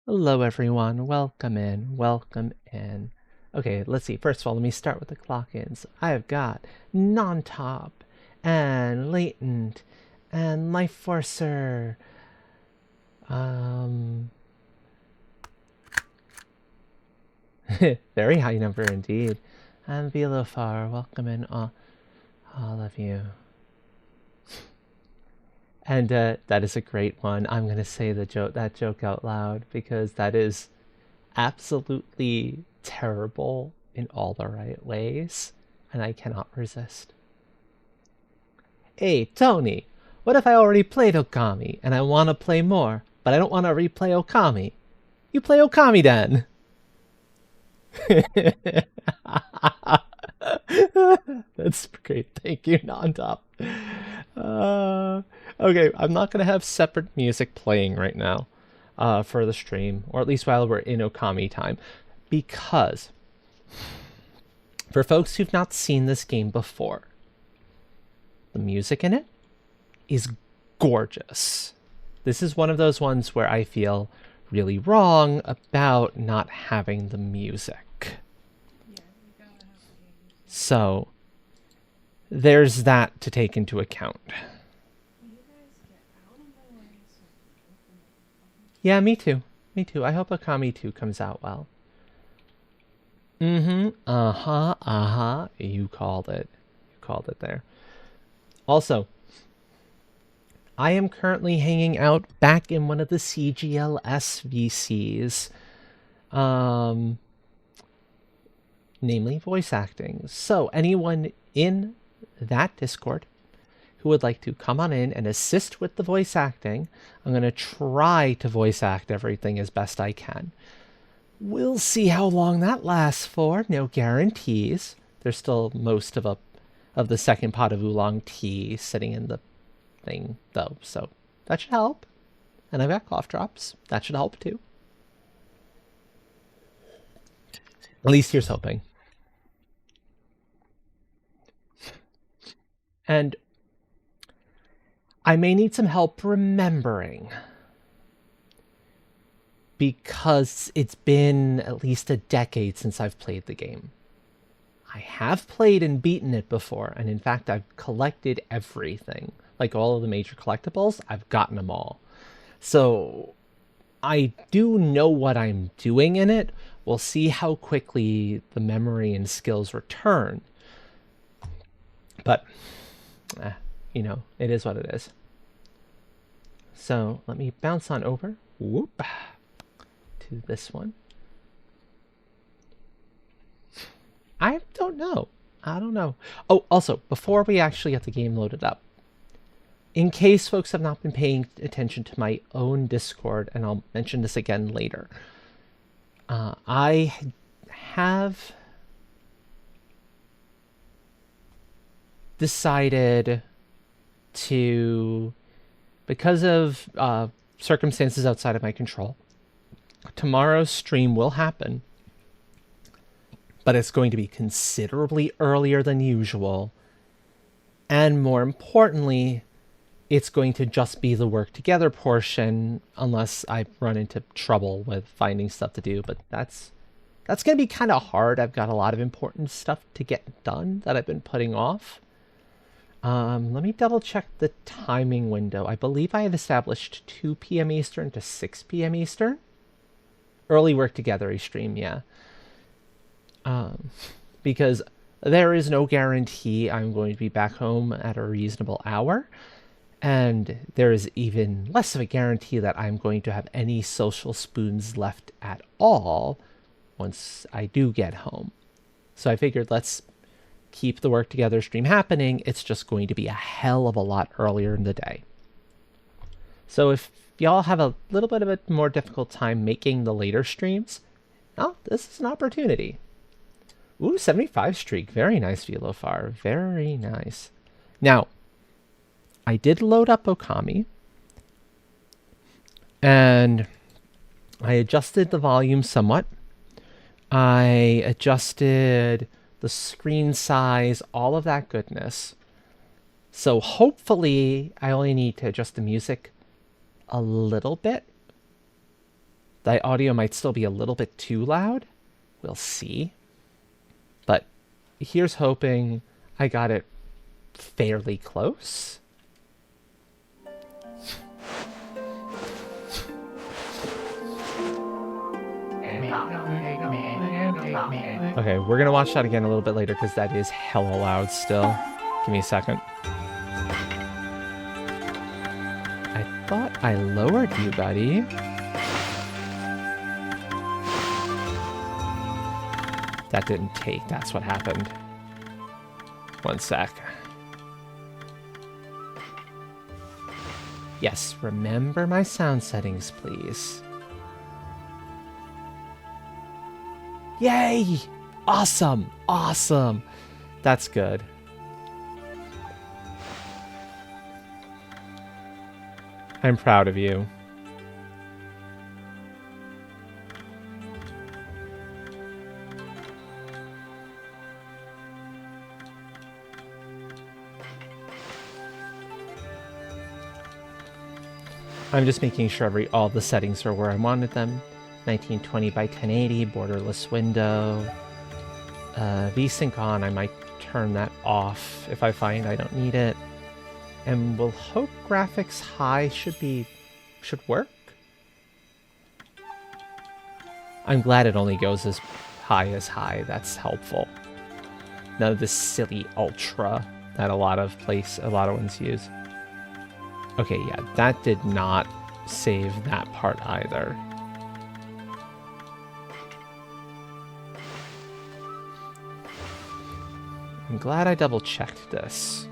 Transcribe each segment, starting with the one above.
Hello everyone, welcome in, welcome in. Okay, let's see. First of all, let me start with the clock-ins. I have got Non-Top and Latent and Life Forcer. Um, very high number indeed. And Velofar, welcome in all of you. And that is a great one. I'm gonna say that joke out loud because that is absolutely terrible in all the right ways, and I cannot resist. Hey, Tony, what if I already played Okami and I want to play more, but I don't want to replay Okami? You play Okami then. That's great. Thank you, Non-Top. Okay, I'm not going to have separate music playing right now for the stream, or at least while we're in Okami time, because for folks who've not seen this game before, the music in it is gorgeous. This is one of those ones where I feel really wrong about not having the music. So there's that to take into account. Yeah, me too. Me too. I hope Okami 2 comes out well. Uh-huh. You called it. You called it there. Also, I am currently hanging out back in one of the CGL SVCs. Namely voice acting. So anyone in that Discord who would like to come on in and assist with the voice acting, I'm going to try to voice act everything as best I can. We'll see how long that lasts for. No guarantees. There's still most of the second pot of oolong tea sitting in the thing, though, so that should help. And I've got cough drops. That should help, too. At least here's hoping. And I may need some help remembering, because it's been at least a decade since I've played the game. I have played and beaten it before, and in fact I've collected everything. Like all of the major collectibles, I've gotten them all. So I do know what I'm doing in it. We'll see how quickly the memory and skills return. But, you know, it is what it is. So let me bounce on over to this one. I don't know. Oh, also, before we actually get the game loaded up, in case folks have not been paying attention to my own Discord, and I'll mention this again later, I have decided to, because of circumstances outside of my control, tomorrow's stream will happen, but it's going to be considerably earlier than usual. And more importantly, it's going to just be the work together portion, unless I run into trouble with finding stuff to do. But that's going to be kind of hard. I've got a lot of important stuff to get done that I've been putting off. Let me double check the timing window. I believe I had established 2 p.m. Eastern to 6 p.m. Eastern. Early work together stream, yeah. Because there is no guarantee I'm going to be back home at a reasonable hour. And there is even less of a guarantee that I'm going to have any social spoons left at all once I do get home. So I figured let's keep the work together stream happening. It's just going to be a hell of a lot earlier in the day. So if y'all have a little bit of a more difficult time making the later streams, oh, this is an opportunity. Ooh, 75 streak. Very nice, Velofar. Very nice. Now, I did load up Okami, and I adjusted the volume somewhat. I adjusted the screen size, all of that goodness. So hopefully I only need to adjust the music a little bit, The audio might still be a little bit too loud. We'll see. But here's hoping I got it fairly close. Okay, we're gonna watch that again a little bit later because that is hella loud still. Give me a second. I thought I lowered you, buddy. That didn't take, that's what happened. One sec. Yes, remember my sound settings, please. Yay! Awesome! Awesome! That's good. I'm proud of you. I'm just making sure all the settings are where I wanted them. 1920 by 1080, borderless window. VSync on, I might turn that off if I find I don't need it. And we'll hope graphics high should work. I'm glad it only goes as high as high, that's helpful. None of this silly ultra that a lot of ones use. Okay, yeah, that did not save that part either. I'm glad I double-checked this.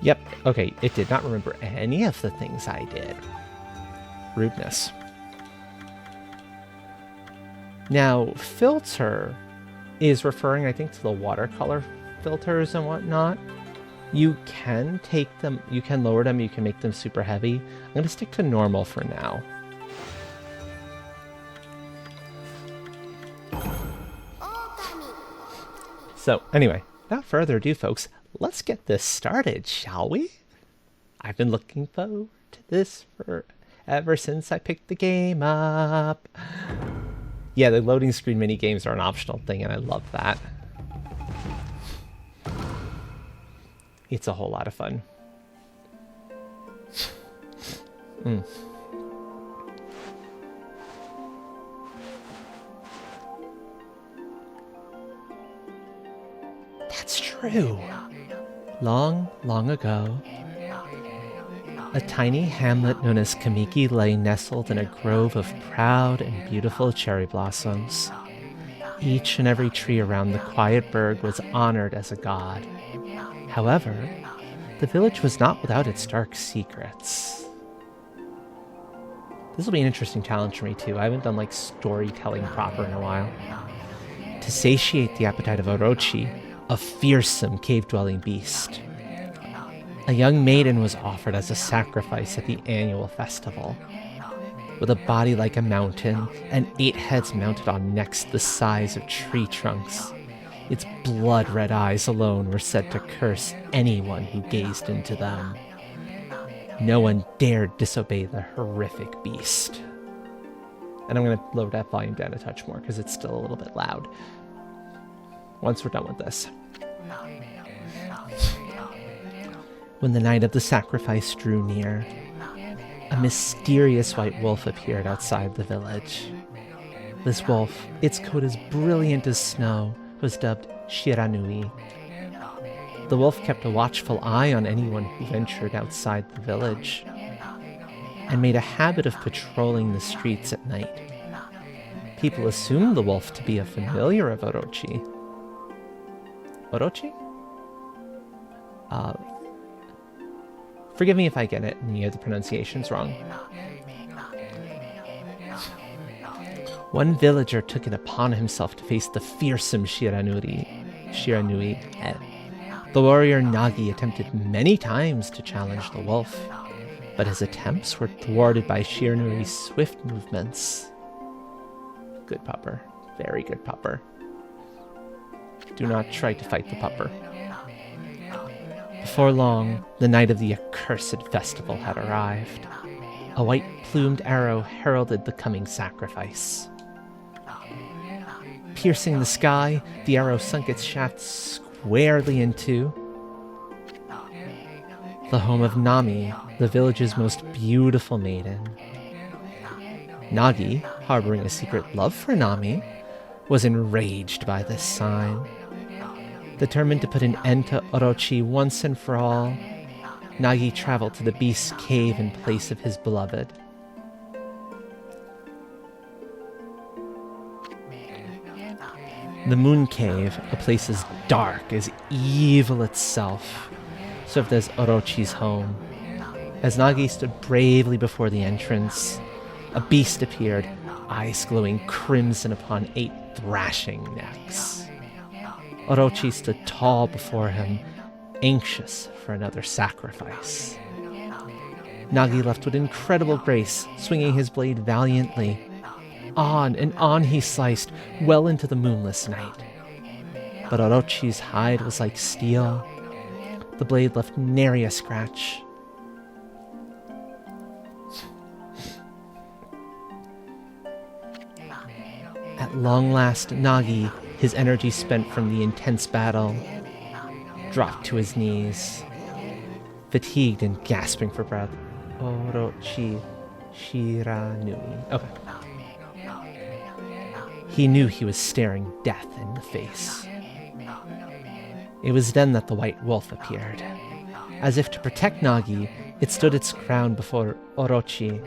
Yep, okay, it did not remember any of the things I did. Rudeness. Now, filter is referring, I think, to the watercolor filters and whatnot. You can take them, you can lower them, you can make them super heavy. I'm going to stick to normal for now. So, anyway, without further ado, folks, let's get this started, shall we? I've been looking forward to this ever since I picked the game up. Yeah, the loading screen mini games are an optional thing, and I love that. It's a whole lot of fun. That's true. Long, long ago, a tiny hamlet known as Kamiki lay nestled in a grove of proud and beautiful cherry blossoms. Each and every tree around the quiet burg was honored as a god. However, the village was not without its dark secrets. This will be an interesting challenge for me too. I haven't done like storytelling proper in a while. To satiate the appetite of Orochi, a fearsome cave-dwelling beast, a young maiden was offered as a sacrifice at the annual festival. With a body like a mountain and 8 heads mounted on necks the size of tree trunks, its blood-red eyes alone were said to curse anyone who gazed into them. No one dared disobey the horrific beast. And I'm going to lower that volume down a touch more because it's still a little bit loud. Once we're done with this. When the night of the sacrifice drew near, a mysterious white wolf appeared outside the village. This wolf, its coat as brilliant as snow, was dubbed Shiranui. The wolf kept a watchful eye on anyone who ventured outside the village, and made a habit of patrolling the streets at night. People assumed the wolf to be a familiar of Orochi. Orochi? Forgive me if I get it and any of the pronunciations wrong. One villager took it upon himself to face the fearsome Shiranui. The warrior Nagi attempted many times to challenge the wolf, but his attempts were thwarted by Shiranui's swift movements. Good pupper. Very good pupper. Do not try to fight the pupper. Before long, the night of the accursed festival had arrived. A white-plumed arrow heralded the coming sacrifice. Piercing the sky, the arrow sunk its shaft squarely into the home of Nami, the village's most beautiful maiden. Nagi, harboring a secret love for Nami, was enraged by this sign. Determined to put an end to Orochi once and for all, Nagi traveled to the beast's cave in place of his beloved. The Moon Cave, a place as dark as evil itself, served as Orochi's home. As Nagi stood bravely before the entrance, a beast appeared, eyes glowing crimson upon 8 thrashing necks. Orochi stood tall before him, anxious for another sacrifice. Nagi left with incredible grace, swinging his blade valiantly. On and on he sliced, well into the moonless night. But Orochi's hide was like steel. The blade left nary a scratch. At long last, Nagi, his energy spent from the intense battle, dropped to his knees, fatigued and gasping for breath. Orochi Shiranui. Okay. He knew he was staring death in the face. It was then that the white wolf appeared. As if to protect Nagi, it stood its ground before Orochi.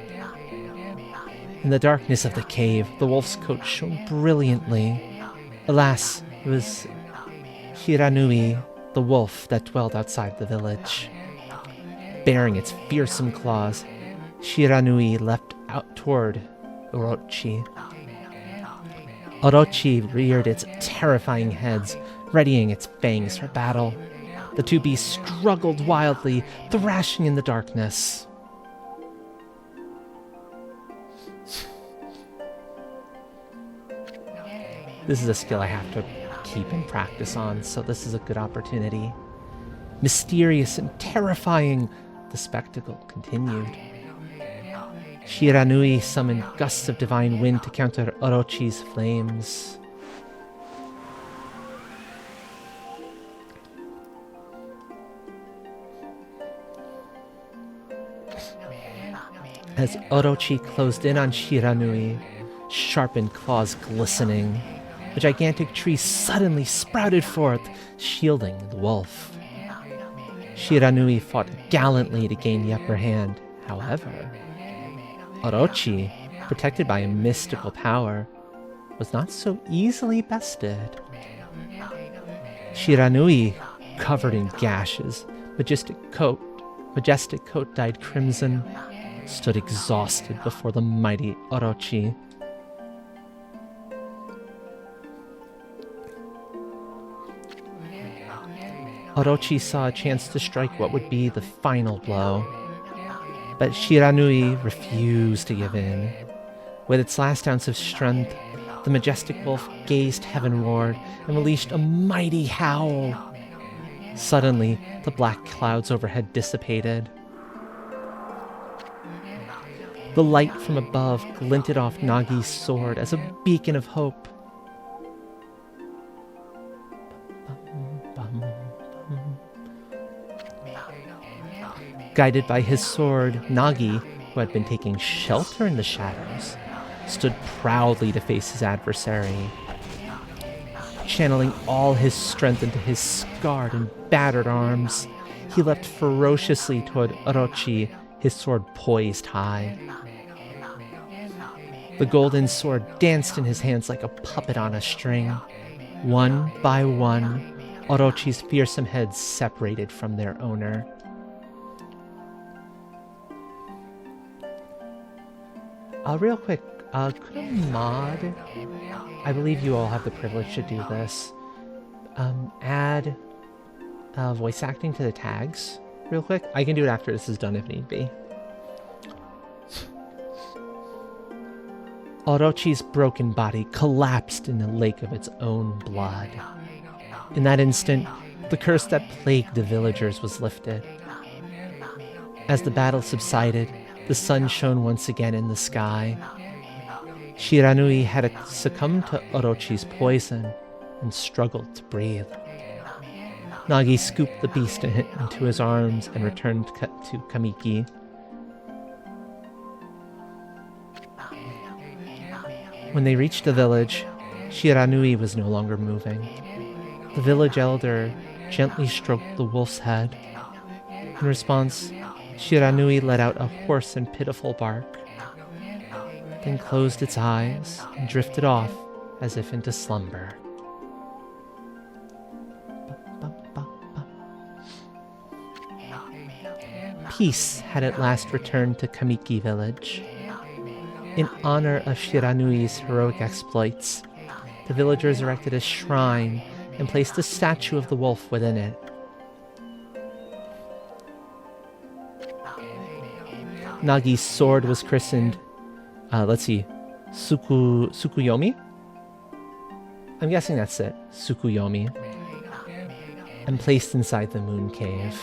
In the darkness of the cave, the wolf's coat shone brilliantly. Alas, it was Shiranui, the wolf that dwelled outside the village. Bearing its fearsome claws, Shiranui leapt out toward Orochi. Orochi reared its terrifying heads, readying its fangs for battle. The two beasts struggled wildly, thrashing in the darkness. This is a skill I have to keep in practice on, so this is a good opportunity. Mysterious and terrifying, the spectacle continued. Shiranui summoned gusts of divine wind to counter Orochi's flames. As Orochi closed in on Shiranui, sharpened claws glistening, a gigantic tree suddenly sprouted forth, shielding the wolf. Shiranui fought gallantly to gain the upper hand. However, Orochi, protected by a mystical power, was not so easily bested. Shiranui, covered in gashes, majestic coat dyed crimson, stood exhausted before the mighty Orochi. Orochi saw a chance to strike what would be the final blow. But Shiranui refused to give in. With its last ounce of strength, the majestic wolf gazed heavenward and released a mighty howl. Suddenly, the black clouds overhead dissipated. The light from above glinted off Nagi's sword as a beacon of hope. Guided by his sword, Nagi, who had been taking shelter in the shadows, stood proudly to face his adversary. Channeling all his strength into his scarred and battered arms, he leapt ferociously toward Orochi, his sword poised high. The golden sword danced in his hands like a puppet on a string. One by one, Orochi's fearsome heads separated from their owner. Real quick, could a mod, I believe you all have the privilege to do this, add voice acting to the tags real quick? I can do it after this is done if need be. Orochi's broken body collapsed in a lake of its own blood. In that instant, The curse that plagued the villagers was lifted. As the battle subsided, the sun shone once again in the sky. Shiranui had succumbed to Orochi's poison and struggled to breathe. Nagi scooped the beast into his arms and returned to Kamiki. When they reached the village, Shiranui was no longer moving. The village elder gently stroked the wolf's head. In response, Shiranui let out a hoarse and pitiful bark, then closed its eyes and drifted off as if into slumber. Peace had at last returned to Kamiki village. In honor of Shiranui's heroic exploits, the villagers erected a shrine and placed a statue of the wolf within it. Nagi's sword was christened, Tsukuyomi? I'm guessing that's it, Tsukuyomi, and placed inside the moon cave.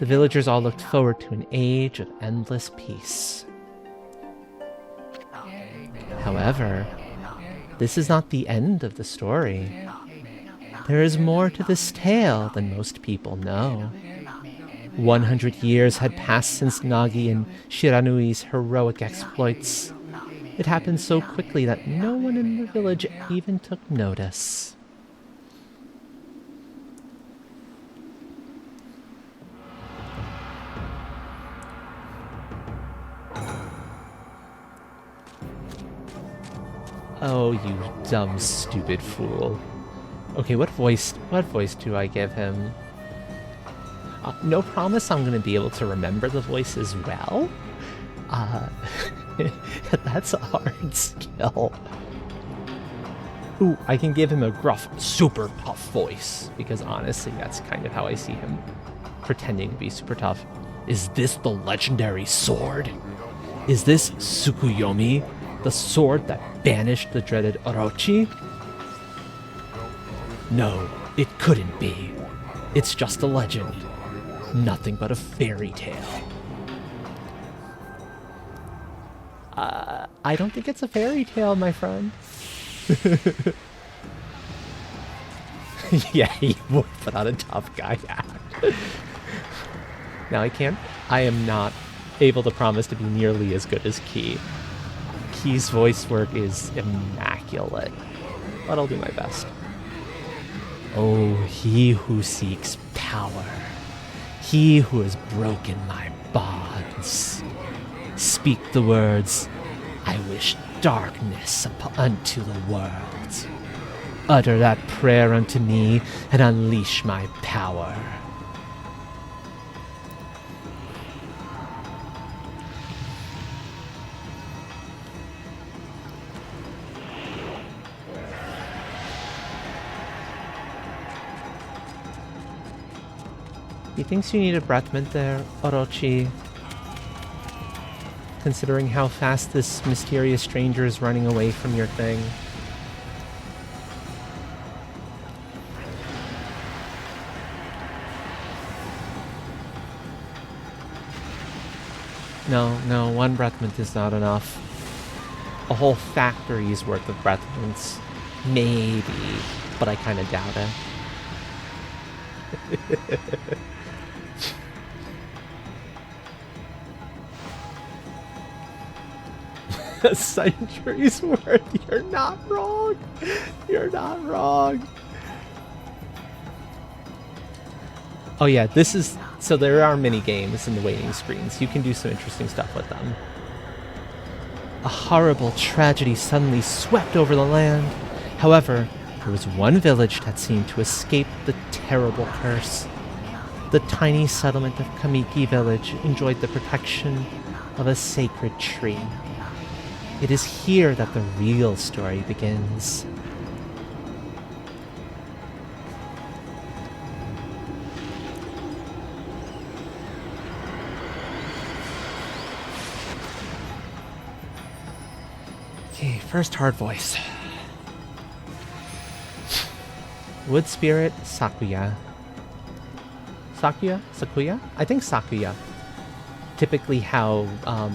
The villagers all looked forward to an age of endless peace. However, this is not the end of the story. There is more to this tale than most people know. 100 years had passed since Nagi and Shiranui's heroic exploits. It happened so quickly that no one in the village even took notice. Oh, you dumb, stupid fool. Okay, what voice do I give him? No promise I'm going to be able to remember the voice as well. That's a hard skill. Ooh, I can give him a gruff, super tough voice, because honestly, that's kind of how I see him, pretending to be super tough. Is this the legendary sword? Is this Tsukuyomi, the sword that banished the dreaded Orochi? No, it couldn't be. It's just a legend. Nothing but a fairy tale. I don't think it's a fairy tale, my friend. Yeah, he would put on a tough guy act. Now I am not able to promise to be nearly as good as Key. Key's voice work is immaculate, but I'll do my best. Oh, he who seeks power, he who has broken my bonds. Speak the words, I wish darkness unto the world. Utter that prayer unto me and unleash my power. He thinks you need a breath mint there, Orochi. Considering how fast this mysterious stranger is running away from your thing. No, one breath mint is not enough. A whole factory's worth of breath mints. Maybe, but I kind of doubt it. A century's worth. You're not wrong. You're not wrong. Oh yeah, this is... So there are mini games in the waiting screens. You can do some interesting stuff with them. A horrible tragedy suddenly swept over the land. However, there was one village that seemed to escape the terrible curse. The tiny settlement of Kamiki village enjoyed the protection of a sacred tree. It is here that the real story begins. Okay, first hard voice. Wood Spirit Sakuya. Sakuya? I think Sakuya. Typically how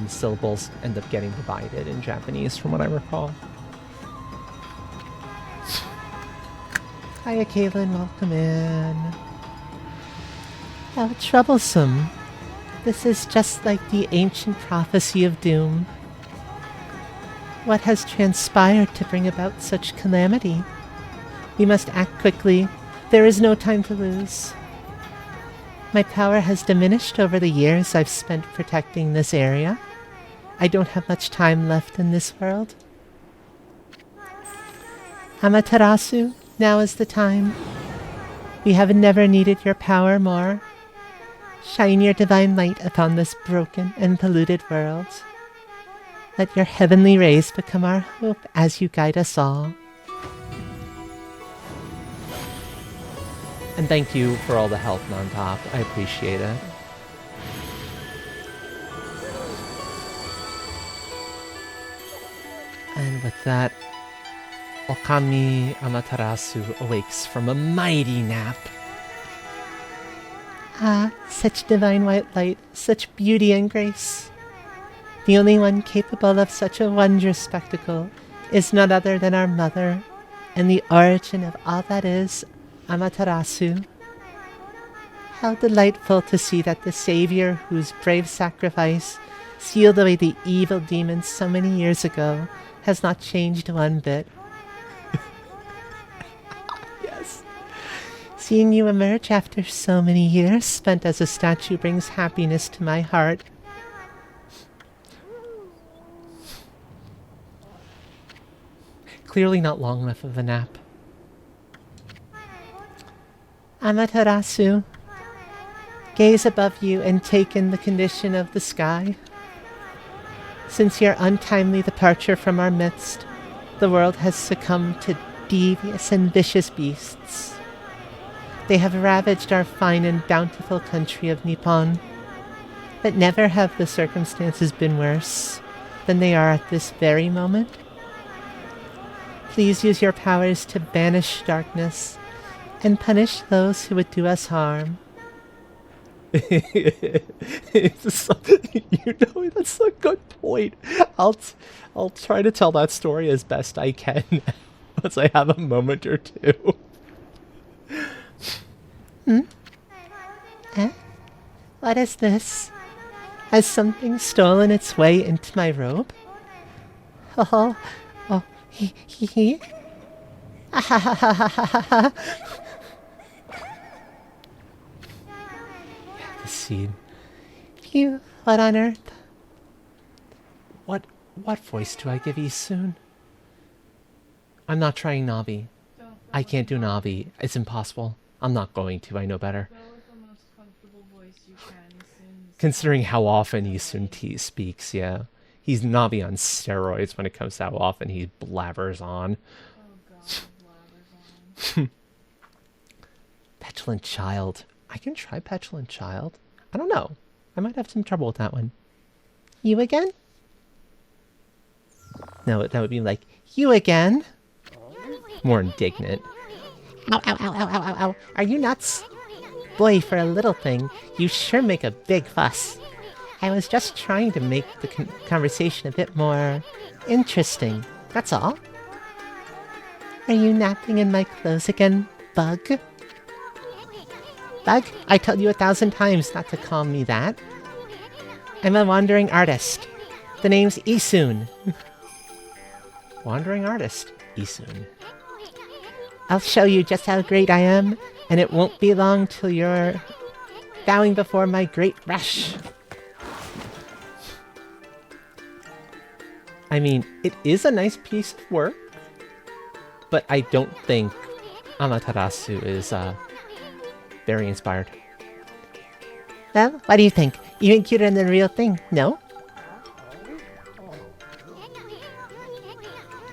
syllables end up getting divided in Japanese, from what I recall. Hiya, Caitlin. Welcome in. How troublesome. This is just like the ancient prophecy of doom. What has transpired to bring about such calamity? We must act quickly. There is no time to lose. My power has diminished over the years I've spent protecting this area. I don't have much time left in this world. Amaterasu, now is the time. We have never needed your power more. Shine your divine light upon this broken and polluted world. Let your heavenly rays become our hope as you guide us all. And thank you for all the help, Non-Top. I appreciate it. And with that, Okami Amaterasu awakes from a mighty nap. Ah, such divine white light, such beauty and grace. The only one capable of such a wondrous spectacle is none other than our mother, and the origin of all that is, Amaterasu. How delightful to see that the savior whose brave sacrifice sealed away the evil demons so many years ago has not changed one bit. Yes. Seeing you emerge after so many years spent as a statue brings happiness to my heart. Clearly not long enough of a nap. Amaterasu, gaze above you and take in the condition of the sky. Since your untimely departure from our midst, the world has succumbed to devious and vicious beasts. They have ravaged our fine and bountiful country of Nippon, but never have the circumstances been worse than they are at this very moment. Please use your powers to banish darkness and punish those who would do us harm. That's a good point. I'll try to tell that story as best I can once I have a moment or two. What is this? Has something stolen its way into my robe? He. The scene. You, what on earth? What voice do I give you soon? I'm not trying Navi. I can't do Navi. It's impossible. I'm not going to. I know better. Go with the most comfortable voice you can. Considering how often Isun T speaks, yeah. He's Navi on steroids when it comes to how often he blabbers on. Oh god, blabbers on. Petulant Child. I can try Petulant Child. I don't know. I might have some trouble with that one. You again? No, that would be like, you again? More indignant. Ow, ow, ow, ow, ow, ow, ow. Are you nuts? Boy, for a little thing, you sure make a big fuss. I was just trying to make the conversation a bit more interesting. That's all. Are you napping in my clothes again, Bug? Bug, I told you 1,000 times not to call me that. I'm a wandering artist. The name's Isun. Wandering artist, Isun. I'll show you just how great I am, and it won't be long till you're bowing before my great rush. I mean, it is a nice piece of work, but I don't think Amaterasu is very inspired. Well, what do you think? Even cuter than the real thing, no?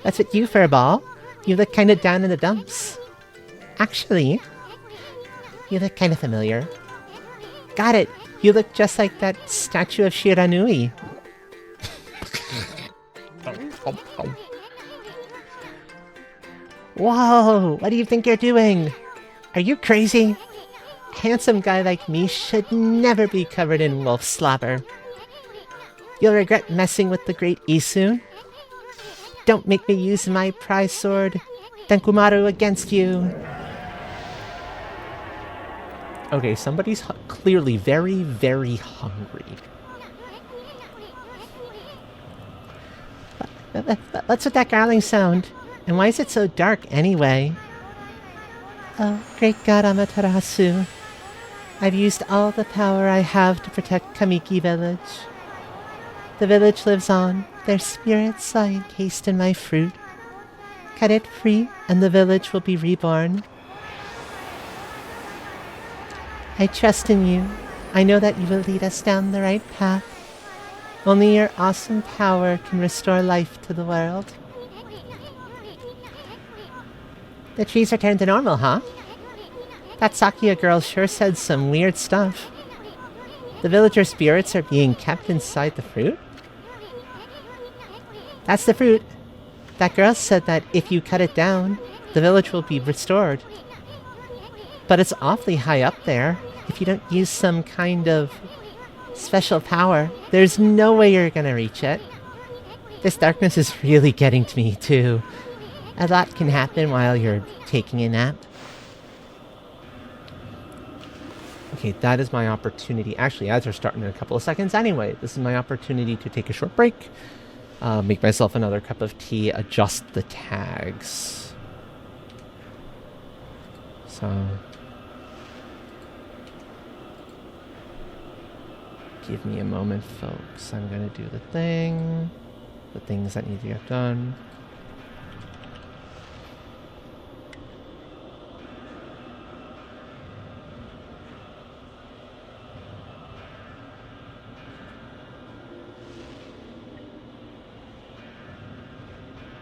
What's with you, Furball? You look kind of down in the dumps. Actually, you look kind of familiar. Got it! You look just like that statue of Shiranui. Whoa! What do you think you're doing? Are you crazy? A handsome guy like me should never be covered in wolf slobber. You'll regret messing with the great Isu. Don't make me use my prize sword, Denkumaru, against you. Okay, somebody's clearly very, very hungry. What's with that growling sound? And why is it so dark anyway? Oh, great god Amaterasu. I've used all the power I have to protect Kamiki Village. The village lives on. Their spirits lie encased in my fruit. Cut it free, and the village will be reborn. I trust in you. I know that you will lead us down the right path. Only your awesome power can restore life to the world. The trees returned to normal, huh? That Sakia girl sure said some weird stuff. The villager spirits are being kept inside the fruit? That's the fruit. That girl said that if you cut it down, the village will be restored. But it's awfully high up there. If you don't use some kind of special power, there's no way you're gonna reach it. This darkness is really getting to me, too. A lot can happen while you're taking a nap. Okay, that is my opportunity. Actually, ads are starting in a couple of seconds anyway. This is my opportunity to take a short break, make myself another cup of tea, adjust the tags. So, give me a moment, folks. I'm gonna do the things that need to get done.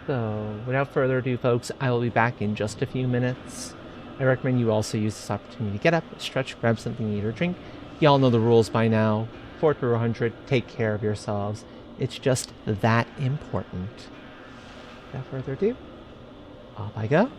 So, without further ado, folks, I will be back in just a few minutes. I recommend you also use this opportunity to get up, stretch, grab something to eat or drink. Y'all know the rules by now. 4 through 100, take care of yourselves. It's just that important. Without further ado, off I go.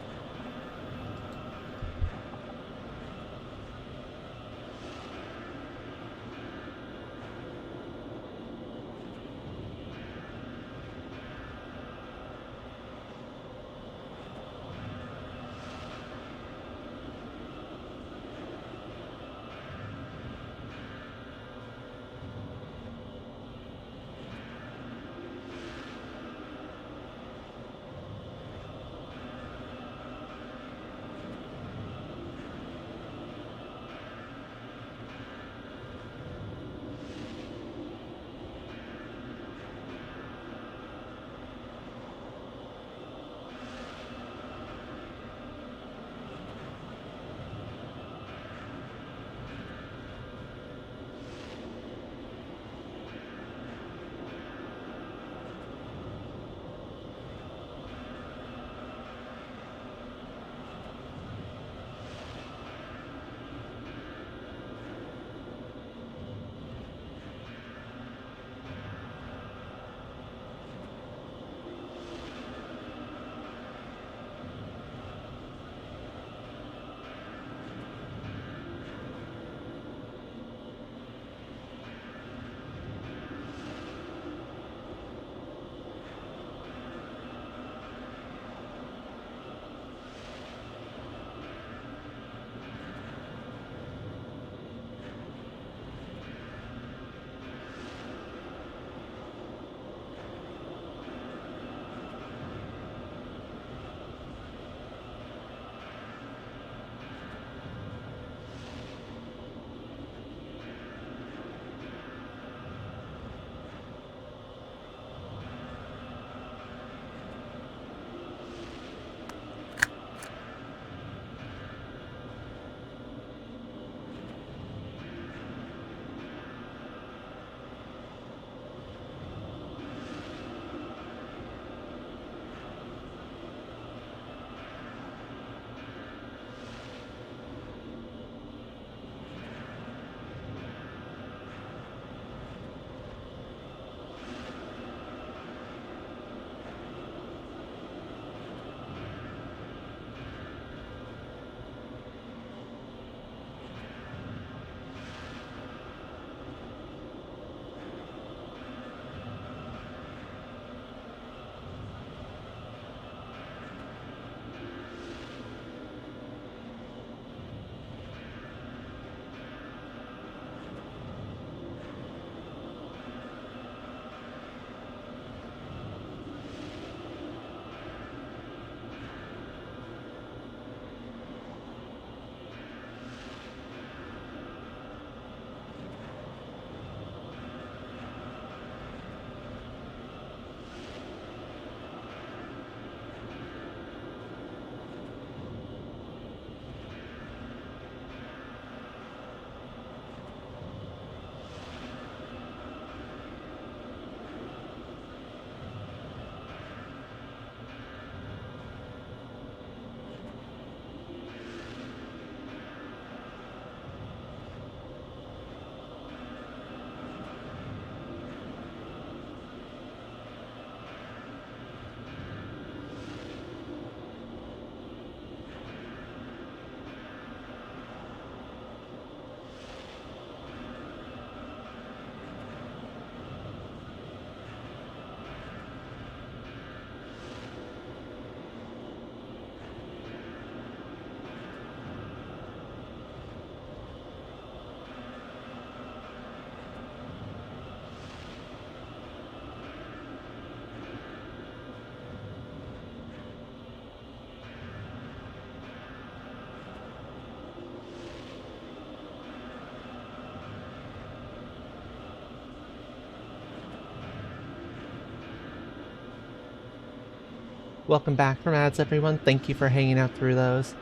Welcome back from ads, everyone. Thank you for hanging out through those.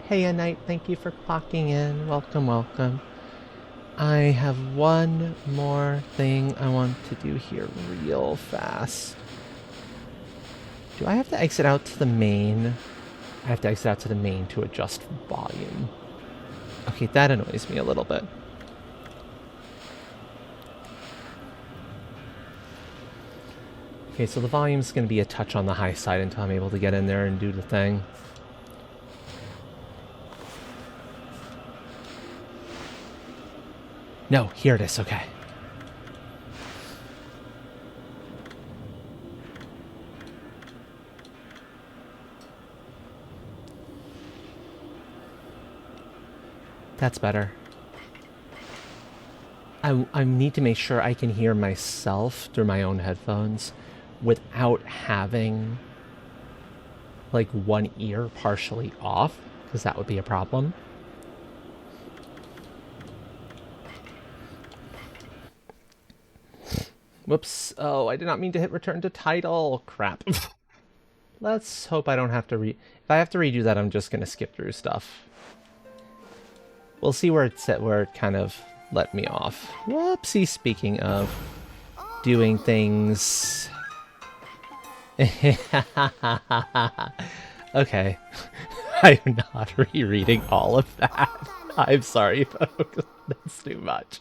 Hey, Knight, thank you for clocking in. Welcome, welcome. I have one more thing I want to do here real fast. Do I have to exit out to the main? I have to exit out to the main to adjust volume. Okay, that annoys me a little bit. Okay, so the volume's going to be a touch on the high side until I'm able to get in there and do the thing. No, here it is, okay. That's better. I need to make sure I can hear myself through my own headphones without having like one ear partially off, because that would be a problem. Whoops. Oh, I did not mean to hit return to title. Crap. Let's hope I don't have to if I have to redo that, I'm just gonna skip through stuff. We'll see where it's at, where it kind of let me off. Whoopsie, speaking of doing things. Okay. I'm not rereading all of that. I'm sorry, folks. That's too much.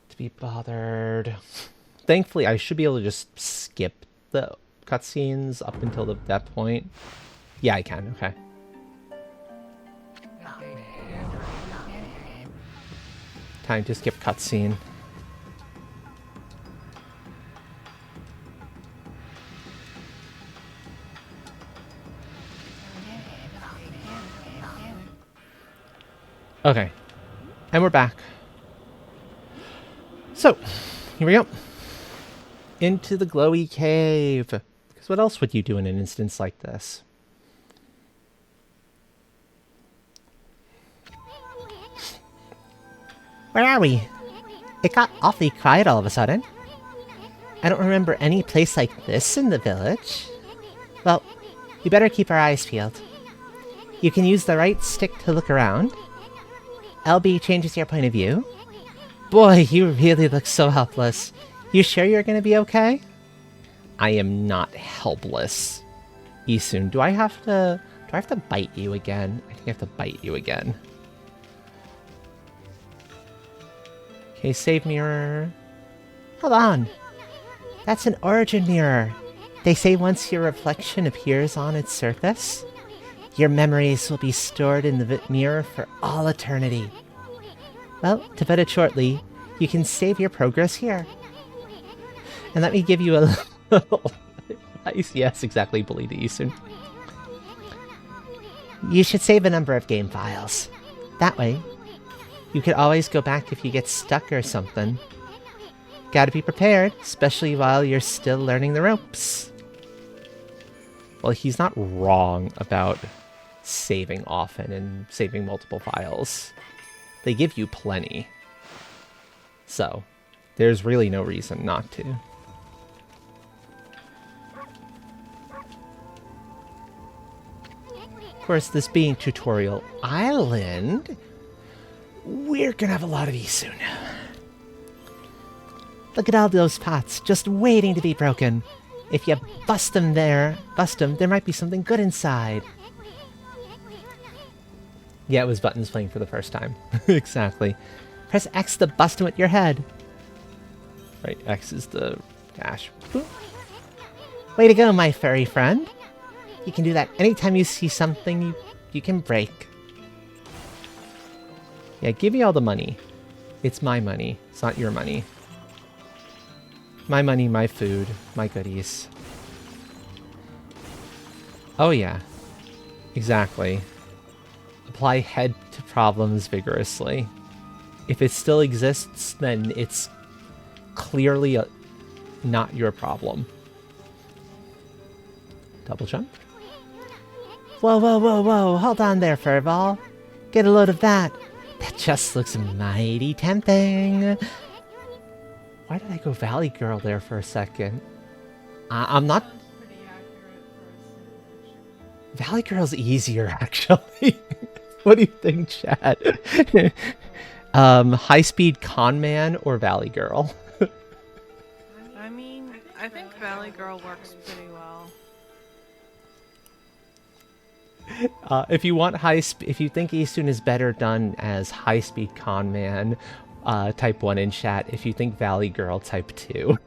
To be bothered. Thankfully, I should be able to just skip the cutscenes up until that point. Yeah, I can. Okay. Time to skip cutscene. Okay. And we're back. So, here we go. Into the glowy cave. Because what else would you do in an instance like this? Where are we? It got awfully quiet all of a sudden. I don't remember any place like this in the village. Well, we better keep our eyes peeled. You can use the right stick to look around. LB changes your point of view. Boy, you really look so helpless. You sure you're gonna be okay? I am not helpless. Isun, do I have to bite you again? I think I have to bite you again. Okay, save mirror. Hold on. That's an origin mirror. They say once your reflection appears on its surface, your memories will be stored in the mirror for all eternity. Well, to put it shortly, you can save your progress here. And let me give you a little advice. Yes, exactly, bully the Eastern. You should save a number of game files. That way, you could always go back if you get stuck or something. Gotta be prepared, especially while you're still learning the ropes. Well, he's not wrong about saving often and saving multiple files. They give you plenty. So, there's really no reason not to. Of course, this being Tutorial Island, we're gonna have a lot of these soon. Look at all those pots, just waiting to be broken. If you bust them, there might be something good inside. Yeah, it was buttons playing for the first time. Exactly. Press X to bust them with your head. Right, X is the dash. Boop. Way to go, my furry friend. You can do that anytime you see something you can break. Yeah, give me all the money. It's my money. It's not your money. My money, my food, my goodies. Oh yeah. Exactly. Apply head to problems vigorously. If it still exists, then it's clearly not your problem. Double jump. Whoa, whoa, whoa, whoa. Hold on there, Furball. Get a load of that. That just looks mighty tempting. Why did I go Valley Girl there for a second? I'm not. Sounds pretty accurate for a sim, Valley Girl's easier, actually. What do you think, Chad? High Speed Con Man or Valley Girl? I mean, I think Valley Girl works pretty well. If you want if you think Eastern is better done as High Speed Con Man, type 1 in chat. If you think Valley Girl, type 2.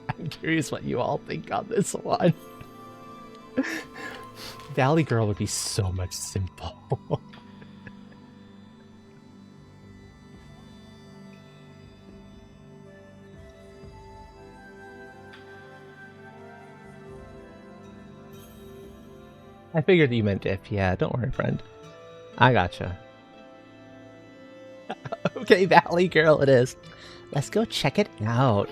I'm curious what you all think on this one. Valley Girl would be so much simple. I figured you meant if. Yeah, don't worry, friend. I gotcha. Okay, Valley Girl it is. Let's go check it out.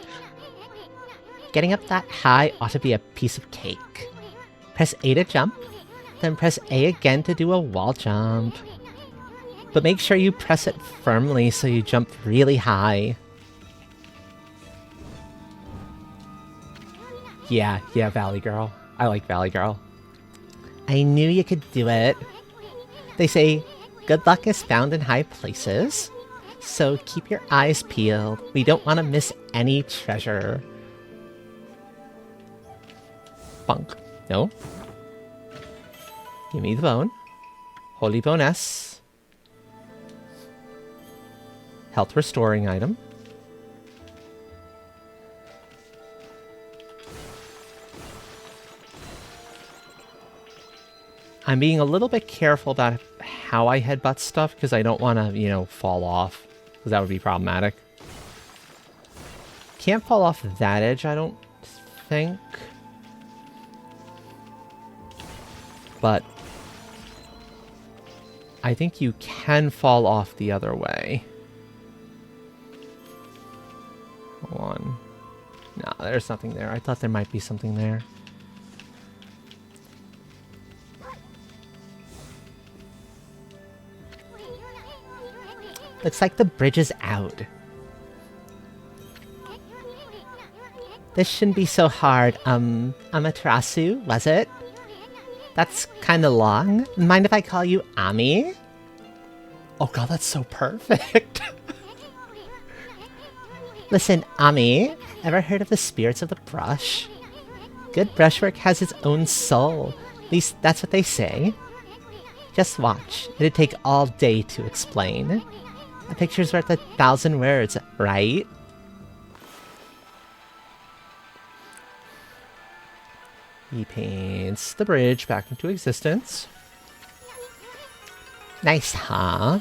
Getting up that high ought to be a piece of cake. Press A to jump, then press A again to do a wall jump. But make sure you press it firmly so you jump really high. Yeah, Valley Girl. I like Valley Girl. I knew you could do it. They say, good luck is found in high places. So keep your eyes peeled. We don't want to miss any treasure. Bunk. No. Give me the bone. Holy Bone S. Health restoring item. I'm being a little bit careful about how I headbutt stuff because I don't want to, fall off. Because that would be problematic. Can't fall off that edge, I don't think. But I think you can fall off the other way. Hold on. No, there's nothing there. I thought there might be something there. Looks like the bridge is out. This shouldn't be so hard. Amaterasu, was it? That's kinda long. Mind if I call you Ami? Oh god, that's so perfect. Listen, Ami, ever heard of the spirits of the brush? Good brushwork has its own soul. At least that's what they say. Just watch. It'd take all day to explain. A picture's worth 1,000 words, right? He paints the bridge back into existence. Nice, huh?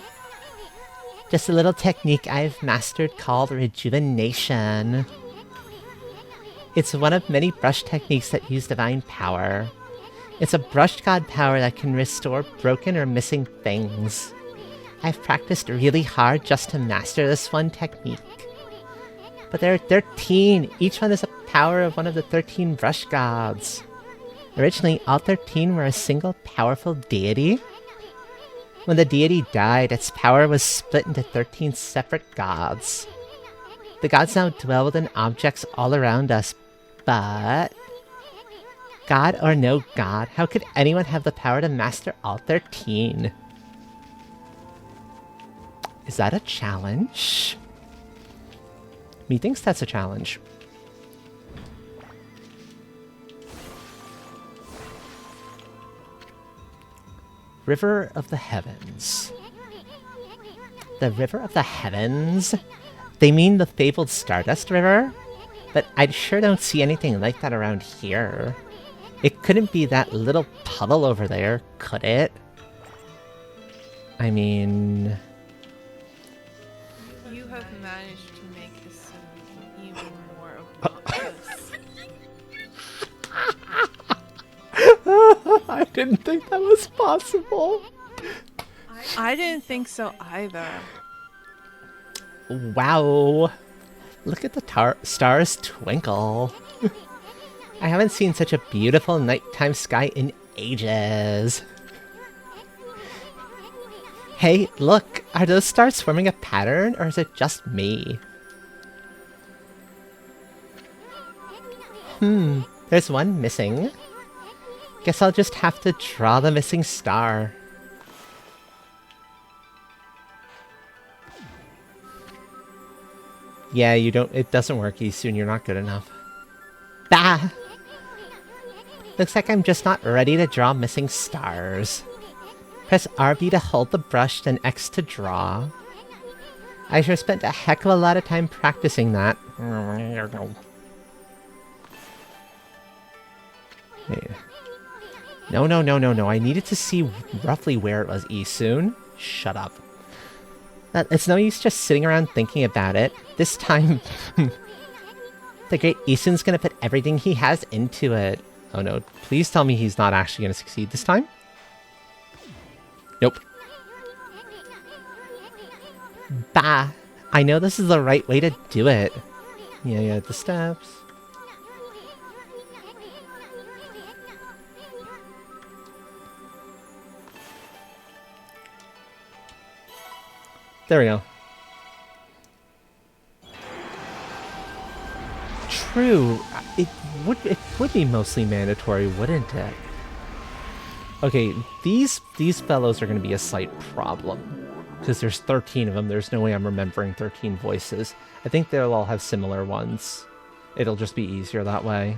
Just a little technique I've mastered called rejuvenation. It's one of many brush techniques that use divine power. It's a brush god power that can restore broken or missing things. I've practiced really hard just to master this one technique. But there are 13. Each one is a power of one of the 13 brush gods. Originally, all 13 were a single powerful deity. When the deity died, its power was split into 13 separate gods. The gods now dwell within objects all around us, but... God or no god, how could anyone have the power to master all 13? Is that a challenge? Methinks that's a challenge. River of the Heavens. The River of the Heavens? They mean the fabled Stardust River? But I sure don't see anything like that around here. It couldn't be that little puddle over there, could it? I mean... You have managed to make this scene even more obnoxious. I didn't think that was possible. I didn't think so either. Wow. Look at the stars twinkle. I haven't seen such a beautiful nighttime sky in ages. Hey, look, are those stars forming a pattern, or is it just me? There's one missing. Guess I'll just have to draw the missing star. Yeah, it doesn't work, Isun, you're not good enough. Bah! Looks like I'm just not ready to draw missing stars. Press RB to hold the brush, then X to draw. I sure spent a heck of a lot of time practicing that. No. I needed to see roughly where it was, Isun. Shut up. It's no use just sitting around thinking about it. This time, the great Isun's gonna put everything he has into it. Oh no, please tell me he's not actually gonna succeed this time. Nope. Bah! I know this is the right way to do it. Yeah, the steps. There we go. True. It would be mostly mandatory, wouldn't it? Okay, these fellows are going to be a slight problem. Because there's 13 of them, there's no way I'm remembering 13 voices. I think they'll all have similar ones. It'll just be easier that way.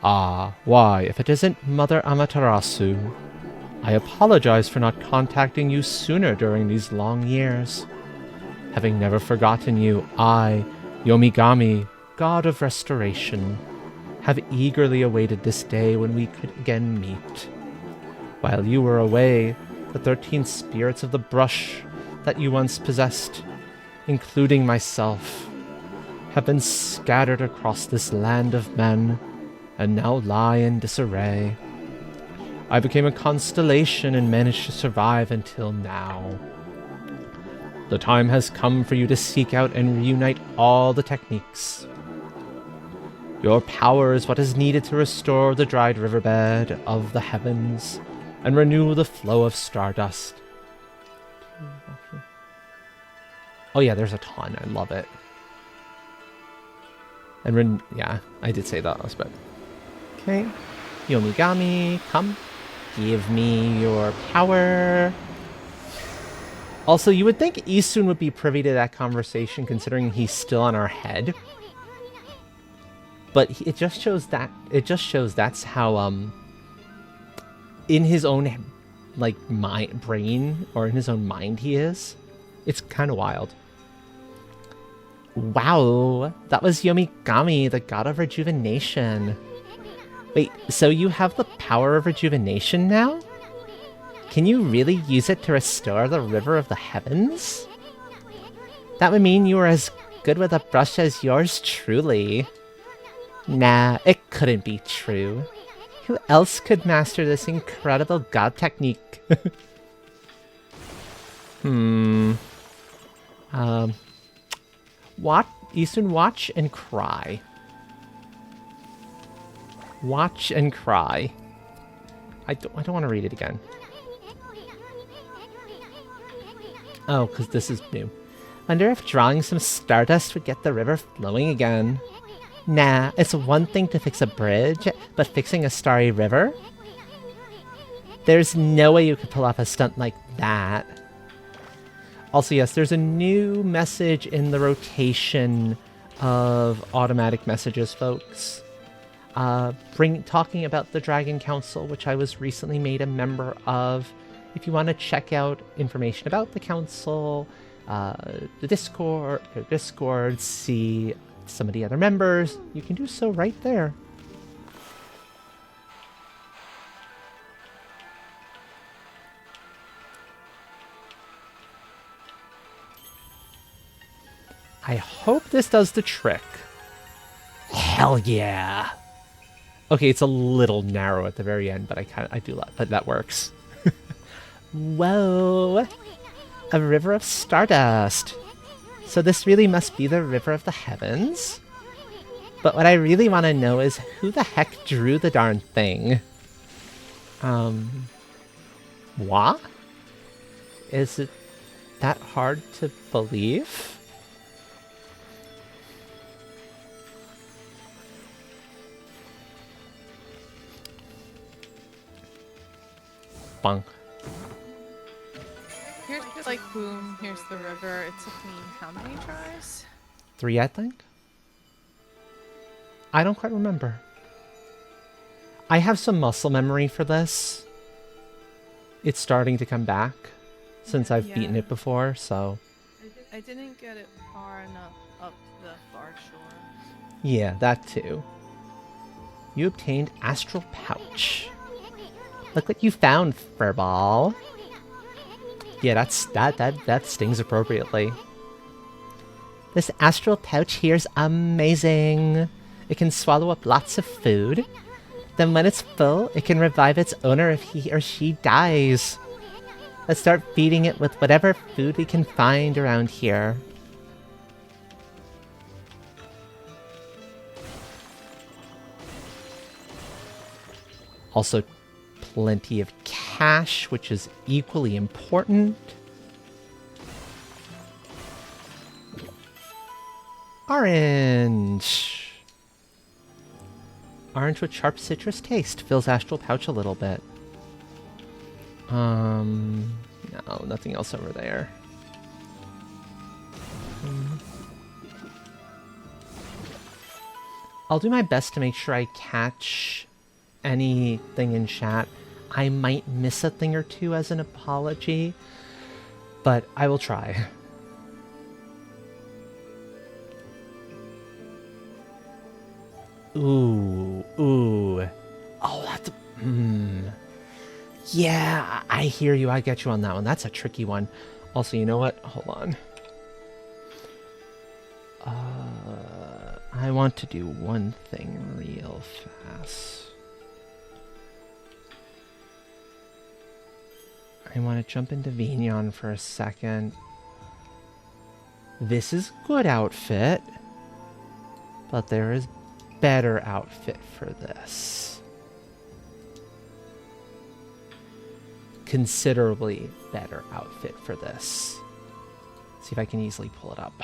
Ah, why, if it isn't Mother Amaterasu. I apologize for not contacting you sooner during these long years. Having never forgotten you, I, Yomigami, God of Restoration, have eagerly awaited this day when we could again meet. While you were away, the 13 spirits of the brush that you once possessed, including myself, have been scattered across this land of men and now lie in disarray. I became a constellation and managed to survive until now. The time has come for you to seek out and reunite all the techniques. Your power is what is needed to restore the dried riverbed of the heavens and renew the flow of stardust. Oh yeah, there's a ton. I love it. And yeah, I did say that last bit. Okay. Yomigami, come. Give me your power. Also, you would think Isun would be privy to that conversation considering he's still on our head. But it just shows that's how in his own like brain or in his own mind he is. It's kind of wild. Wow, that was Yomigami, the god of rejuvenation. Wait, so you have the power of rejuvenation now? Can you really use it to restore the river of the heavens? That would mean you were as good with a brush as yours truly. Nah, it couldn't be true. Who else could master this incredible god technique? What? Isun, watch and cry. Watch and cry. I don't want to read it again. Oh, because this is new. Wonder if drawing some stardust would get the river flowing again. Nah, it's one thing to fix a bridge, but fixing a starry river? There's no way you could pull off a stunt like that. Also, yes, there's a new message in the rotation of automatic messages, folks. Talking about the Dragon Council, which I was recently made a member of. If you want to check out information about the council, the Discord, see some of the other members, you can do so right there. I hope this does the trick. Hell yeah. Okay, it's a little narrow at the very end, but I do like, but that works. Whoa! A river of stardust. So this really must be the river of the heavens? But what I really want to know is who the heck drew the darn thing? What? Is it that hard to believe? Bunk. Here's like boom, here's the river. It took me how many tries? 3, I think. I don't quite remember. I have some muscle memory for this. It's starting to come back since I've beaten Yeah. it before, so I didn't get it far enough up the far shore. yeah, that too. You obtained Astral Pouch. Look what you found, Furball. Yeah, that stings appropriately. This Astral Pouch here's amazing. It can swallow up lots of food. Then when it's full, it can revive its owner if he or she dies. Let's start feeding it with whatever food we can find around here. Also, plenty of cash, which is equally important. Orange. Orange with sharp citrus taste. Fills Astral Pouch a little bit. No, nothing else over there. I'll do my best to make sure I catch anything in chat. I might miss a thing or two as an apology, but I will try. Ooh. Oh, that's... Yeah, I hear you. I get you on that one. That's a tricky one. Also, you know what? Hold on. I want to do one thing real fast. I want to jump into Vignon for a second. This is good outfit, but there is better outfit for this. Considerably better outfit for this. See if I can easily pull it up.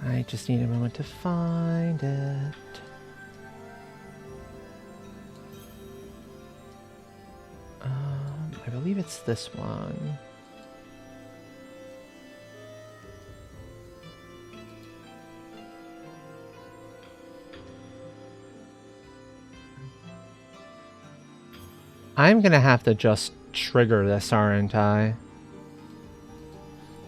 I just need a moment to find it. I believe it's this one. I'm gonna have to just trigger this, aren't I?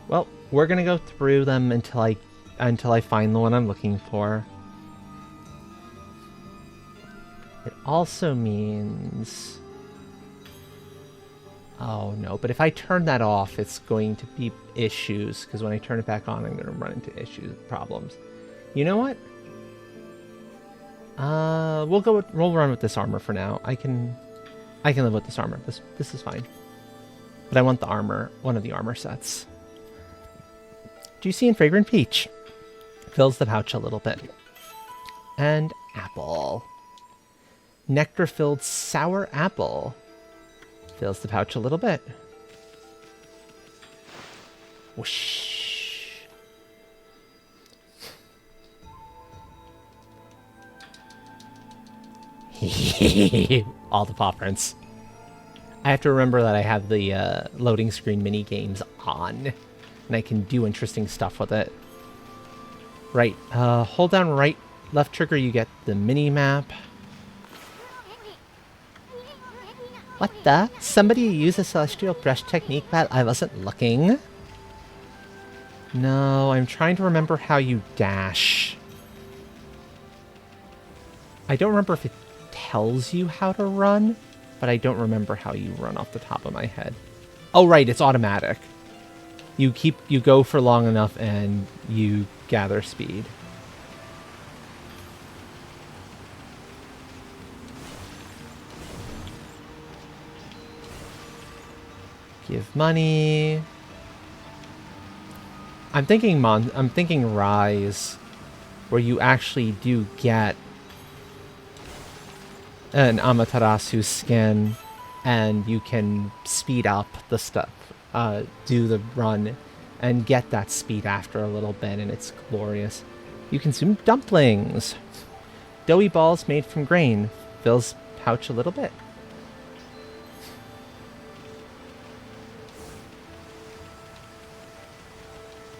Well, we're gonna go through them until I find the one I'm looking for. It also means... Oh no, but if I turn that off, it's going to be issues, because when I turn it back on, I'm gonna run into problems. You know what? We'll run with this armor for now. I can live with this armor. This is fine. But I want the armor, one of the armor sets. Juicy and Fragrant Peach. Fills the pouch a little bit. And apple. Nectar-filled sour apple. Fills the pouch a little bit. Whoosh. All the paw prints. I have to remember that I have the loading screen mini games on, and I can do interesting stuff with it. Right, hold down right, left trigger, you get the mini map. What the? Somebody used a celestial brush technique while I wasn't looking? No, I'm trying to remember how you dash. I don't remember if it tells you how to run, but I don't remember how you run off the top of my head. Oh, right, it's automatic. You go for long enough and you gather speed. Give money. I'm thinking Rise, where you actually do get an Amaterasu skin, and you can speed up the stuff, do the run, and get that speed after a little bit, and it's glorious. You consume dumplings. doughy balls made from grain. Fills pouch a little bit.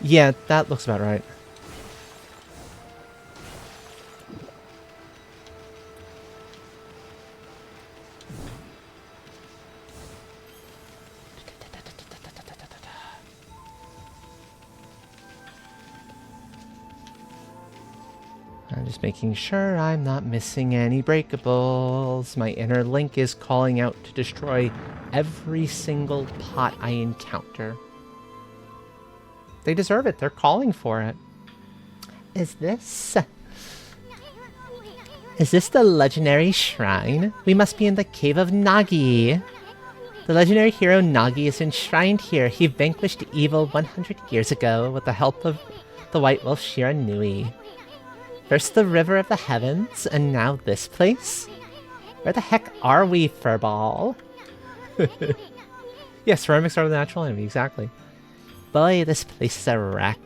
Yeah, that looks about right. I'm just making sure I'm not missing any breakables. My inner link is calling out to destroy every single pot I encounter. They deserve it. They're calling for it. Is this the legendary shrine? We must be in the cave of Nagi. The legendary hero Nagi is enshrined here. He vanquished evil 100 years ago with the help of the white wolf Shiranui. First the River of the Heavens, and now this place? Where the heck are we, Furball? Yeah, ceramics are the natural enemy, exactly. Boy, this place is a wreck.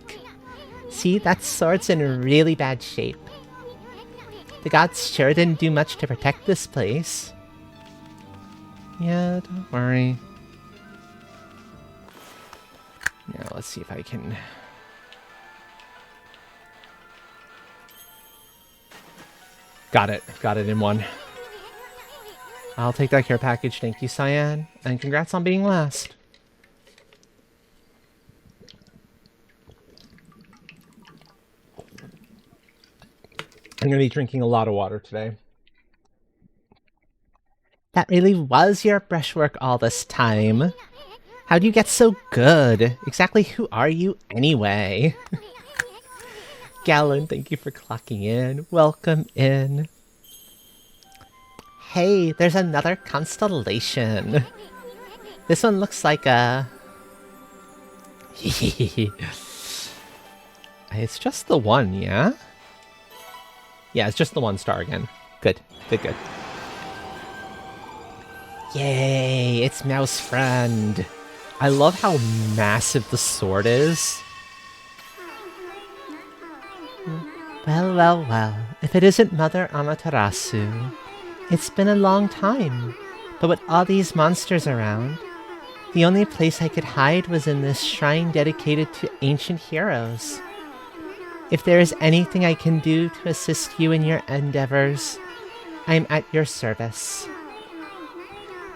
See, that sword's in really bad shape. The gods sure didn't do much to protect this place. Yeah, don't worry. Now, let's see if I can... Got it in one. I'll take that care package, thank you, Cyan. And congrats on being last. I'm gonna be drinking a lot of water today. That really was your brushwork all this time. How do you get so good? Exactly who are you anyway? Gallon, thank you for clocking in. Welcome in. Hey, there's another constellation. This one looks like a... It's just the one, yeah? Yeah, it's just the one star again. Good. Yay, it's Mouse Friend. I love how massive the sword is. Well, if it isn't Mother Amaterasu. It's been a long time, but with all these monsters around, the only place I could hide was in this shrine dedicated to ancient heroes. If there is anything I can do to assist you in your endeavors, I am at your service.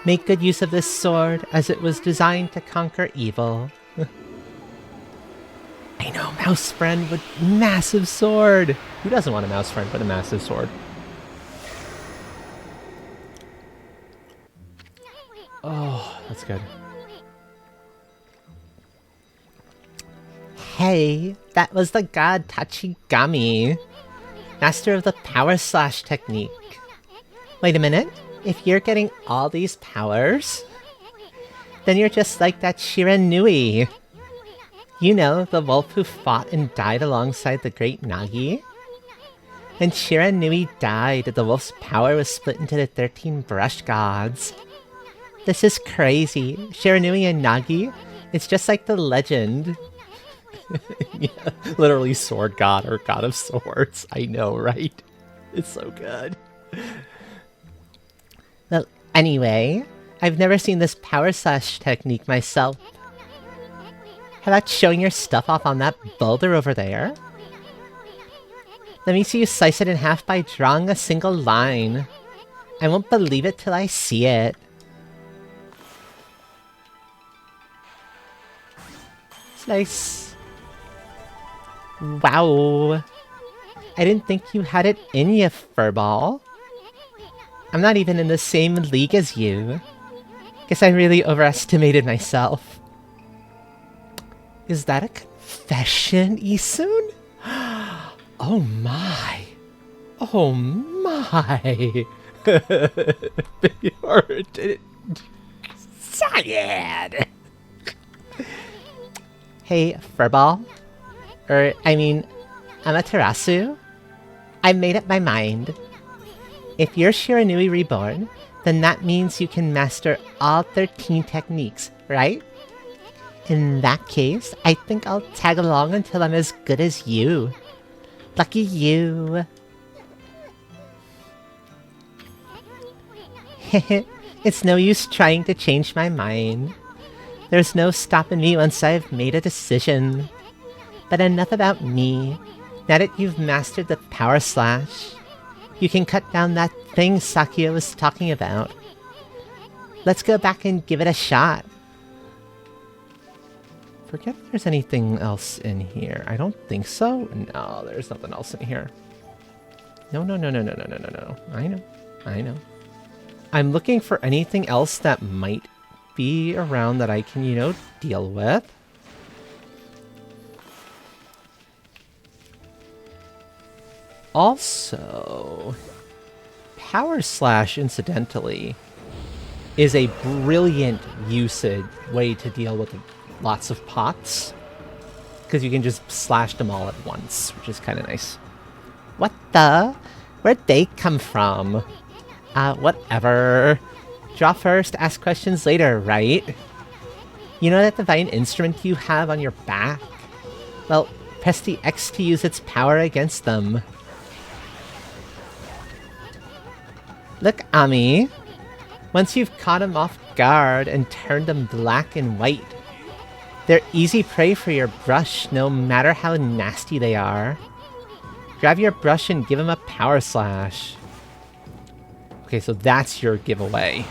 Make good use of this sword, as it was designed to conquer evil. I know, Mouse Friend with massive sword! Who doesn't want a Mouse Friend with a massive sword? Oh, that's good. Hey, that was the god Tachigami, master of the Power Slash technique. Wait a minute, if you're getting all these powers, then you're just like that Shiranui. You know, the wolf who fought and died alongside the great Nagi? When Shiranui died, the wolf's power was split into the 13 brush gods. This is crazy. Shiranui and Nagi, it's just like the legend. Yeah, literally sword god or god of swords. I know, right? It's so good. Well, anyway, I've never seen this power slash technique myself. How about showing your stuff off on that boulder over there? Let me see you slice it in half by drawing a single line. I won't believe it till I see it. Slice. Wow. I didn't think you had it in you, Furball. I'm not even in the same league as you. Guess I really overestimated myself. Is that a confession, Isun? Oh my. Oh my. Sad. Hey, Furball. Amaterasu. I made up my mind. If you're Shiranui reborn, then that means you can master all 13 techniques, right? In that case, I think I'll tag along until I'm as good as you. Lucky you. It's no use trying to change my mind. There's no stopping me once I've made a decision. But enough about me. Now that you've mastered the power slash, you can cut down that thing Sakia was talking about. Let's go back and give it a shot. Forget if there's anything else in here. I don't think so. No, there's nothing else in here. No. I know. I'm looking for anything else that might be around that I can, deal with. Also, power slash, incidentally, is a brilliant way to deal with lots of pots, because you can just slash them all at once, which is kind of nice. What the? Where'd they come from? Whatever. Draw first, ask questions later, right? You know that divine instrument you have on your back? Well, press the X to use its power against them. Look, Ami. Once you've caught them off guard and turned them black and white, they're easy prey for your brush, no matter how nasty they are. Grab your brush and give them a power slash. Okay, so that's your giveaway.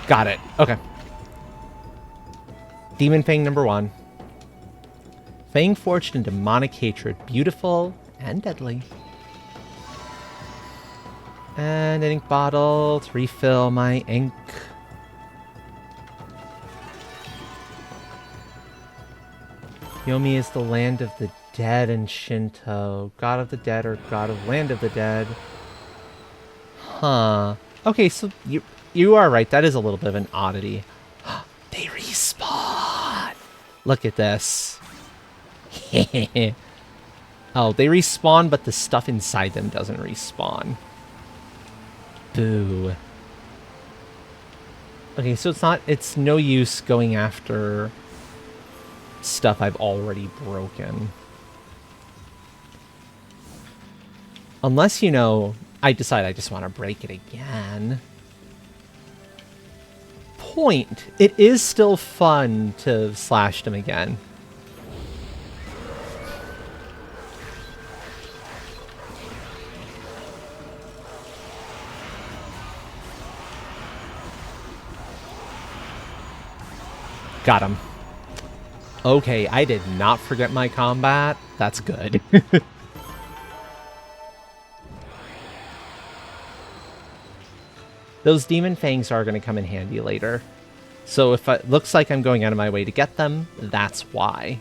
Got it. Okay. Demon Fang number 1. Fang forged in demonic hatred, beautiful and deadly. And an ink bottle to refill my ink. Yomi is the land of the dead in Shinto. God of the dead or god of land of the dead. Huh. Okay, so you are right. That is a little bit of an oddity. They respawn. Look at this. Oh, they respawn, but the stuff inside them doesn't respawn. Boo. Okay, so it's no use going after stuff I've already broken. Unless, I decide I just want to break it again. Point. It is still fun to slash them again. Got him. Okay, I did not forget my combat. That's good. Those demon fangs are going to come in handy later. So if it looks like I'm going out of my way to get them, that's why.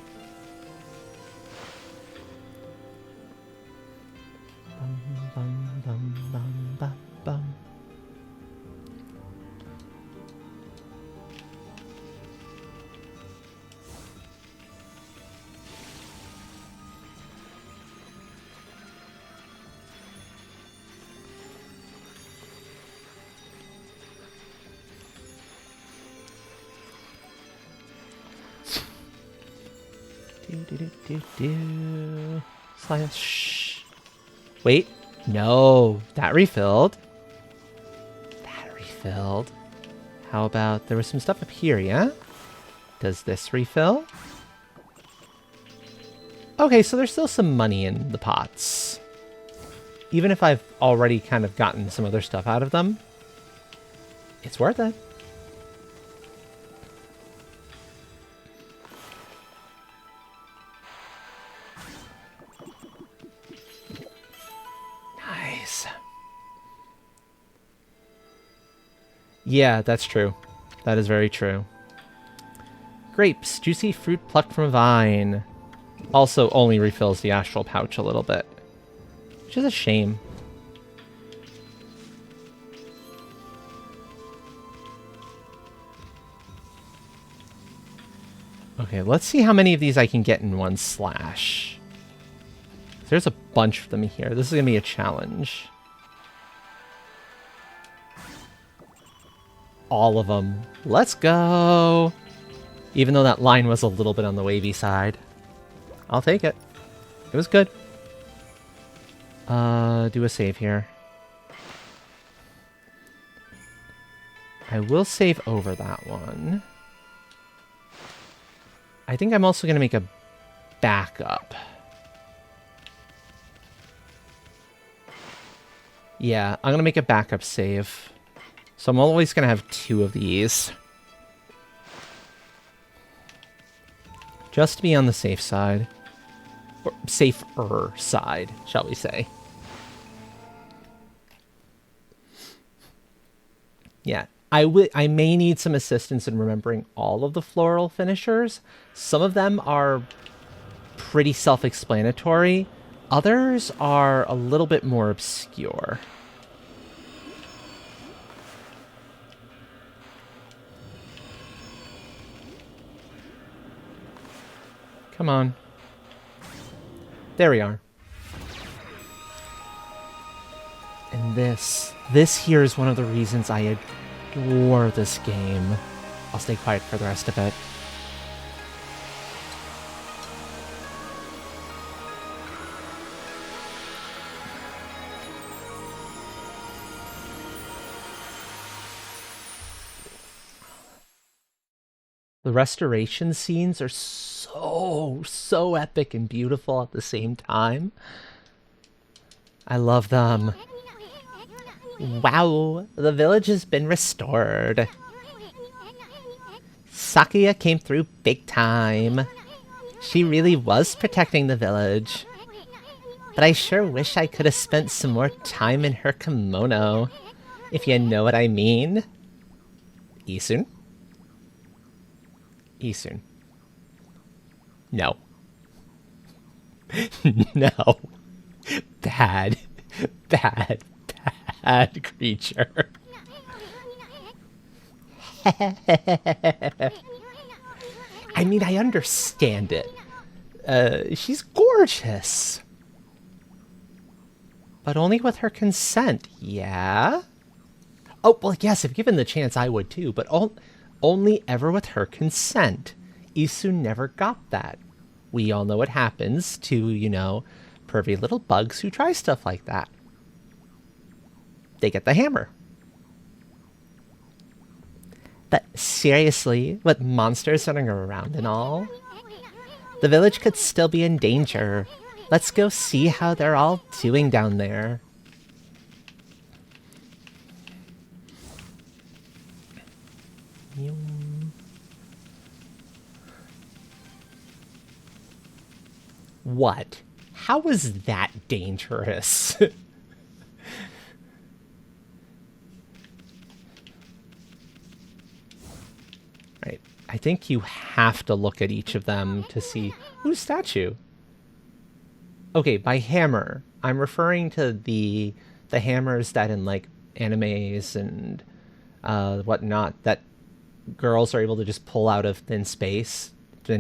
Slash. Wait. No. That refilled. How about there was some stuff up here, yeah? Does this refill? Okay, so there's still some money in the pots. Even if I've already kind of gotten some other stuff out of them, it's worth it. Nice. Yeah, that's true. That is very true. Grapes, juicy fruit plucked from a vine. Also only refills the astral pouch a little bit, which is a shame. Okay, let's see how many of these I can get in one slash. There's a bunch of them here. This is going to be a challenge. All of them. Let's go! Even though that line was a little bit on the wavy side. I'll take it. It was good. Do a save here. I will save over that one. I think I'm also going to make a backup. Yeah, I'm going to make a backup save. So I'm always going to have 2 of these. Just to be on the safe side. Or safer side, shall we say. Yeah, I may need some assistance in remembering all of the floral finishers. Some of them are pretty self-explanatory. Others are a little bit more obscure. Come on. There we are. And this here is one of the reasons I adore this game. I'll stay quiet for the rest of it. The restoration scenes are so epic and beautiful at the same time. I love them. Wow, the village has been restored. Sakuya came through big time. She really was protecting the village. But I sure wish I could have spent some more time in her kimono. If you know what I mean. Isun? Isun. No. No. Bad. Bad. Bad creature. I mean, I understand it. She's gorgeous. But only with her consent, yeah? Oh, well, yes, if given the chance, I would too, but only ever with her consent. Isu never got that. We all know what happens to, you know, pervy little bugs who try stuff like that. They get the hammer. But seriously, with monsters running around and all, the village could still be in danger. Let's go see how they're all doing down there. What? How is that dangerous? Right. I think you have to look at each of them to see whose statue. Okay, by hammer, I'm referring to the hammers that in like animes and whatnot that girls are able to just pull out of thin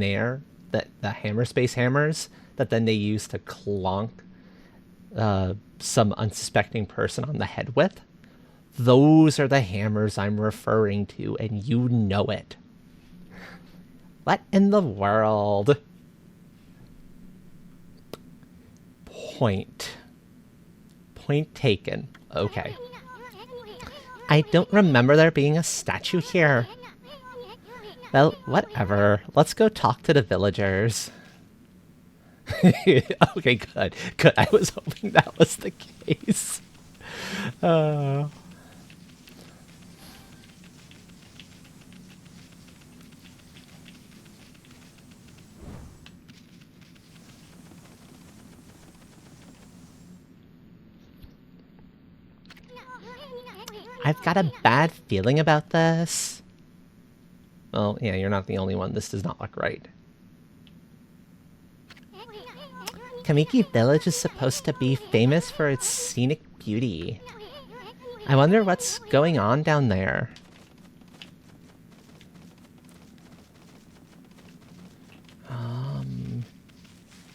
air. That the hammer space hammers that then they use to clonk some unsuspecting person on the head with. Those are the hammers I'm referring to, and you know it. What in the world? Point taken. Okay. I don't remember there being a statue here. Well, whatever. Let's go talk to the villagers. Okay, good. Good. I was hoping that was the case. I've got a bad feeling about this. Well, yeah, you're not the only one. This does not look right. Kamiki Village is supposed to be famous for its scenic beauty. I wonder what's going on down there.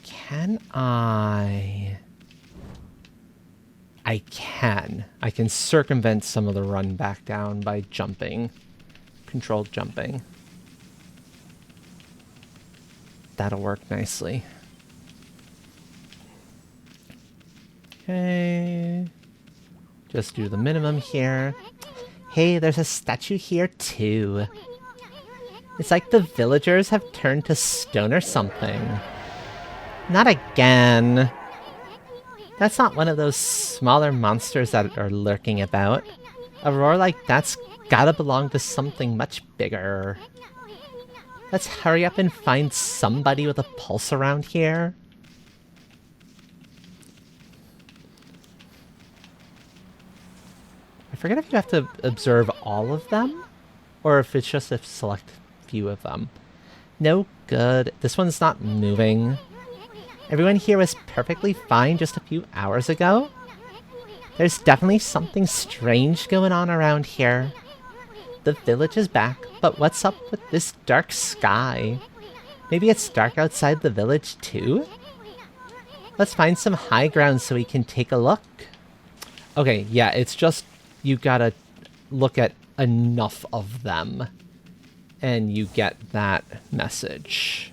Can I can. I can circumvent some of the run back down by jumping. Controlled jumping. That'll work nicely. Okay. Just do the minimum here. Hey, there's a statue here too. It's like the villagers have turned to stone or something. Not again. That's not one of those smaller monsters that are lurking about. A roar like that's gotta belong to something much bigger. Let's hurry up and find somebody with a pulse around here. I forget if you have to observe all of them, or if it's just a select few of them. No good. This one's not moving. Everyone here was perfectly fine just a few hours ago. There's definitely something strange going on around here. The village is back, but what's up with this dark sky? Maybe it's dark outside the village too? Let's find some high ground so we can take a look. Okay, yeah, it's just you gotta look at enough of them and you get that message.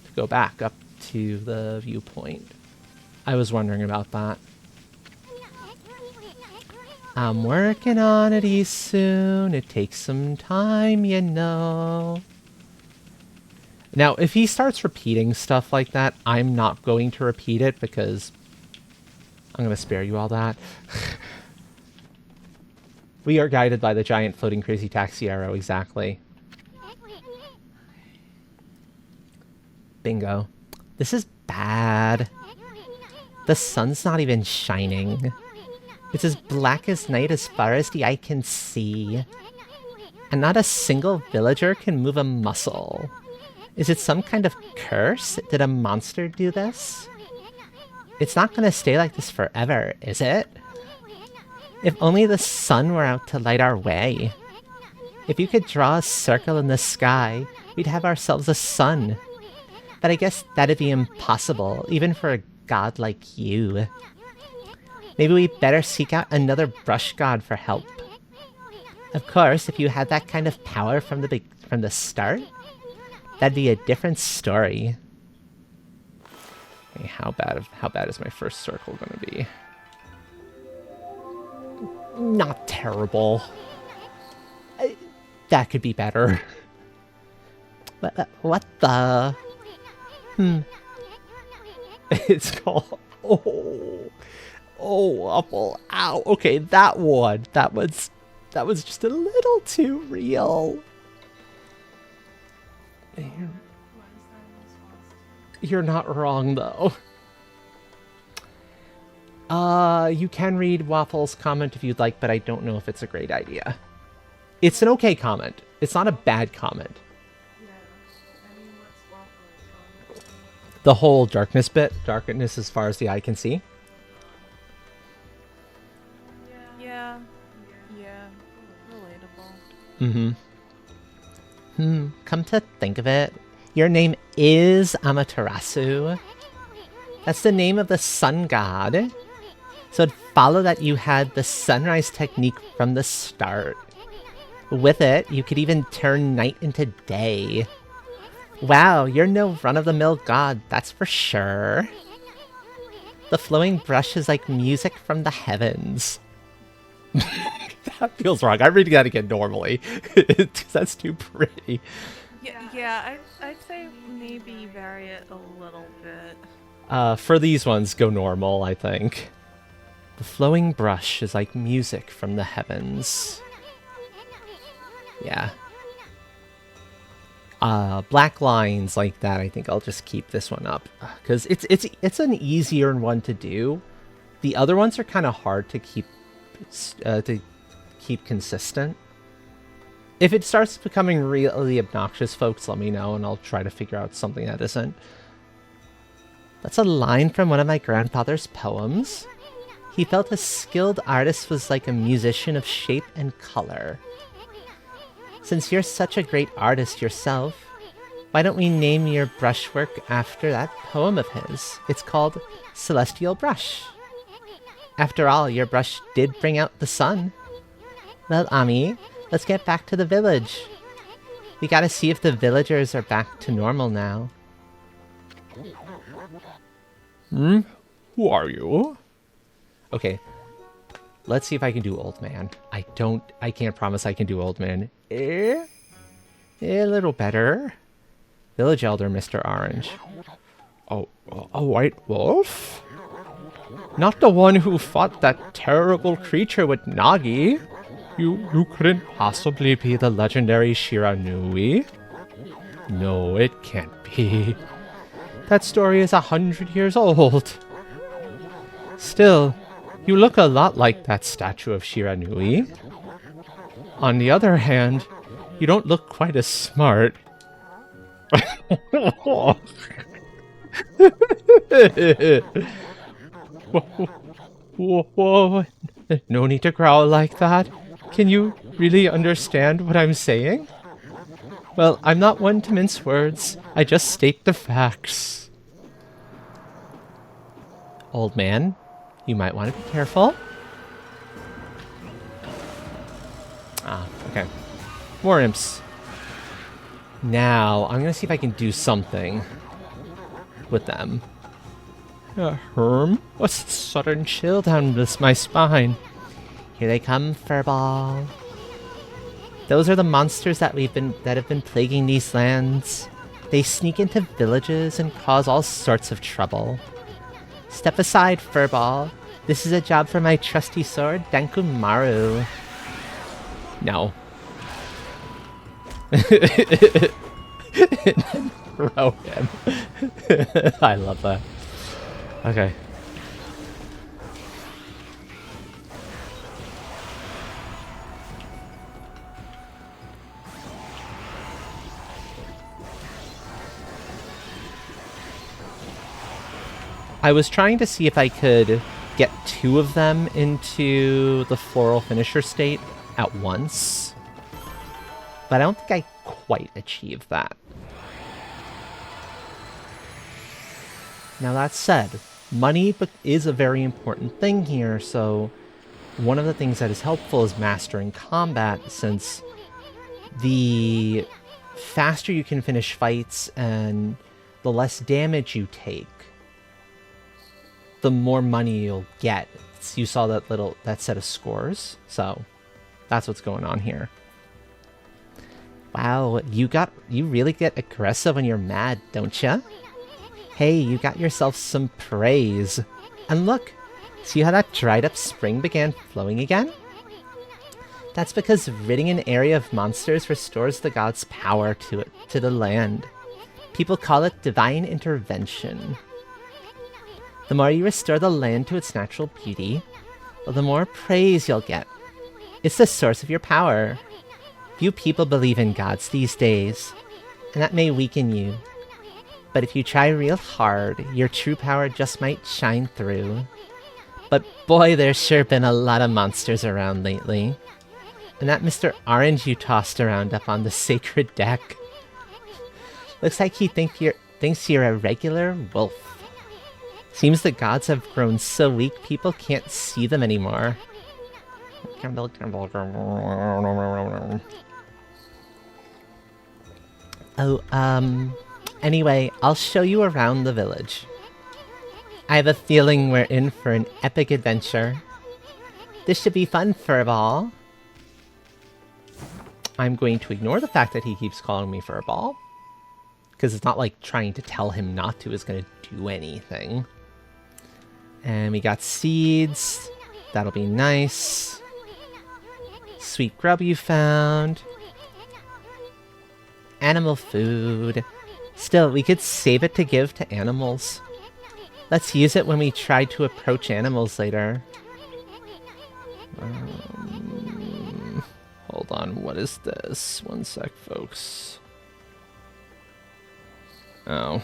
To go back up to the viewpoint. I was wondering about that. I'm working on it soon. It takes some time, you know. Now, if he starts repeating stuff like that, I'm not going to repeat it because I'm going to spare you all that. We are guided by the giant floating crazy taxi arrow, exactly. Bingo. This is bad. The sun's not even shining. It's as black as night as far as the eye can see. And not a single villager can move a muscle. Is it some kind of curse? Did a monster do this? It's not gonna stay like this forever, is it? If only the sun were out to light our way. If you could draw a circle in the sky, we'd have ourselves a sun. But I guess that'd be impossible, even for a god like you. Maybe we better seek out another brush god for help. Of course, if you had that kind of power from the start, that'd be a different story. Okay, how bad is my first circle gonna be? Not terrible. That could be better. What the? It's called... Oh, apple. Ow. Okay, that one. That was just a little too real. You're not wrong, though. You can read Waffle's comment if you'd like, but I don't know if it's a great idea. It's an okay comment. It's not a bad comment. The whole darkness bit. Darkness as far as the eye can see. Yeah. Relatable. Come to think of it, your name is Amaterasu. That's the name of the sun god. So it'd follow that you had the sunrise technique from the start. With it, you could even turn night into day. Wow, you're no run-of-the-mill god, that's for sure. The flowing brush is like music from the heavens. That feels wrong. I'm reading that again normally. That's too pretty. Yeah, I'd say maybe vary it a little bit. For these ones, go normal, I think. The flowing brush is like music from the heavens. Yeah. Black lines like that, I think I'll just keep this one up. Because it's an easier one to do. The other ones are kind of hard to keep consistent. If it starts becoming really obnoxious, folks, let me know and I'll try to figure out something that isn't. That's a line from one of my grandfather's poems. He felt a skilled artist was like a musician of shape and color. Since you're such a great artist yourself, why don't we name your brushwork after that poem of his? It's called Celestial Brush. After all, your brush did bring out the sun. Well, Ami, let's get back to the village. We gotta see if the villagers are back to normal now. Who are you? Okay. Let's see if I can do old man. I can't promise I can do old man. A little better. Village elder, Mr. Orange. Oh, a white wolf? Not the one who fought that terrible creature with Nagi. You couldn't possibly be the legendary Shiranui. No, it can't be. That story is 100 years old. Still, you look a lot like that statue of Shiranui. On the other hand, you don't look quite as smart. Whoa. No need to growl like that. Can you really understand what I'm saying? Well, I'm not one to mince words. I just state the facts. Old man, you might want to be careful. Ah, okay. More imps. Now, I'm gonna see if I can do something with them. Herm? What's the sudden chill down my spine? Here they come, Furball. Those are the monsters that have been plaguing these lands. They sneak into villages and cause all sorts of trouble. Step aside, Furball. This is a job for my trusty sword, Dankumaru. No. Throw him. I love that. Okay. I was trying to see if I could get 2 of them into the floral finisher state at once, but I don't think I quite achieved that. Now that said, money is a very important thing here, so one of the things that is helpful is mastering combat, since the faster you can finish fights and the less damage you take, the more money you'll get. You saw that set of scores, so that's what's going on here. Wow, you really get aggressive when you're mad, don't ya? Hey, you got yourself some praise. And look, see how that dried up spring began flowing again? That's because ridding an area of monsters restores the god's power to the land. People call it divine intervention. The more you restore the land to its natural beauty, well, the more praise you'll get. It's the source of your power. Few people believe in gods these days, and that may weaken you. But if you try real hard, your true power just might shine through. But boy, there's sure been a lot of monsters around lately. And that Mr. Orange you tossed around up on the sacred deck. Looks like he thinks you're a regular wolf. Seems the gods have grown so weak people can't see them anymore. Oh, anyway, I'll show you around the village. I have a feeling we're in for an epic adventure. This should be fun, Furball. I'm going to ignore the fact that he keeps calling me Furball, because it's not like trying to tell him not to is going to do anything. And we got seeds. That'll be nice. Sweet grub you found. Animal food. Still, we could save it to give to animals. Let's use it when we try to approach animals later. Hold on, what is this? One sec, folks. Oh.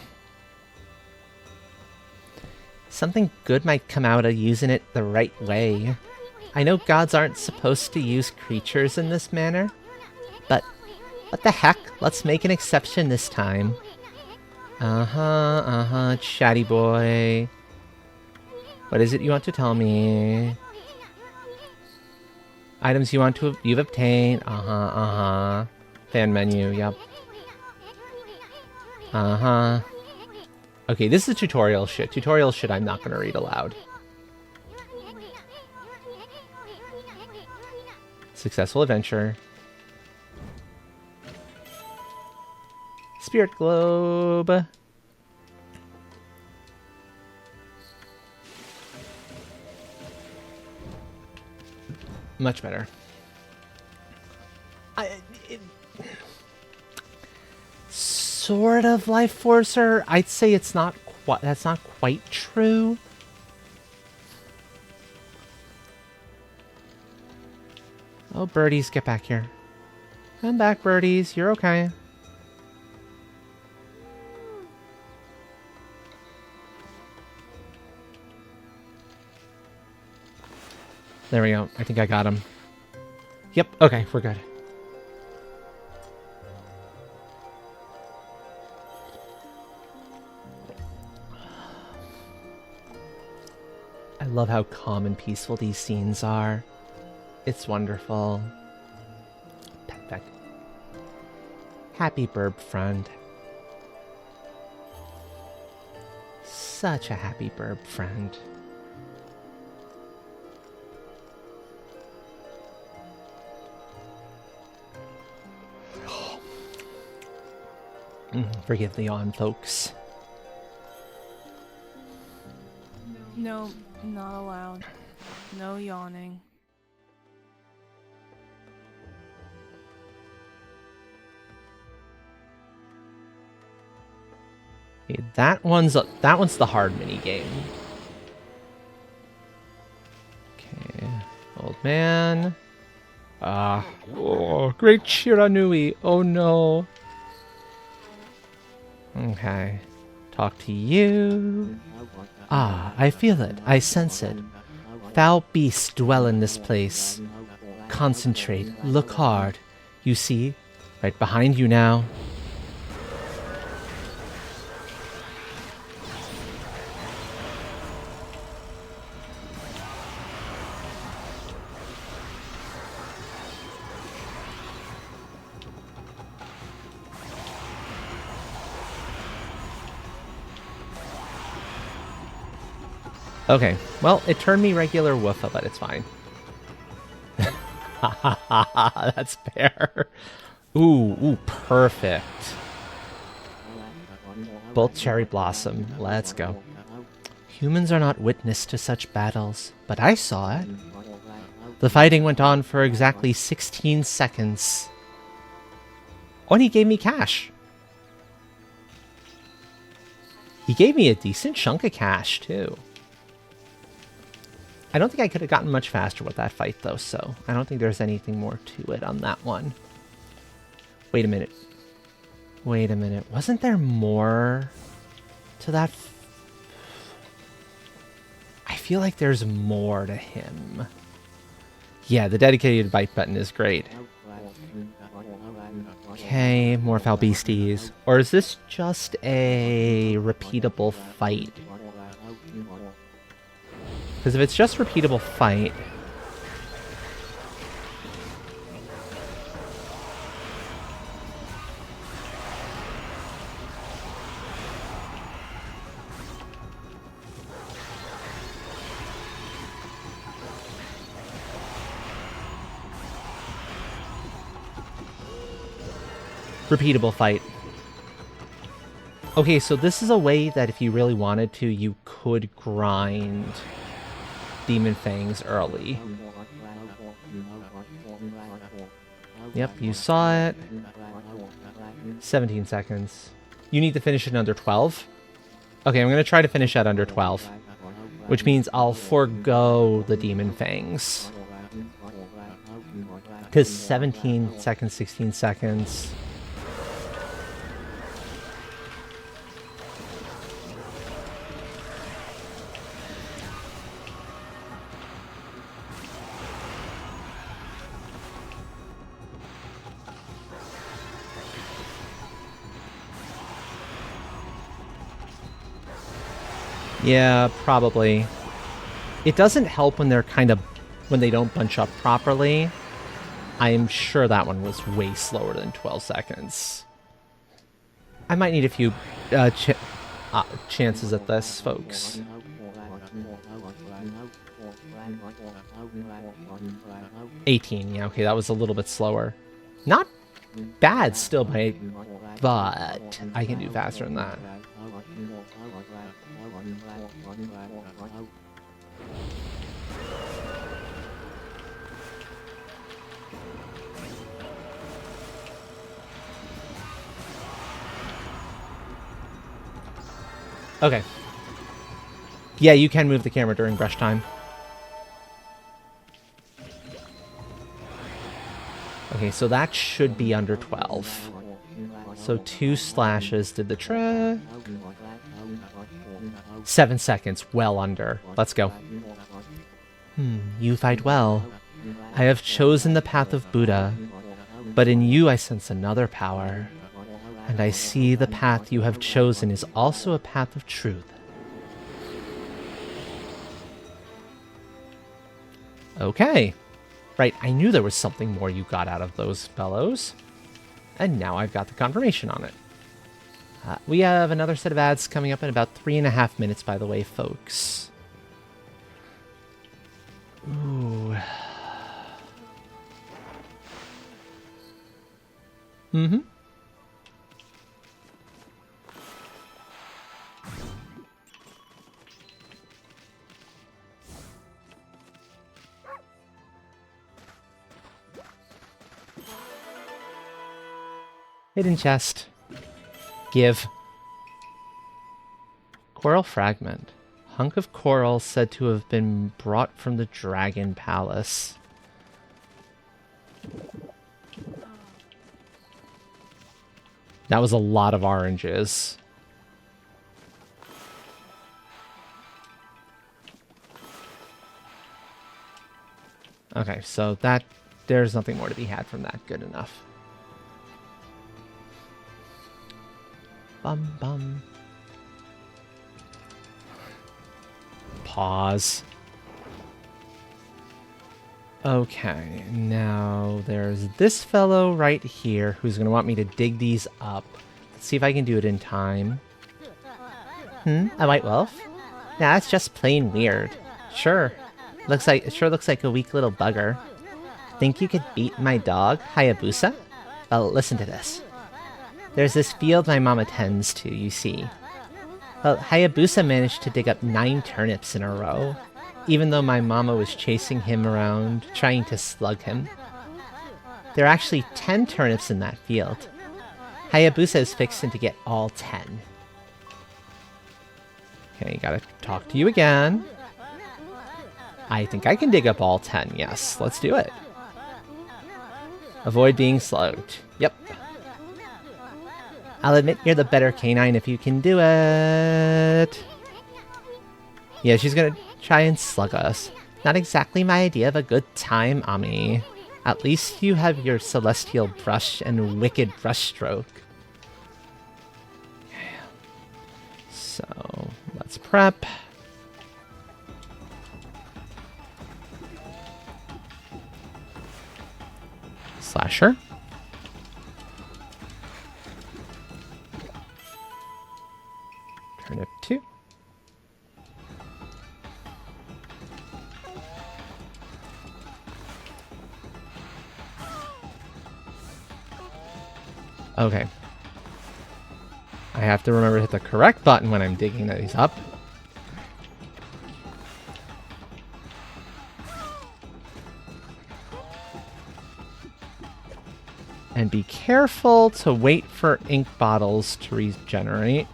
Something good might come out of using it the right way. I know gods aren't supposed to use creatures in this manner, but what the heck, let's make an exception this time. Chatty boy. What is it you want to tell me? Items you've obtained. Fan menu, yep. Okay, this is tutorial shit. Tutorial shit I'm not gonna read aloud. Successful adventure. Spirit globe. Much better. Sort of life forcer. I'd say it's not quite. That's not quite true. Oh, birdies, get back here. Come back, birdies. You're okay. There we go. I think I got him. Yep. Okay, we're good. I love how calm and peaceful these scenes are. It's wonderful. Peck, peck. Happy burb friend. Such a happy burb friend. Forgive the yawn, folks. No, not allowed. No yawning. Okay, that one's the hard mini game. Okay, old man. Oh, great Shiranui. Oh no. Okay, talk to you. Ah, I feel it. I sense it. Foul beasts dwell in this place. Concentrate. Look hard. You see? Right behind you now. Okay, well, it turned me regular Woofa, but it's fine. That's fair. Ooh, perfect. Both cherry blossom. Let's go. Humans are not witness to such battles, but I saw it. The fighting went on for exactly 16 seconds. Oh, and he gave me cash. He gave me a decent chunk of cash, too. I don't think I could have gotten much faster with that fight, though, so I don't think there's anything more to it on that one. Wait a minute. Wait a minute. Wasn't there more to that? I feel like there's more to him. Yeah, the dedicated bite button is great. Okay, more foul beasties. Or is this just a repeatable fight? Because if it's just repeatable fight... Repeatable fight. Okay, so this is a way that if you really wanted to, you could grind Demon Fangs early. Yep, you saw it. 17 seconds. You need to finish it in under 12? Okay, I'm going to try to finish at under 12. Which means I'll forego the Demon Fangs. Because 17 seconds, 16 seconds... Yeah, probably. It doesn't help when they're when they don't bunch up properly. I'm sure that one was way slower than 12 seconds. I might need a few chances at this, folks. $18. Yeah, okay, that was a little bit slower. Not bad still, but I can do faster than that. Okay. Yeah, you can move the camera during brush time. Okay, so that should be under 12. So 2 slashes did the trick. 7 seconds, well under. Let's go. You fight well. I have chosen the path of Buddha, but in you I sense another power. And I see the path you have chosen is also a path of truth. Okay. Right, I knew there was something more you got out of those fellows. And now I've got the confirmation on it. We have another set of ads coming up in about 3.5 minutes, by the way, folks. Ooh. Mm-hmm. Hidden chest. Give. Coral fragment. Hunk of coral said to have been brought from the Dragon Palace. That was a lot of oranges. Okay, so that there's nothing more to be had from that. Good enough. Bum bum. Pause. Okay, now there's this fellow right here who's going to want me to dig these up. Let's see if I can do it in time. A white wolf? Nah, it's just plain weird. Sure. It sure looks like a weak little bugger. Think you could beat my dog, Hayabusa? Well, listen to this. There's this field my mom attends to, you see. Well, Hayabusa managed to dig up 9 turnips in a row, even though my mama was chasing him around, trying to slug him. There are actually 10 turnips in that field. Hayabusa is fixing to get all 10. Okay, gotta talk to you again. I think I can dig up all 10, yes. Let's do it. Avoid being slugged. Yep. I'll admit you're the better canine if you can do it. Yeah, she's gonna try and slug us. Not exactly my idea of a good time, Ami. At least you have your celestial brush and wicked brush stroke. Okay. So, let's prep. Slasher. Turnip 2. Okay. I have to remember to hit the correct button when I'm digging these up. And be careful to wait for ink bottles to regenerate.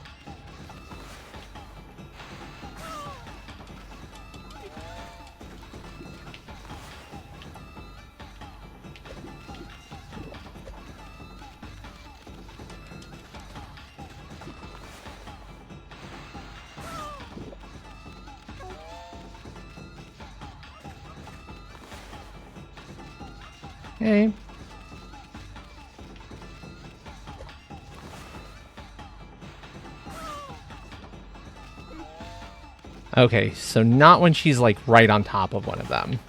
Okay. Okay, so not when she's like right on top of one of them.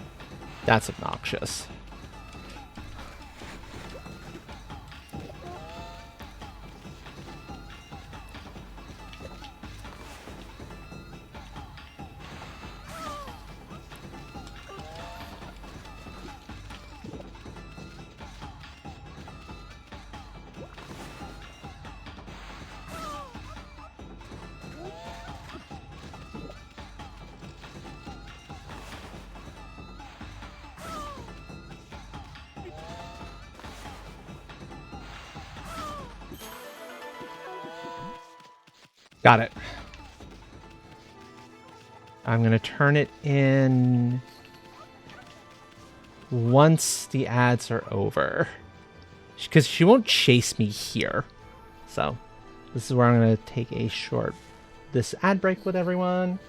That's obnoxious. Got it. I'm going to turn it in once the ads are over. Because she won't chase me here. So, this is where I'm going to take this ad break with everyone.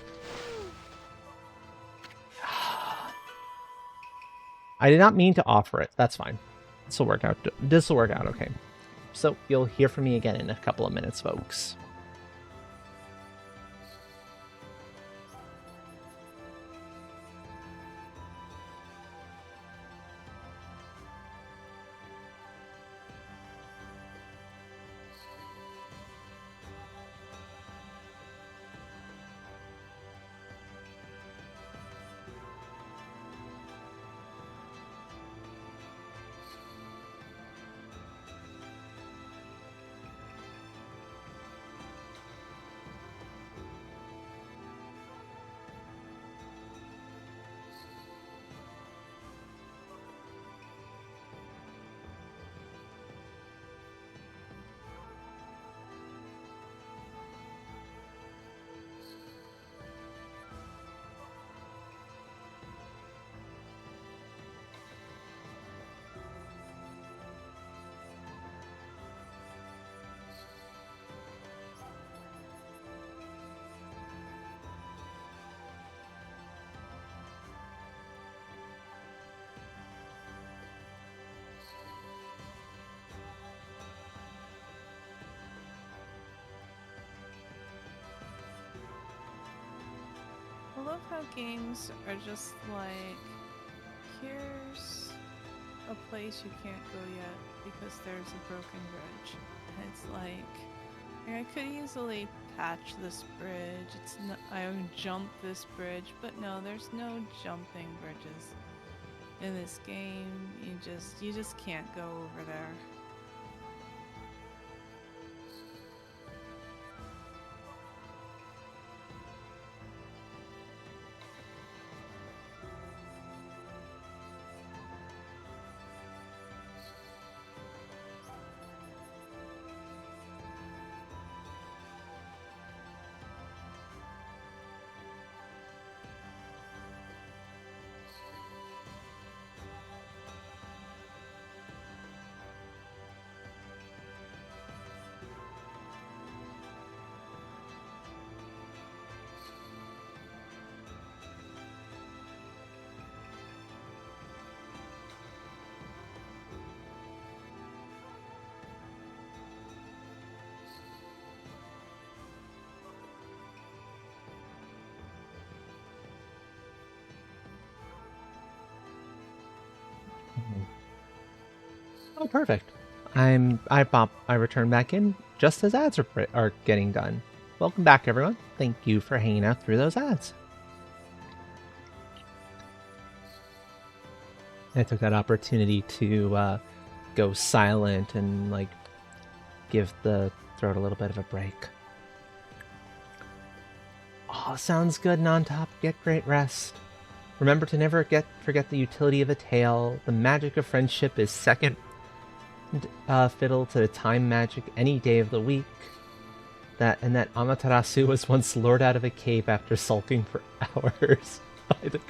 I did not mean to offer it. That's fine. This will work out. This will work out okay. So, you'll hear from me again in a couple of minutes, folks. I love how games are just like, here's a place you can't go yet because there's a broken bridge. And it's like, I could easily patch this bridge. I would jump this bridge, but no, there's no jumping bridges in this game. You just can't go over there. Oh, perfect. I return back in just as ads are getting done. Welcome back, everyone. Thank you for hanging out through those ads. I took that opportunity to go silent and like give the throat a little bit of a break. Oh, sounds good, Non-Top. Get great rest. Remember to never forget the utility of a tale. The magic of friendship is second fiddle to the time magic any day of the week. That Amaterasu was once lured out of a cave after sulking for hours by the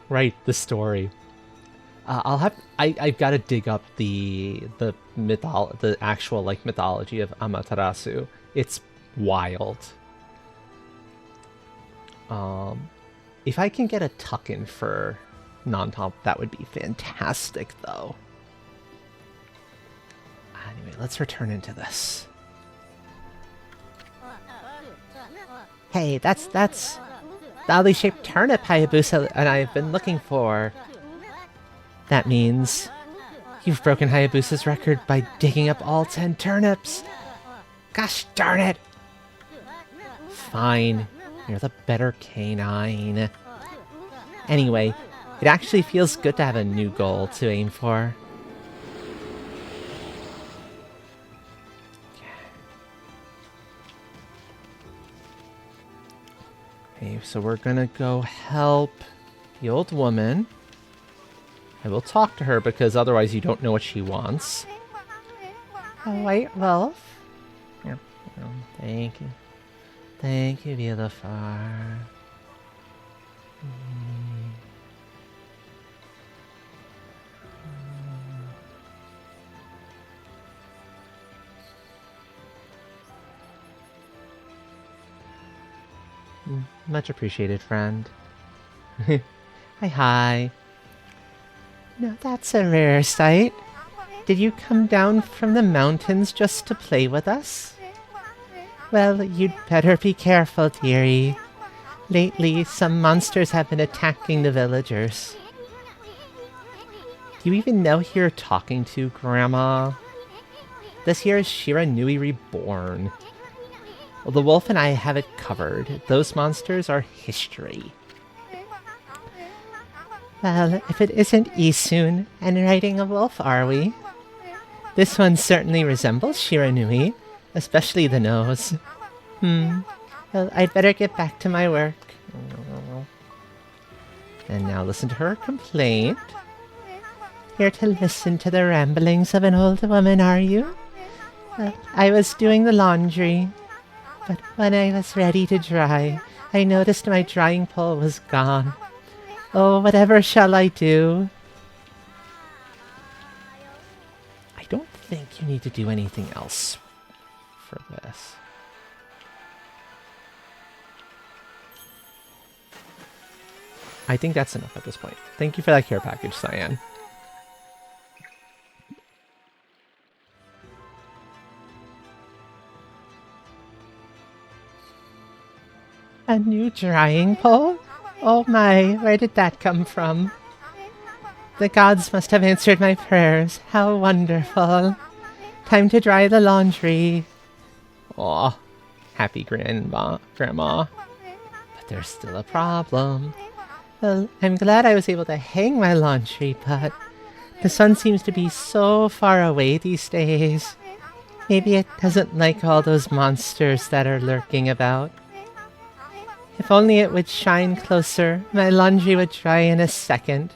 right, the story. I've got to dig up the actual like mythology of Amaterasu. It's wild. If I can get a tuck-in for Non-Top, that would be fantastic, though. Anyway, let's return into this. Hey, that's the oddly shaped turnip Hayabusa and I've been looking for. That means you've broken Hayabusa's record by digging up all 10 turnips. Gosh darn it! Fine, you're the better canine. Anyway, it actually feels good to have a new goal to aim for. Okay, so we're gonna go help the old woman. I will talk to her because otherwise you don't know what she wants. Oh, White Wolf. Thank you. Thank you, Vilafar. Much appreciated, friend. Hi. Now that's a rare sight. Did you come down from the mountains just to play with us? Well, you'd better be careful, dearie. Lately, some monsters have been attacking the villagers. Do you even know who you're talking to, Grandma? This here is Shiranui Reborn. Well, the wolf and I have it covered. Those monsters are history. Well, if it isn't Isun and riding a wolf, are we? This one certainly resembles Shiranui, especially the nose. Well, I'd better get back to my work. And now listen to her complaint. Here to listen to the ramblings of an old woman, are you? I was doing the laundry, but when I was ready to dry, I noticed my drying pole was gone. Oh, whatever shall I do? I don't think you need to do anything else for this. I think that's enough at this point. Thank you for that care package, Cyan. A new drying pole? Oh my, where did that come from? The gods must have answered my prayers. How wonderful. Time to dry the laundry. Aw, happy grandma. But there's still a problem. Well, I'm glad I was able to hang my laundry, but the sun seems to be so far away these days. Maybe it doesn't like all those monsters that are lurking about. If only it would shine closer, my laundry would dry in a second.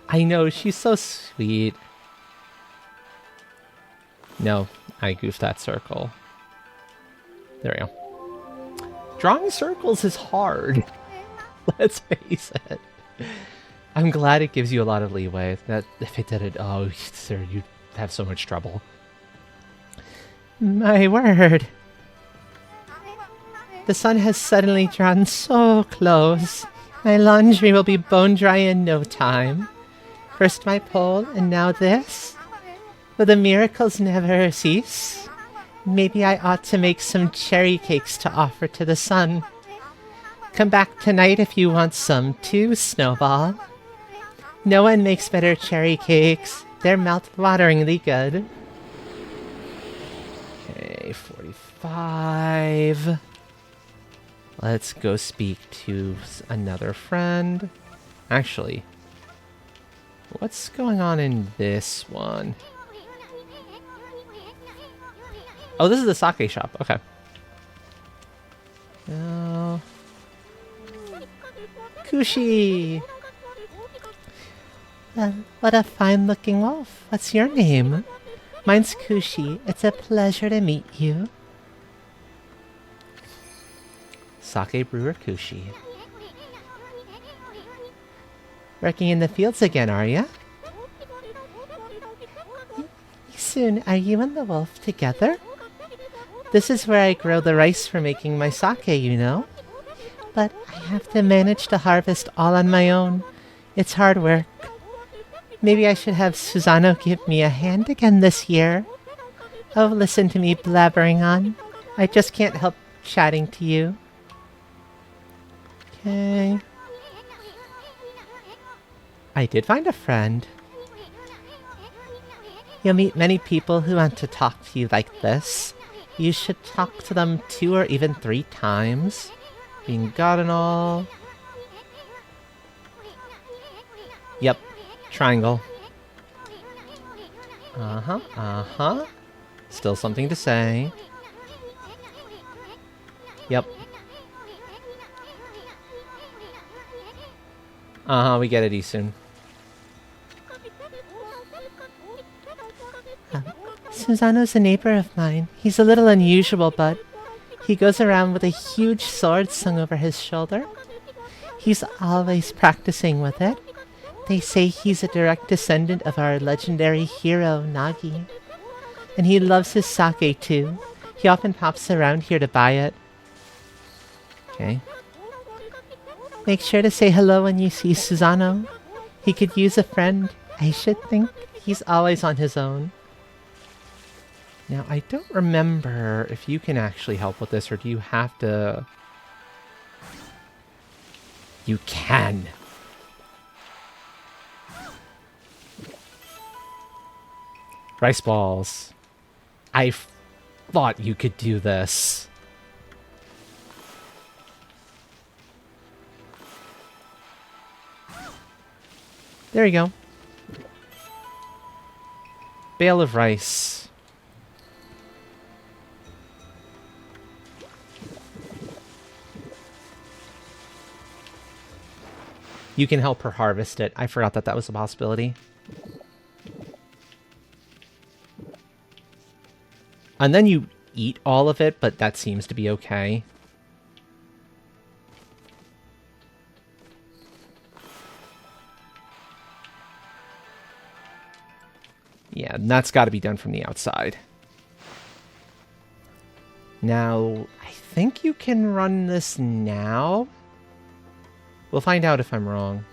I know, she's so sweet. No, I goofed that circle. There we go. Drawing circles is hard. Let's face it. I'm glad it gives you a lot of leeway. That if it didn't, oh, sir, you'd have so much trouble. My word. The sun has suddenly drawn so close. My laundry will be bone dry in no time. First my pole, and now this? Will the miracles never cease? Maybe I ought to make some cherry cakes to offer to the sun. Come back tonight if you want some too, Snowball. No one makes better cherry cakes. They're mouth-wateringly good. Okay, 45. Let's go speak to another friend. Actually, what's going on in this one? Oh, this is the sake shop. Okay. Oh. Kushi! What a fine-looking wolf. What's your name? Mine's Kushi. It's a pleasure to meet you. Sake brewer Kushi. Working in the fields again, are ya? Soon, are you and the wolf together? This is where I grow the rice for making my sake, you know. But I have to manage to harvest all on my own. It's hard work. Maybe I should have Susano give me a hand again this year. Oh, listen to me blabbering on. I just can't help chatting to you. Okay. I did find a friend. You'll meet many people who want to talk to you like this. You should talk to them 2 or even 3 times. Being God and all. Yep. Triangle. Uh-huh. Still something to say. Yep. We get it, Isun. Susano's a neighbor of mine. He's a little unusual, but He goes around with a huge sword slung over his shoulder. He's always practicing with it. They say he's a direct descendant of our legendary hero, Nagi. And he loves his sake too. He often pops around here to buy it. Okay. Make sure to say hello when you see Susano. He could use a friend, I should think. He's always on his own. Now, I don't remember if you can actually help with this, or do you have to... You can. Rice balls. I thought you could do this. There you go. Bale of rice. You can help her harvest it. I forgot that that was a possibility. And then you eat all of it, but that seems to be okay. Yeah, and that's got to be done from the outside. Now, I think you can run this now. We'll find out if I'm wrong.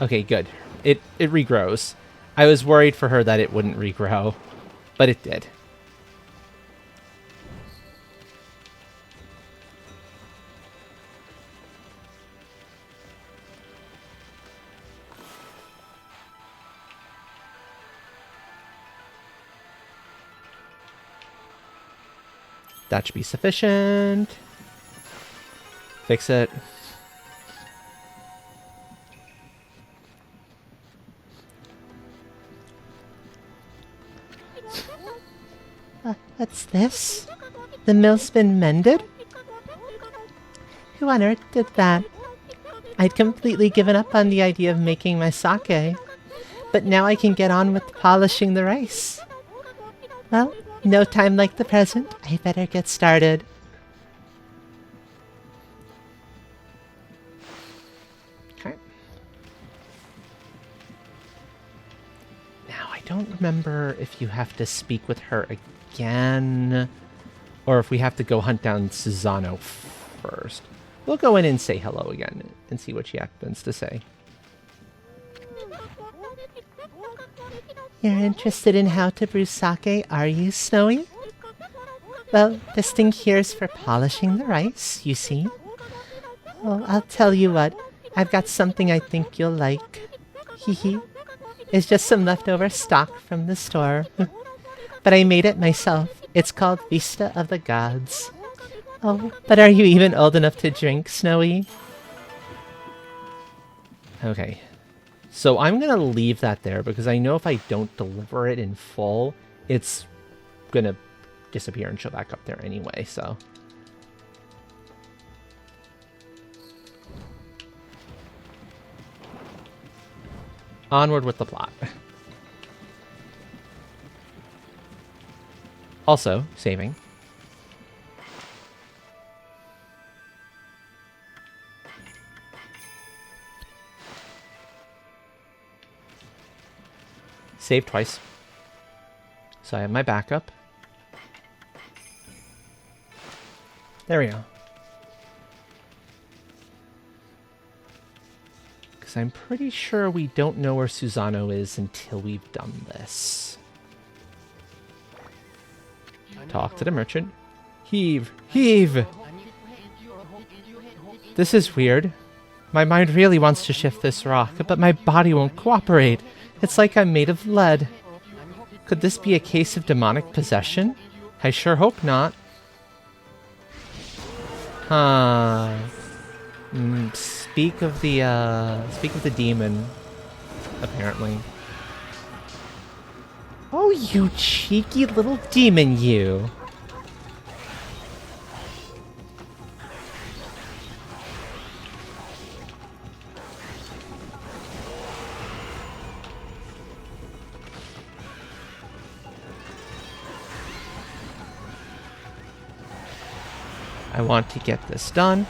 Okay, good. It regrows. I was worried for her that it wouldn't regrow, but it did. That should be sufficient. Fix it. What's this? The mill's been mended? Who on earth did that? I'd completely given up on the idea of making my sake, but now I can get on with polishing the rice. Well, no time like the present. I better get started. Okay. Now, I don't remember if you have to speak with her again, or if we have to go hunt down Susano first. We'll go in and say hello again and see what she happens to say. You're interested in how to brew sake, are you, Snowy? Well, this thing here is for polishing the rice, you see. Oh, I'll tell you what. I've got something I think you'll like. Hee hee. It's just some leftover stock from the store. But I made it myself. It's called Vista of the Gods. Oh, but are you even old enough to drink, Snowy? Okay. So I'm going to leave that there because I know if I don't deliver it in full, it's going to disappear and show back up there anyway, so. Onward with the plot. Also, saving. Save twice. So I have my backup. There we go. Because I'm pretty sure we don't know where Susano is until we've done this. Talk to the merchant. Heave! Heave! This is weird. My mind really wants to shift this rock, but my body won't cooperate. It's like I'm made of lead. Could this be a case of demonic possession? I sure hope not. Huh. Speak of the demon, apparently. Oh, you cheeky little demon, you. I want to get this done.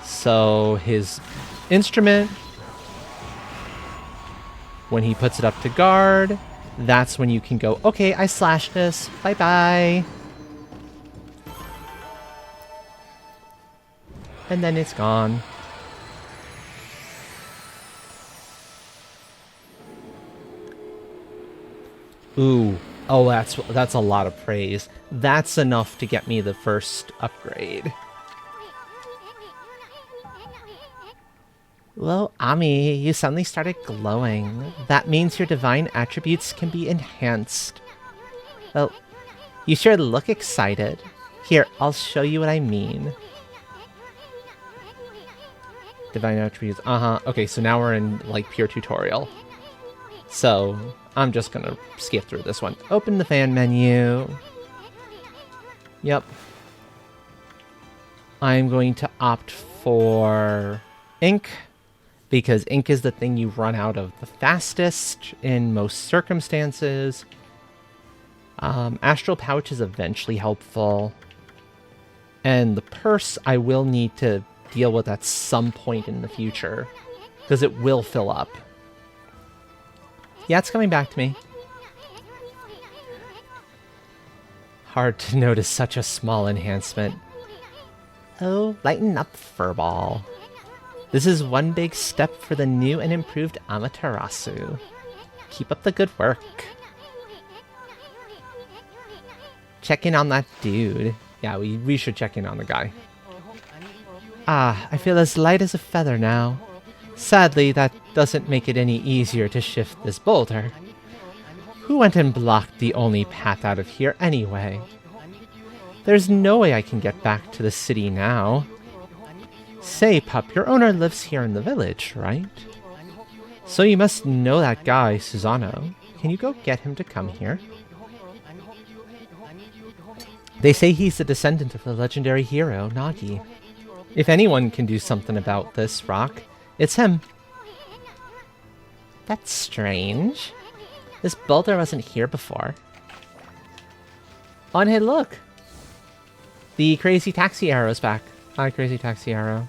So his instrument, when he puts it up to guard, that's when you can go, okay, I slashed this. Bye-bye. And then it's gone. Ooh. Oh, that's a lot of praise. That's enough to get me the first upgrade. Whoa, Ami, you suddenly started glowing. That means your divine attributes can be enhanced. Well, you sure look excited. Here, I'll show you what I mean. Divine attributes, Okay, so now we're in, like, pure tutorial. So, I'm just gonna skip through this one. Open the fan menu. Yep. I'm going to opt for ink, because ink is the thing you run out of the fastest in most circumstances. Astral pouch is eventually helpful. And the purse I will need to deal with at some point in the future, because it will fill up. Yeah, it's coming back to me. Hard to notice such a small enhancement. Oh, lighten up, Furball. This is one big step for the new and improved Amaterasu. Keep up the good work. Check in on that dude. Yeah, we should check in on the guy. Ah, I feel as light as a feather now. Sadly, that doesn't make it any easier to shift this boulder. Who went and blocked the only path out of here anyway? There's no way I can get back to the city now. Say, pup, your owner lives here in the village, right? So you must know that guy, Susano. Can you go get him to come here? They say he's the descendant of the legendary hero, Nagi. If anyone can do something about this rock, it's him. That's strange. This boulder wasn't here before. Oh, and hey, look! The crazy taxi arrow's back. Hi, crazy taxi arrow.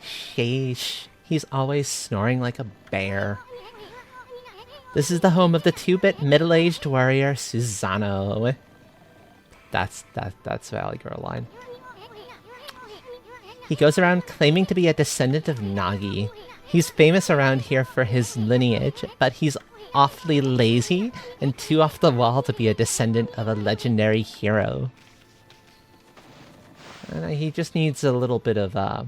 Sheesh. He's always snoring like a bear. This is the home of the 2-bit middle-aged warrior, Susano. That's Valley Girl line. He goes around claiming to be a descendant of Nagi. He's famous around here for his lineage, but he's awfully lazy and too off the wall to be a descendant of a legendary hero. And he just needs a little bit of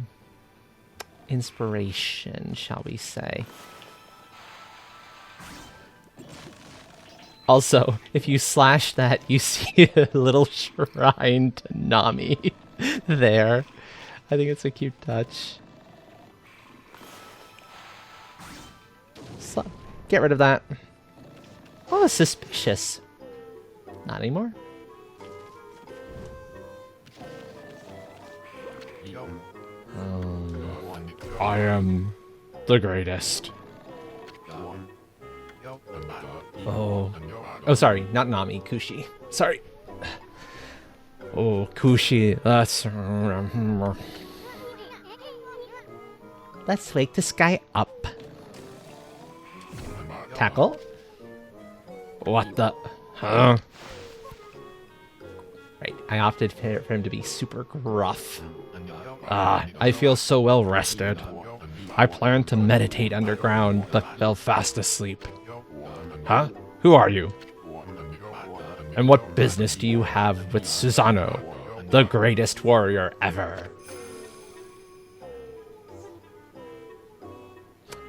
inspiration, shall we say. Also, if you slash that, you see a little shrine to Nami there. I think it's a cute touch. So, get rid of that. Oh, suspicious. Not anymore. I am the greatest. Oh, sorry, not Nami, Kushi. Sorry. Oh, Kushi, that's... Let's wake this guy up. Tackle? What the... Huh? Right, I opted for him to be super gruff. I feel so well rested. I plan to meditate underground, but fell fast asleep. Huh? Who are you? And what business do you have with Susano, the greatest warrior ever?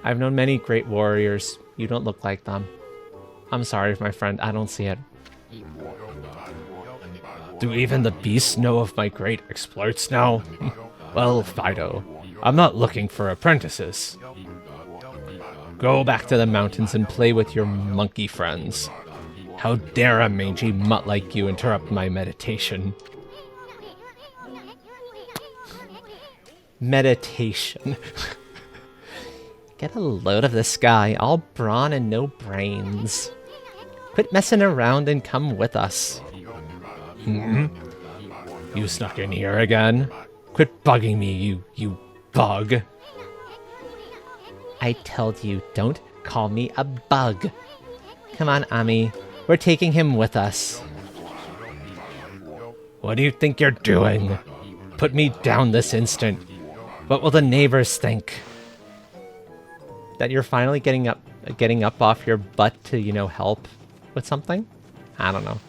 I've known many great warriors. You don't look like them. I'm sorry, my friend, I don't see it. Do even the beasts know of my great exploits now? Well, Fido, I'm not looking for apprentices. Go back to the mountains and play with your monkey friends. How dare a mangy mutt like you interrupt my meditation? Meditation. Get a load of this guy, all brawn and no brains. Quit messing around and come with us. Hmm? You snuck in here again? Quit bugging me, you bug. I told you, don't call me a bug. Come on, Ami. We're taking him with us. What do you think you're doing? Put me down this instant. What will the neighbors think? That you're finally getting up off your butt to, help with something? I don't know.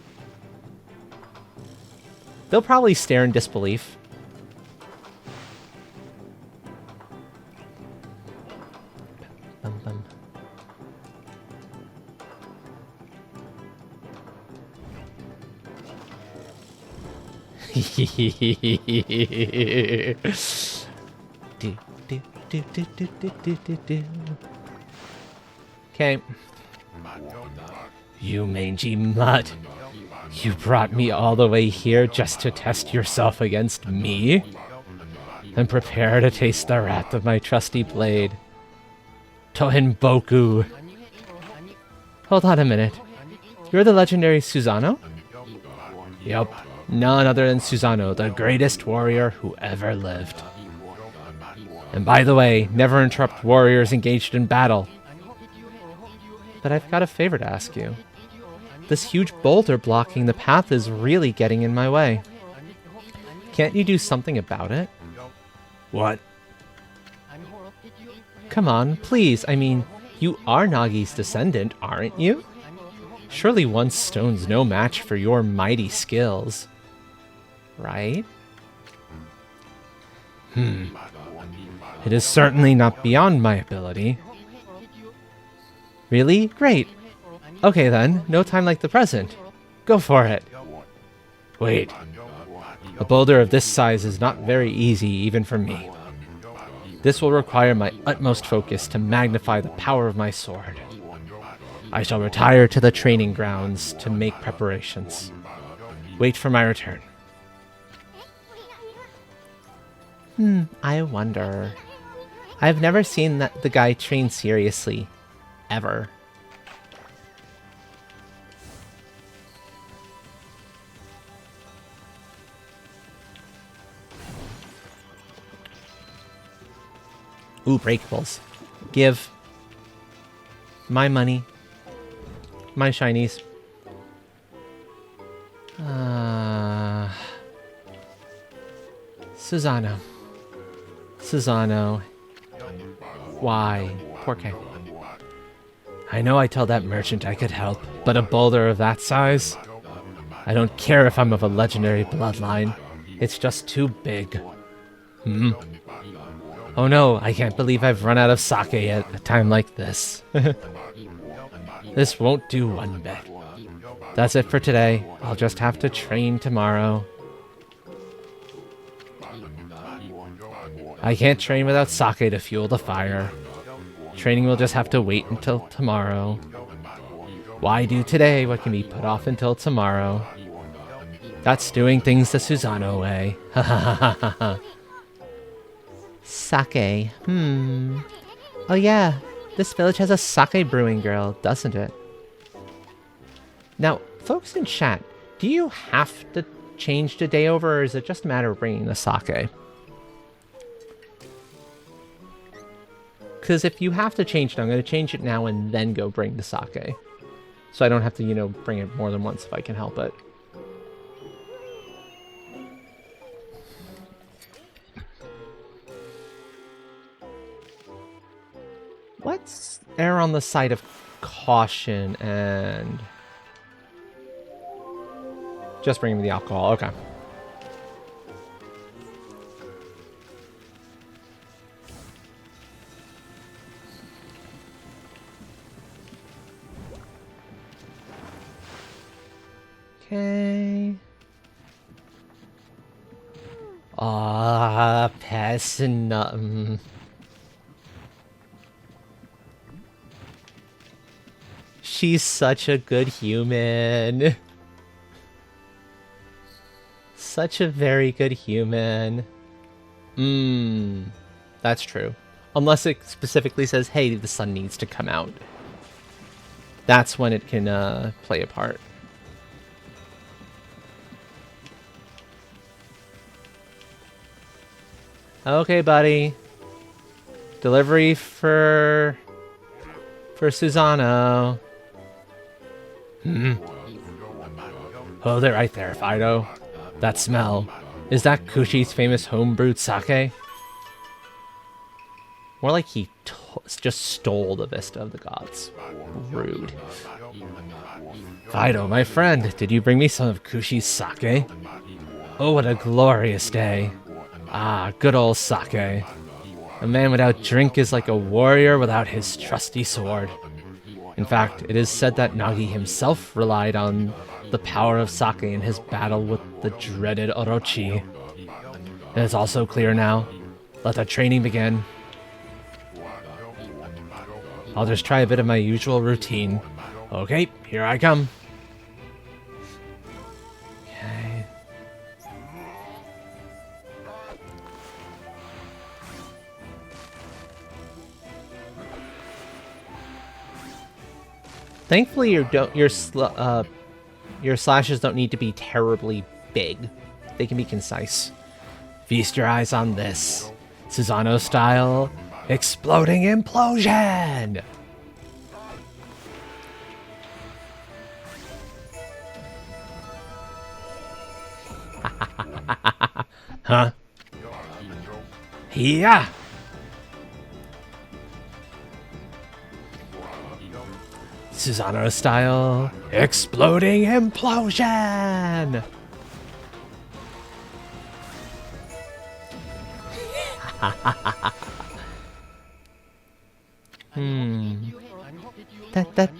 They'll probably stare in disbelief. Bum, bum. Okay. You mangy mutt. You brought me all the way here just to test yourself against me? Then prepare to taste the wrath of my trusty blade. Tohin Boku. Hold on a minute. You're the legendary Susano? Yup. None other than Susano, the greatest warrior who ever lived. And by the way, never interrupt warriors engaged in battle. But I've got a favor to ask you. This huge boulder blocking the path is really getting in my way. Can't you do something about it? What? Come on, please. I mean, you are Nagi's descendant, aren't you? Surely one stone's no match for your mighty skills. Right? It is certainly not beyond my ability. Really? Great. Okay then, no time like the present. Go for it. Wait. A boulder of this size is not very easy even for me. This will require my utmost focus to magnify the power of my sword. I shall retire to the training grounds to make preparations. Wait for my return. I wonder. I've never seen the guy train seriously. Ever. Ooh, breakables. Give. My money. My shinies. Susano. Susano. Why? Poor Kay. I know I told that merchant I could help, but a boulder of that size? I don't care if I'm of a legendary bloodline. It's just too big. Oh no, I can't believe I've run out of sake at a time like this. This won't do one bit. That's it for today. I'll just have to train tomorrow. I can't train without sake to fuel the fire. Training will just have to wait until tomorrow. Why do today what can be put off until tomorrow? That's doing things the Susano way. Ha ha ha ha ha. Sake. Oh yeah, this village has a sake brewing girl, doesn't it? Now, folks in chat, do you have to change the day over, or is it just a matter of bringing the sake? Because if you have to change it, I'm going to change it now and then go bring the sake. So I don't have to, bring it more than once if I can help it. Let's err on the side of caution and just bring him the alcohol. Okay. Okay. Ah, passing nothing. She's such a good human. Such a very good human. That's true. Unless it specifically says, hey, the sun needs to come out. that's when it can play a part. Okay, buddy. Delivery for Susano. Oh, they're right there, Fido. That smell. Is that Kushi's famous homebrewed sake? More like he just stole the Vista of the Gods. Rude. Fido, my friend, did you bring me some of Kushi's sake? Oh, what a glorious day. Ah, good old sake. A man without drink is like a warrior without his trusty sword. In fact, it is said that Nagi himself relied on the power of sake in his battle with the dreaded Orochi. It is also clear now. Let the training begin. I'll just try a bit of my usual routine. Okay, here I come. Okay. Thankfully, your slashes don't need to be terribly big. They can be concise. Feast your eyes on this. Susano style exploding implosion! Huh? Yeah! Susano style exploding implosion!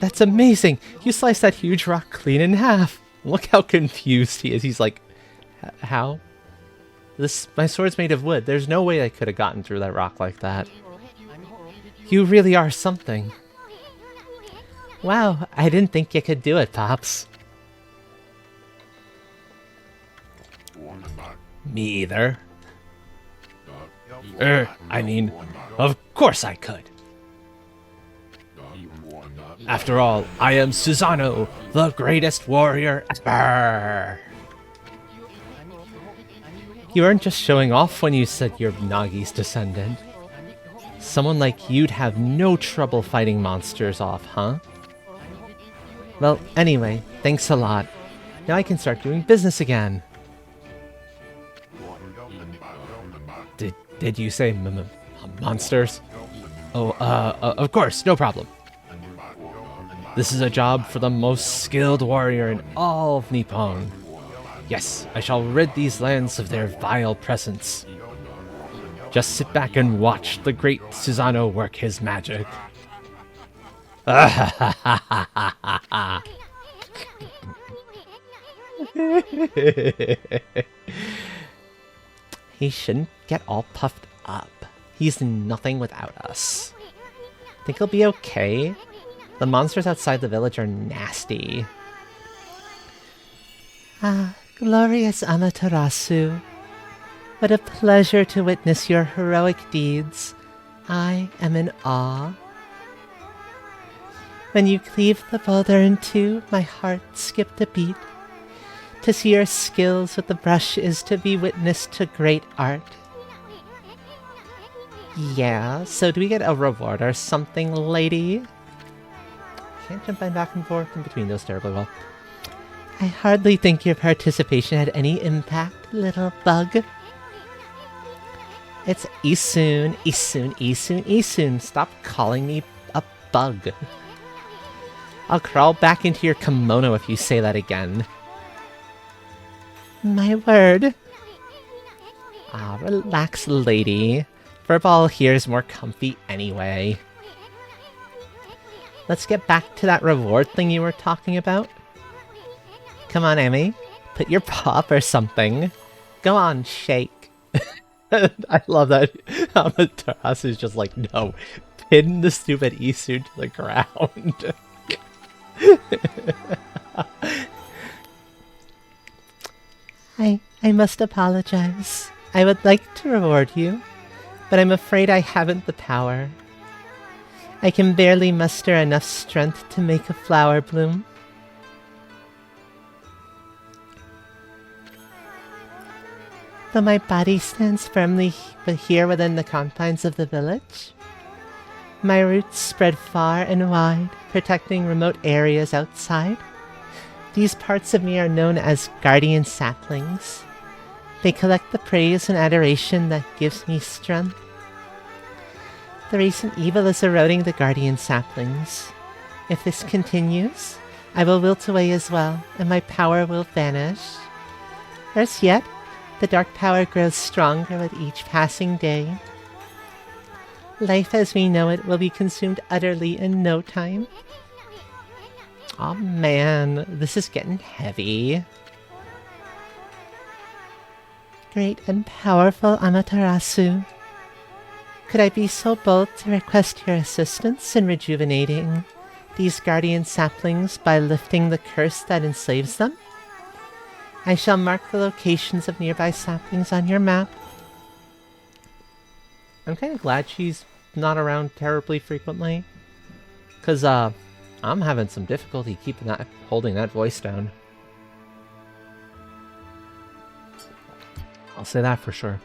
That's amazing. You sliced that huge rock clean in half. Look how confused he is. He's like, how? My sword's made of wood. There's no way I could have gotten through that rock like that. You really are something. Wow, I didn't think you could do it, Pops. Me either. I mean, of course I could. After all, I am Susano, the greatest warrior ever. You weren't just showing off when you said you're Nagi's descendant. Someone like you'd have no trouble fighting monsters off, huh? Well, anyway, thanks a lot. Now I can start doing business again. Did you say monsters? Oh, of course, no problem. This is a job for the most skilled warrior in all of Nippon. Yes, I shall rid these lands of their vile presence. Just sit back and watch the great Susano work his magic. He shouldn't get all puffed up. He's nothing without us. Think he'll be okay? The monsters outside the village are nasty. Ah, glorious Amaterasu. What a pleasure to witness your heroic deeds. I am in awe. When you cleaved the boulder in two, my heart skipped a beat. To see your skills with the brush is to be witness to great art. Yeah, so do we get a reward or something, lady? Can't jump back and forth in between those terribly well. I hardly think your participation had any impact, little bug. It's Isun, Isun, Isun, Isun. Stop calling me a bug. I'll crawl back into your kimono if you say that again. My word. Ah, relax, lady. Furball here is more comfy anyway. Let's get back to that reward thing you were talking about. Come on, Emmy. Put your paw up or something. Go on, shake. I love that Amaterasu is just like, no. Pin the stupid Isu to the ground. I must apologize. I would like to reward you, but I'm afraid I haven't the power. I can barely muster enough strength to make a flower bloom. Though my body stands firmly here within the confines of the village, my roots spread far and wide, protecting remote areas outside. These parts of me are known as guardian saplings. They collect the praise and adoration that gives me strength. The recent evil is eroding the guardian saplings. If this continues, I will wilt away as well, and my power will vanish. Worse yet, the dark power grows stronger with each passing day. Life as we know it will be consumed utterly in no time. Oh man, this is getting heavy. Great and powerful Amaterasu, could I be so bold to request your assistance in rejuvenating these guardian saplings by lifting the curse that enslaves them? I shall mark the locations of nearby saplings on your map. I'm kind of glad she's not around terribly frequently, because I'm having some difficulty holding that voice down. I'll say that for sure.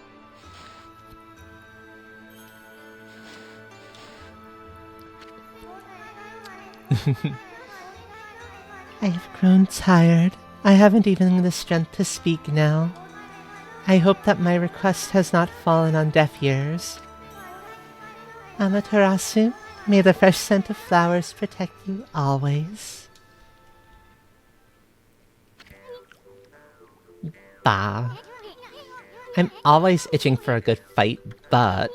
I have grown tired. I haven't even the strength to speak now. I hope that my request has not fallen on deaf ears. Amaterasu, may the fresh scent of flowers protect you always. Bah. I'm always itching for a good fight, but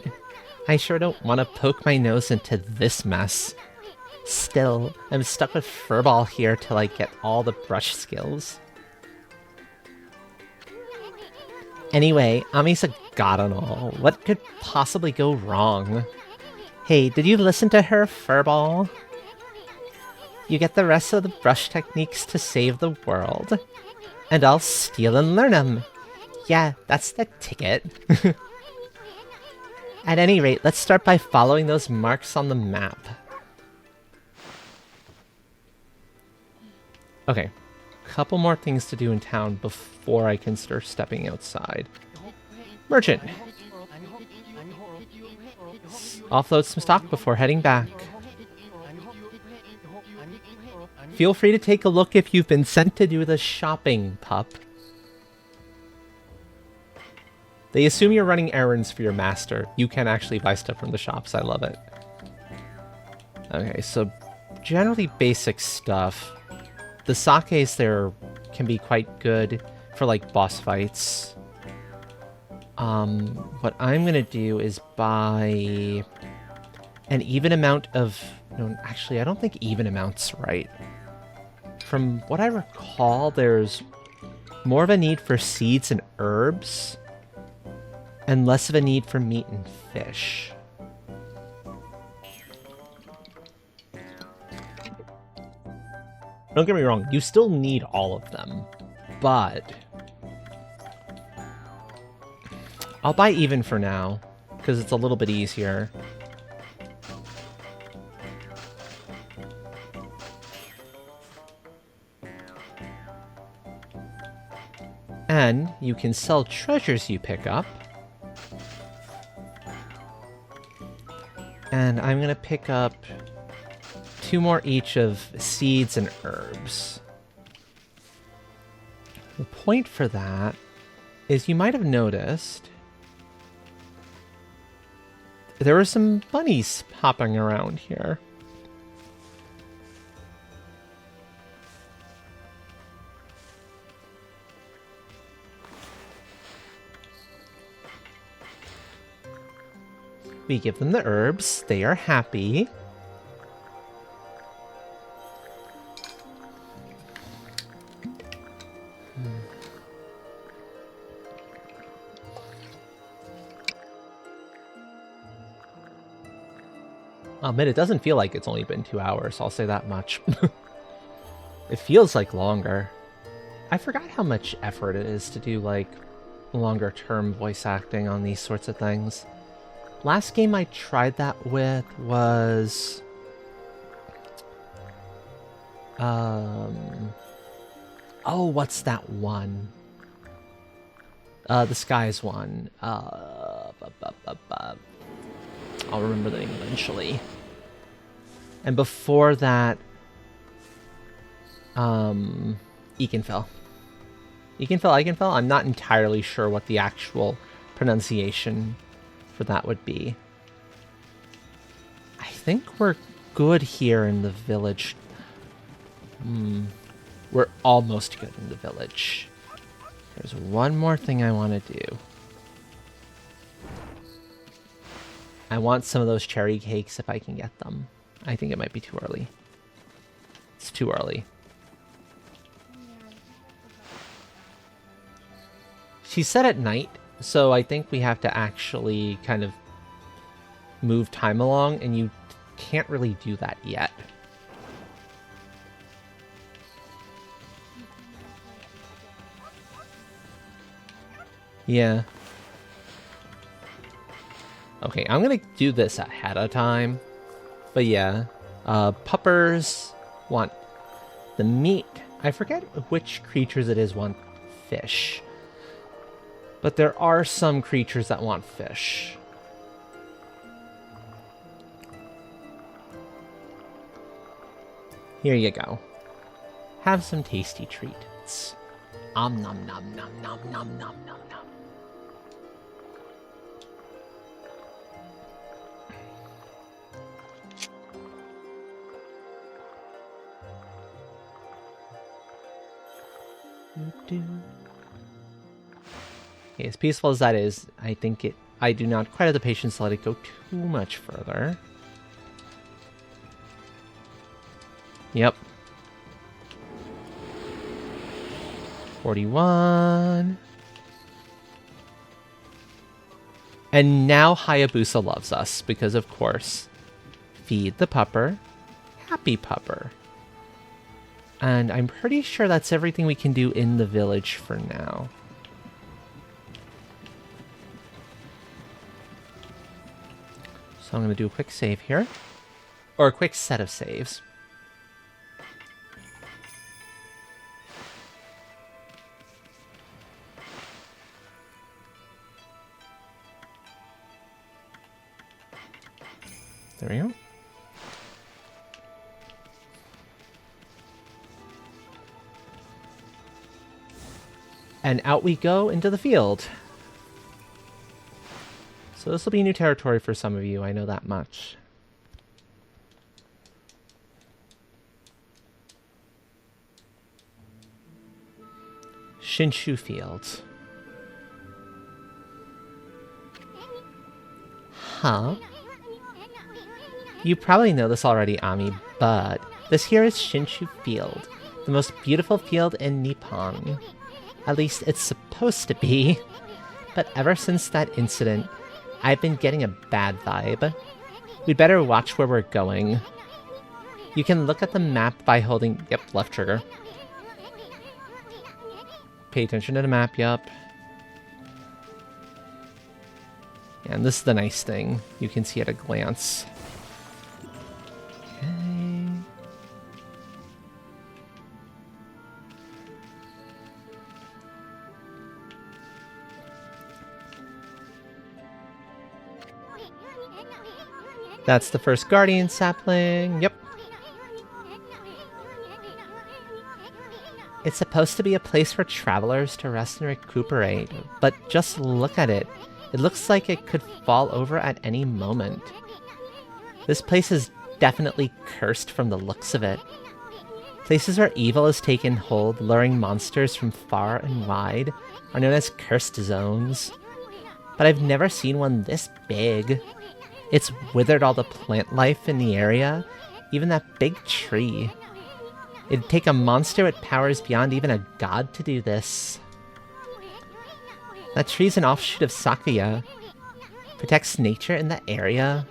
I sure don't want to poke my nose into this mess. Still, I'm stuck with Furball here till I get all the brush skills. Anyway, Ami's a god and all. What could possibly go wrong? Hey, did you listen to her, Furball? You get the rest of the brush techniques to save the world. And I'll steal and learn them. Yeah, that's the ticket. At any rate, let's start by following those marks on the map. Okay, couple more things to do in town before I can start stepping outside. Merchant! Offload some stock before heading back. Feel free to take a look if you've been sent to do the shopping, pup. They assume you're running errands for your master. You can actually buy stuff from the shops. I love it. Okay, so generally basic stuff. The sakes there can be quite good for, like, boss fights. What I'm gonna do is buy an even amount of... No, actually, I don't think even amount's right. From what I recall, there's more of a need for seeds and herbs, and less of a need for meat and fish. Don't get me wrong, you still need all of them, but I'll buy even for now, because it's a little bit easier. And you can sell treasures you pick up. And I'm gonna pick up 2 more each of seeds and herbs. The point for that is you might have noticed there were some bunnies hopping around here. We give them the herbs, they are happy. I'll admit, it doesn't feel like it's only been 2 hours, I'll say that much. It feels like longer. I forgot how much effort it is to do, like, longer term voice acting on these sorts of things. Last game I tried that with was Oh, what's that one? The Skies one. I'll remember the name eventually. And before that, Eakenfell. Eakenfell? I'm not entirely sure what the actual pronunciation for that would be. I think we're good here in the village. We're almost good in the village. There's one more thing I want to do. I want some of those cherry cakes if I can get them. I think it might be too early. It's too early. She said at night, so I think we have to actually kind of move time along, and you can't really do that yet. Yeah. Okay, I'm gonna do this ahead of time. But yeah, puppers want the meat. I forget which creatures it is want fish. But there are some creatures that want fish. Here you go. Have some tasty treats. Nom nom nom nom nom nom nom nom nom. Okay, as peaceful as that is, I do not quite have the patience to let it go too much further. Yep. 41. And now Hayabusa loves us, because of course, feed the pupper, happy pupper. And I'm pretty sure that's everything we can do in the village for now. So I'm going to do a quick save here. Or a quick set of saves. There we go. And out we go into the field. So this will be new territory for some of you, I know that much. Shinshu Field. Huh? You probably know this already, Ami, but this here is Shinshu Field, the most beautiful field in Nippon. At least it's supposed to be. But ever since that incident, I've been getting a bad vibe. We'd better watch where we're going. You can look at the map by holding, left trigger. Pay attention to the map, yup. And this is the nice thing. You can see at a glance. Okay. That's the first guardian sapling. Yep. It's supposed to be a place for travelers to rest and recuperate, but just look at it. It looks like it could fall over at any moment. This place is definitely cursed from the looks of it. Places where evil has taken hold, luring monsters from far and wide, are known as cursed zones. But I've never seen one this big. It's withered all the plant life in the area, even that big tree. It'd take a monster with powers beyond even a god to do this. That tree's an offshoot of Sakuya. Protects nature in the area.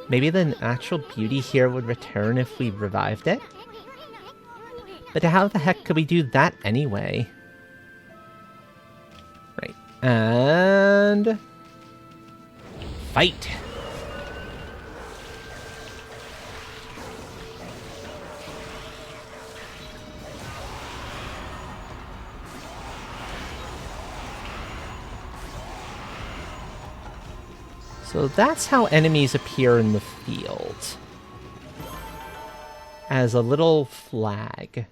Maybe the natural beauty here would return if we revived it? But how the heck could we do that anyway? Right. And... fight! So that's how enemies appear in the field. As a little flag.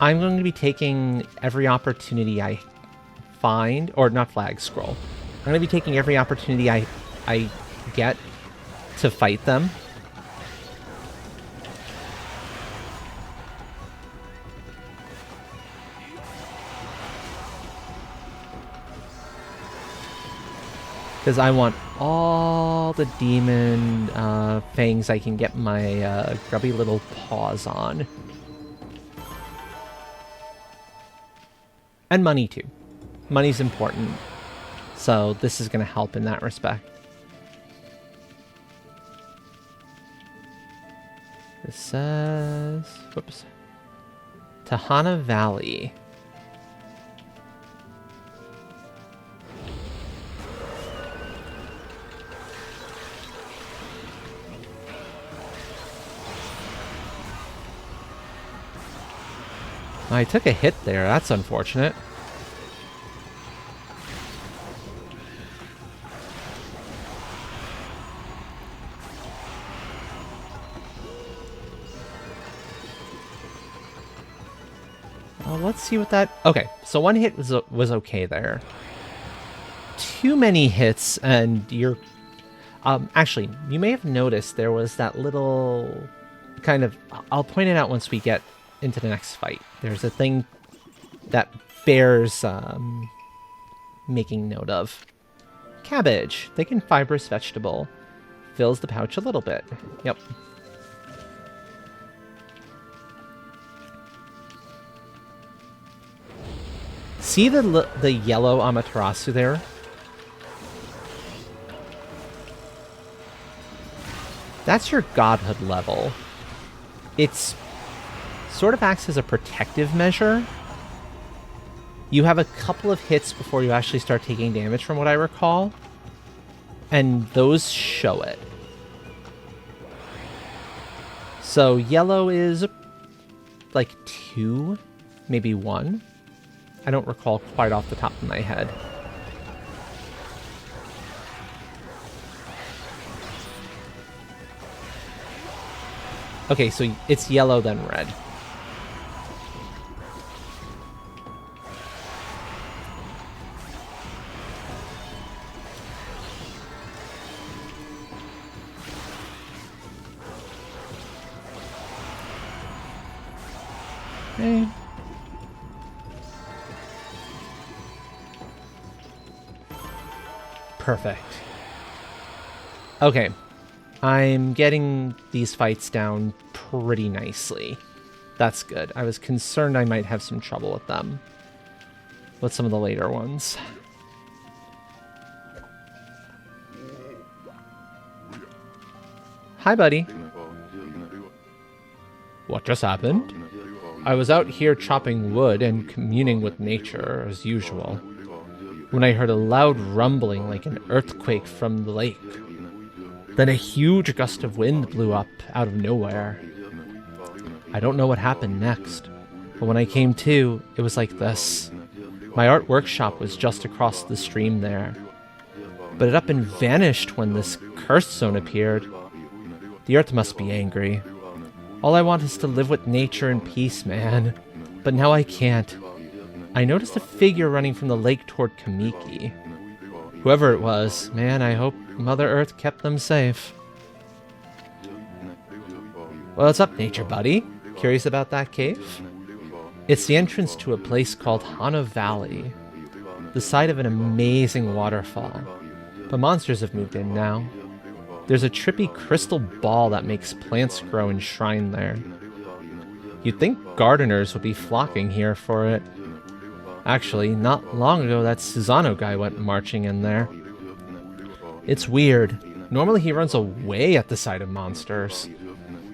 I'm going to be taking every opportunity I find, or not flag, scroll. I'm going to be taking every opportunity I get to fight them. Because I want all the demon fangs I can get my grubby little paws on. And money too. Money's important. So this is going to help in that respect. This says... Whoops. Tahana Valley. I took a hit there. That's unfortunate. Well, let's see what that... Okay, so one hit was okay there. Too many hits and you're... actually, you may have noticed there was that little kind of... I'll point it out once we get into the next fight. There's a thing that bears making note of. Cabbage. Thick and fibrous vegetable. Fills the pouch a little bit. Yep. See the yellow Amaterasu there? That's your godhood level. It's sort of acts as a protective measure. You have a couple of hits before you actually start taking damage from what I recall. And those show it. So yellow is like 2, maybe 1. I don't recall quite off the top of my head. Okay, so it's yellow then red. Okay. Perfect. Okay. I'm getting these fights down pretty nicely. That's good. I was concerned I might have some trouble with them. With some of the later ones. Hi, buddy. What just happened? I was out here chopping wood and communing with nature, as usual, when I heard a loud rumbling like an earthquake from the lake. Then a huge gust of wind blew up out of nowhere. I don't know what happened next, but when I came to, it was like this. My art workshop was just across the stream there, but it up and vanished when this cursed zone appeared. The earth must be angry. All I want is to live with nature in peace, man. But now I can't. I noticed a figure running from the lake toward Kamiki. Whoever it was, man, I hope Mother Earth kept them safe. Well, what's up, nature buddy? Curious about that cave? It's the entrance to a place called Hana Valley, the site of an amazing waterfall. But monsters have moved in now. There's a trippy crystal ball that makes plants grow enshrined there. You'd think gardeners would be flocking here for it. Actually, not long ago that Susano guy went marching in there. It's weird. Normally he runs away at the sight of monsters.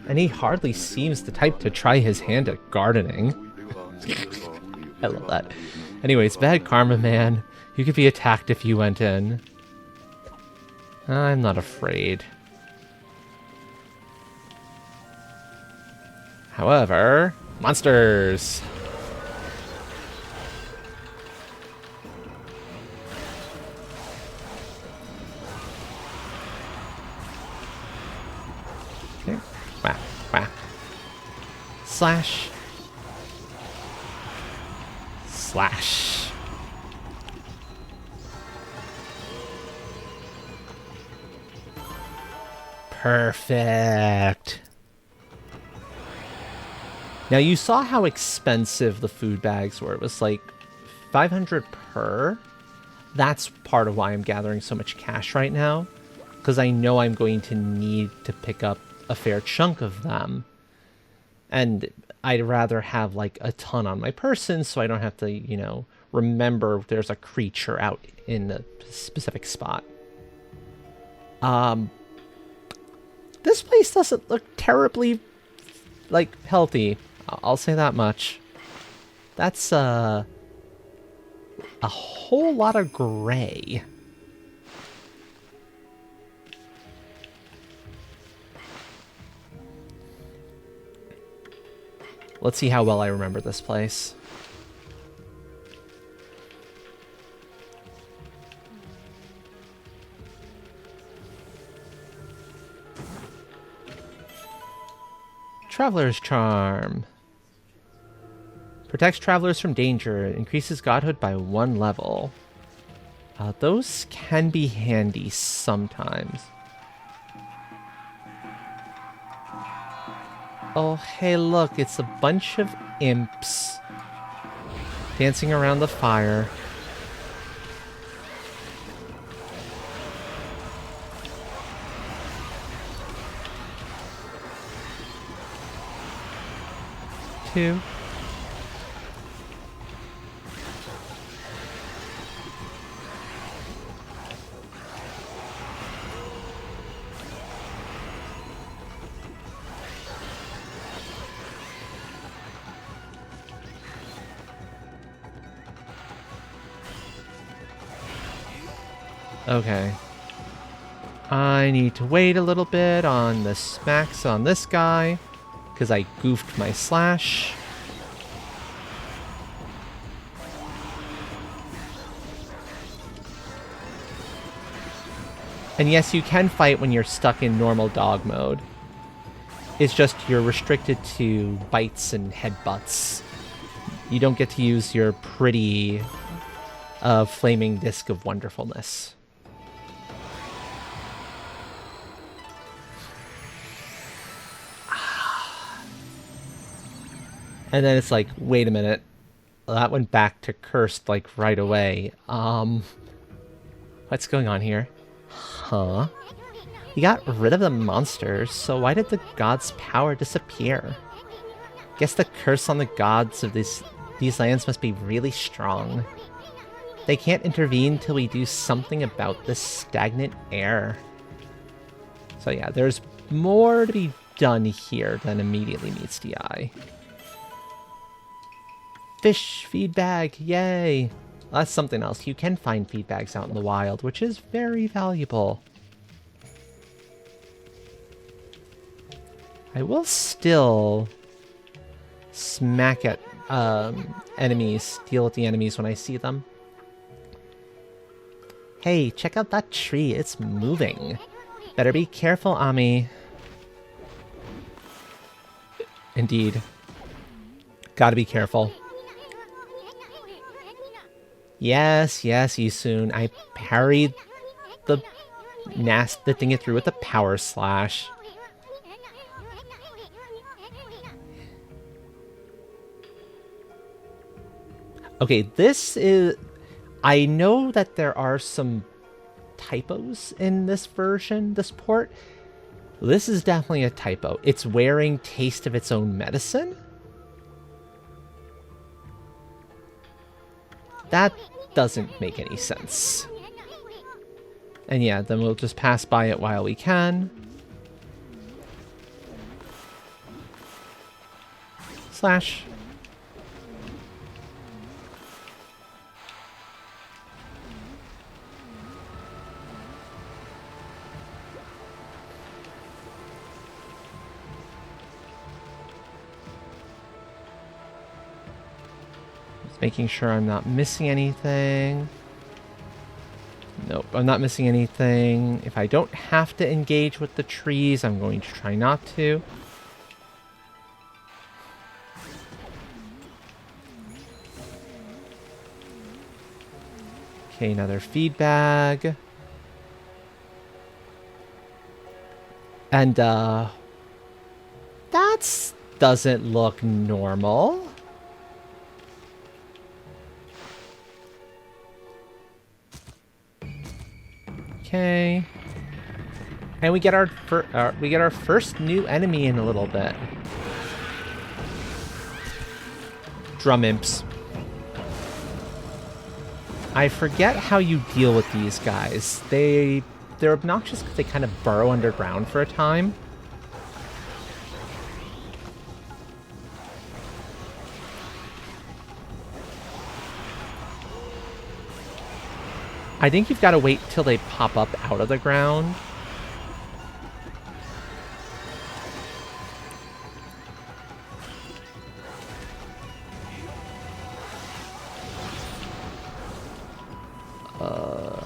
And he hardly seems the type to try his hand at gardening. I love that. Anyways, bad karma, man. You could be attacked if you went in. I'm not afraid. However, monsters! Slash. Slash. Perfect. Now you saw how expensive the food bags were. It was like 500 per. That's part of why I'm gathering so much cash right now, because I know I'm going to need to pick up a fair chunk of them. And I'd rather have like a ton on my person so I don't have to, you know, remember there's a creature out in a specific spot. This place doesn't look terribly, like, healthy. I'll say that much. That's, a whole lot of gray. Let's see how well I remember this place. Traveler's Charm. Protects travelers from danger. Increases godhood by 1 level. Those can be handy sometimes. Oh, hey, look, it's a bunch of imps dancing around the fire. Two. Okay. I need to wait a little bit on the smacks on this guy, because I goofed my slash. And yes, you can fight when you're stuck in normal dog mode. It's just you're restricted to bites and headbutts. You don't get to use your pretty flaming disc of wonderfulness. And then it's like, wait a minute. That went back to cursed like right away. What's going on here? Huh? You got rid of the monsters, so why did the gods' power disappear? Guess the curse on the gods of these lands must be really strong. They can't intervene till we do something about this stagnant air. So yeah, there's more to be done here than immediately meets the eye. Fish feed bag, yay! That's something else. You can find feed bags out in the wild, which is very valuable. I will still smack at enemies, deal with the enemies when I see them. Hey, check out that tree. It's moving. Better be careful, Ami. Indeed. Gotta be careful. Yes, yes, Yisun. I parried the thing it through with the power slash. Okay, this is... I know that there are some typos in this version, this port. This is definitely a typo. It's wearing Taste of Its Own Medicine? That doesn't make any sense. And yeah, then we'll just pass by it while we can. Slash. Making sure I'm not missing anything. Nope, I'm not missing anything. If I don't have to engage with the trees, I'm going to try not to. Okay, another feed bag. And, that doesn't look normal. Okay. And we get our first new enemy in a little bit. Drum imps. I forget how you deal with these guys. They're obnoxious because they kind of burrow underground for a time. I think you've got to wait till they pop up out of the ground.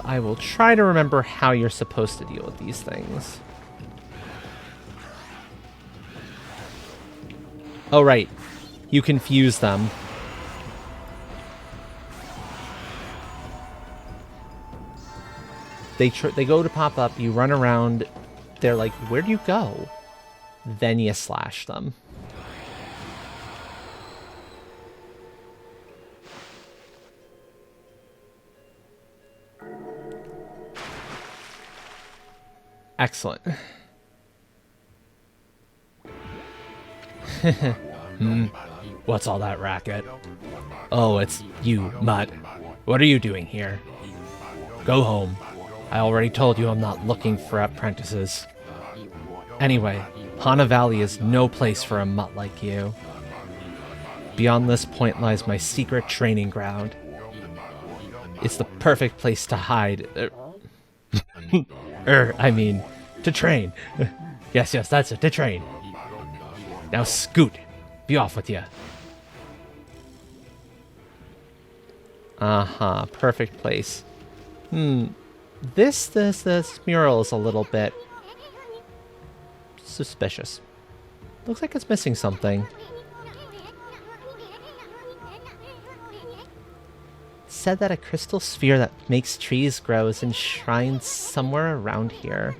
I will try to remember how you're supposed to deal with these things. Oh, right. You confuse them. They go to pop up, you run around, they're like, where do you go? Then you slash them. Excellent. What's all that racket? Oh, it's you, Mutt. What are you doing here? Go home. I already told you I'm not looking for apprentices. Anyway, Hana Valley is no place for a mutt like you. Beyond this point lies my secret training ground. It's the perfect place to hide. I mean, to train. Yes, that's it, to train. Now scoot. Be off with you. Uh-huh, perfect place. This mural is a little bit suspicious. Looks like it's missing something. It said that a crystal sphere that makes trees grow is enshrined somewhere around here.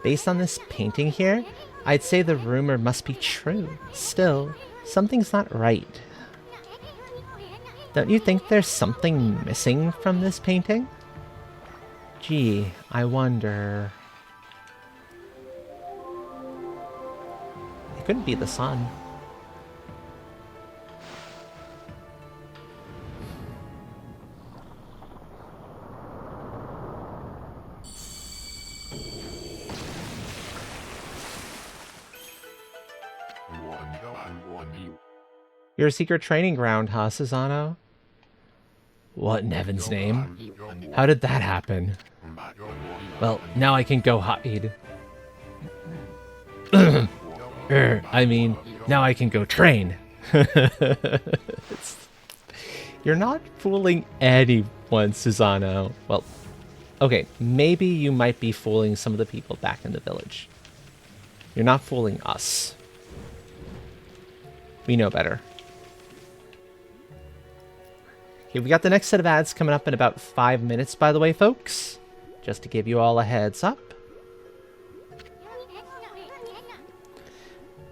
Based on this painting here, I'd say the rumor must be true. Still, something's not right. Don't you think there's something missing from this painting? Gee, I wonder... It couldn't be the sun. Your secret training ground, huh, Susano? What in heaven's name? How did that happen? Well, now I can go hide. I mean, now I can go train. You're not fooling anyone, Susano. Well, okay, maybe you might be fooling some of the people back in the village. You're not fooling us. We know better. Okay, we got the next set of ads coming up in about 5 minutes, by the way, folks. Just to give you all a heads up.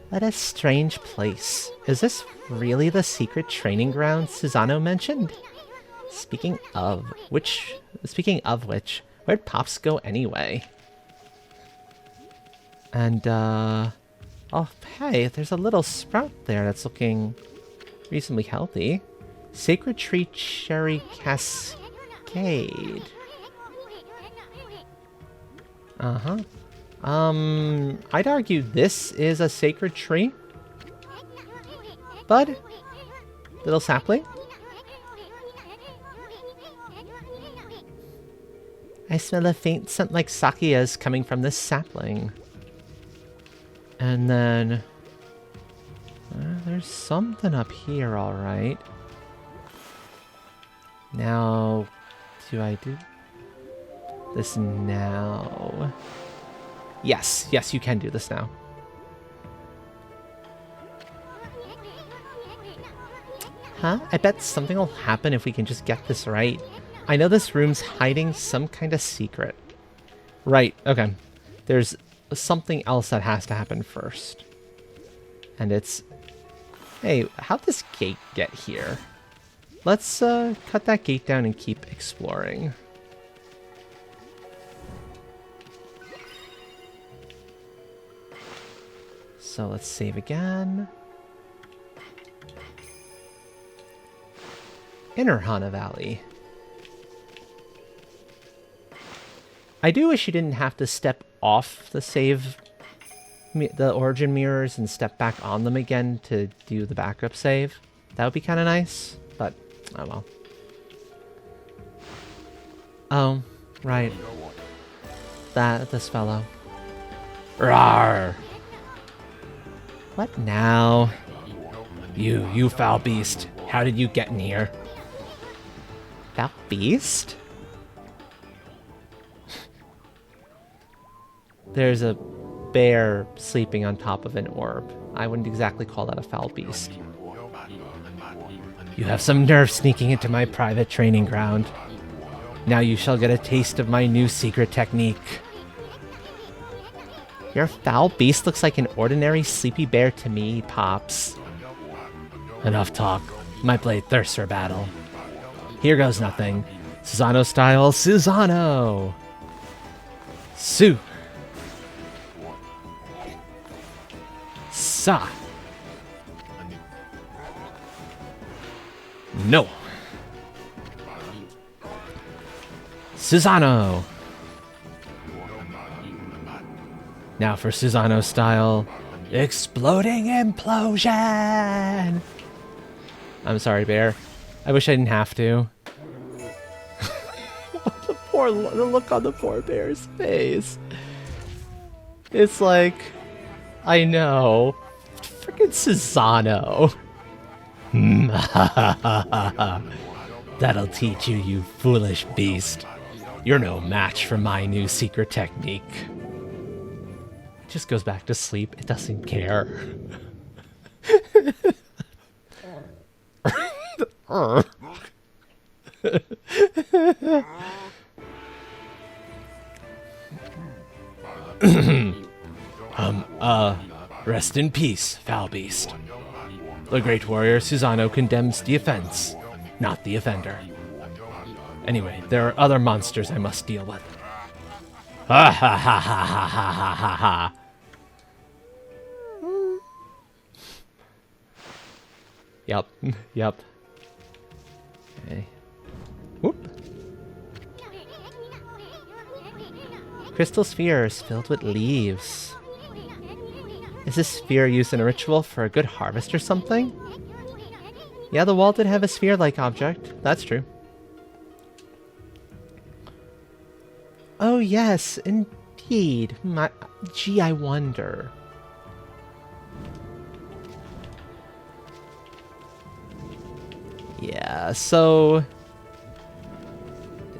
What a strange place. Is this really the secret training ground Susano mentioned? Speaking of which, where'd Pops go anyway? And, oh, hey, there's a little sprout there that's looking reasonably healthy. Sacred Tree Cherry Cascade. Uh-huh. I'd argue this is a sacred tree. Bud? Little sapling? I smell a faint scent like sakias coming from this sapling. And then... there's something up here, alright. Now... do I do this now? Yes, you can do this now. Huh? I bet something will happen if we can just get this right. I know this room's hiding some kind of secret. Right, okay. There's something else that has to happen first. And it's... Hey, how'd this gate get here? Let's cut that gate down and keep exploring. So let's save again. Inner Hana Valley. I do wish you didn't have to step off the the origin mirrors and step back on them again to do the backup save. That would be kind of nice, but oh well. Oh, right. This fellow. Rawr! What now? You foul beast. How did you get in here? Foul beast? There's a bear sleeping on top of an orb. I wouldn't exactly call that a foul beast. You have some nerve sneaking into my private training ground. Now you shall get a taste of my new secret technique. Your foul beast looks like an ordinary sleepy bear to me, Pops. Enough talk. My blade thirsts for battle. Here goes nothing. Susano style, Susano! Su! Sa! No! Susano! Now for Susano style, exploding implosion! I'm sorry, Bear. I wish I didn't have to. The look on the poor bear's face. It's like, I know. Freaking Susano. That'll teach you, you foolish beast. You're no match for my new secret technique. It just goes back to sleep. It doesn't care. Rest in peace, foul beast. The great warrior Susano condemns the offense, not the offender. Anyway, there are other monsters I must deal with. Ha ha ha ha ha ha ha ha. Yup, yup. Okay. Whoop. Crystal spheres filled with leaves. Is this sphere used in a ritual for a good harvest or something? Yeah, the wall did have a sphere-like object. That's true. Oh yes, indeed. Gee, I wonder. Yeah, so...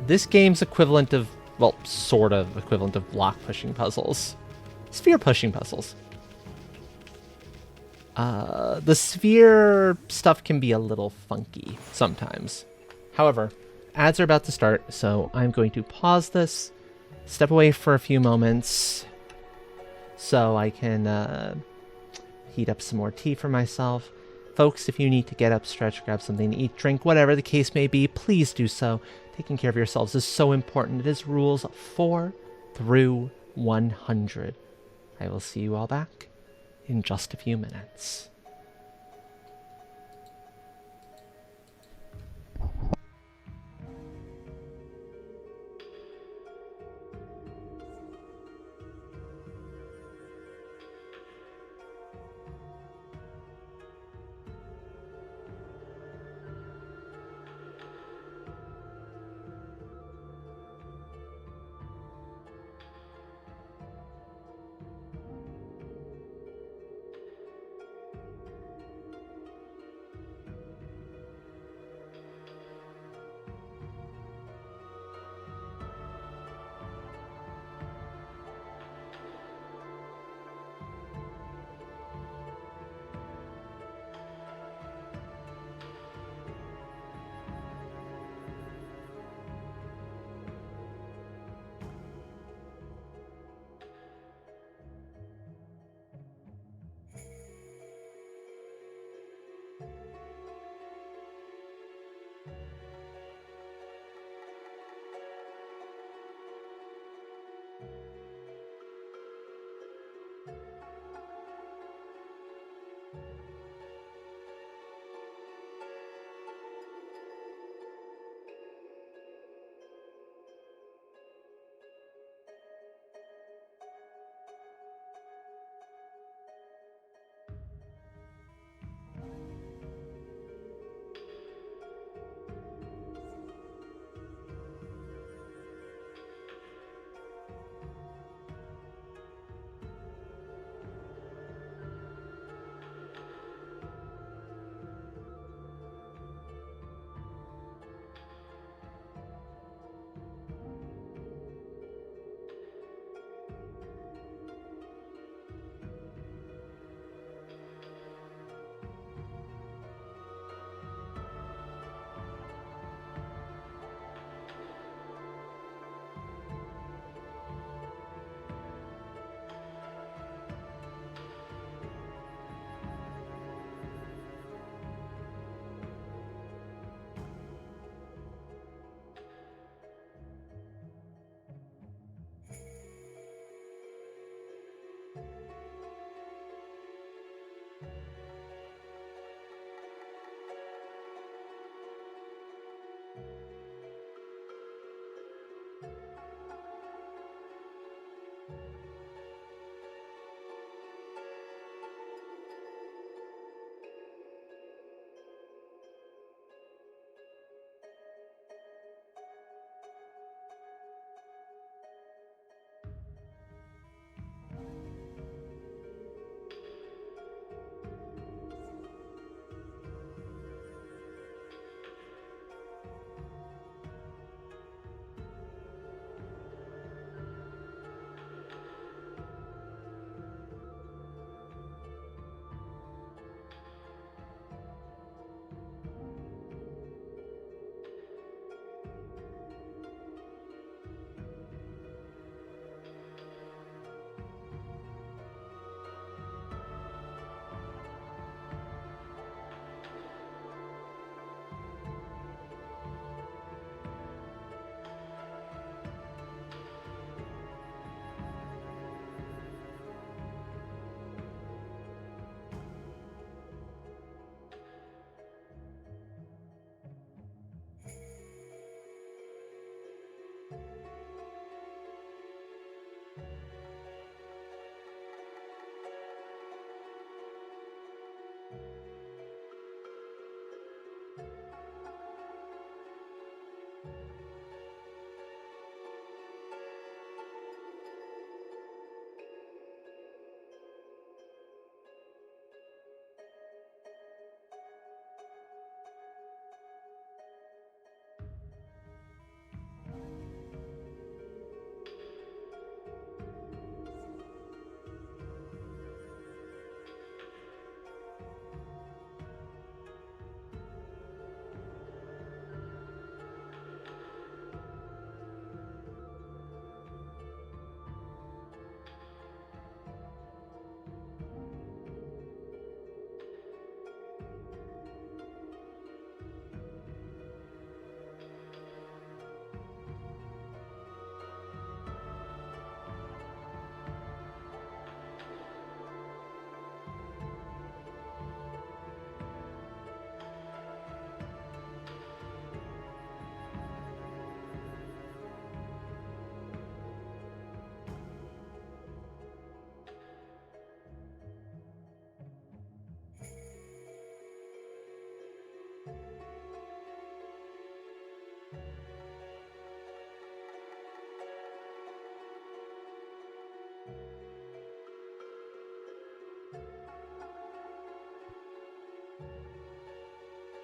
This game's equivalent of... Well, sort of equivalent of block pushing puzzles. Sphere pushing puzzles. The sphere stuff can be a little funky sometimes. However, ads are about to start, so I'm going to pause this, step away for a few moments, so I can heat up some more tea for myself. Folks, if you need to get up, stretch, grab something to eat, drink, whatever the case may be, please do so. Taking care of yourselves is so important. It is rules 4 through 100. I will see you all back in just a few minutes.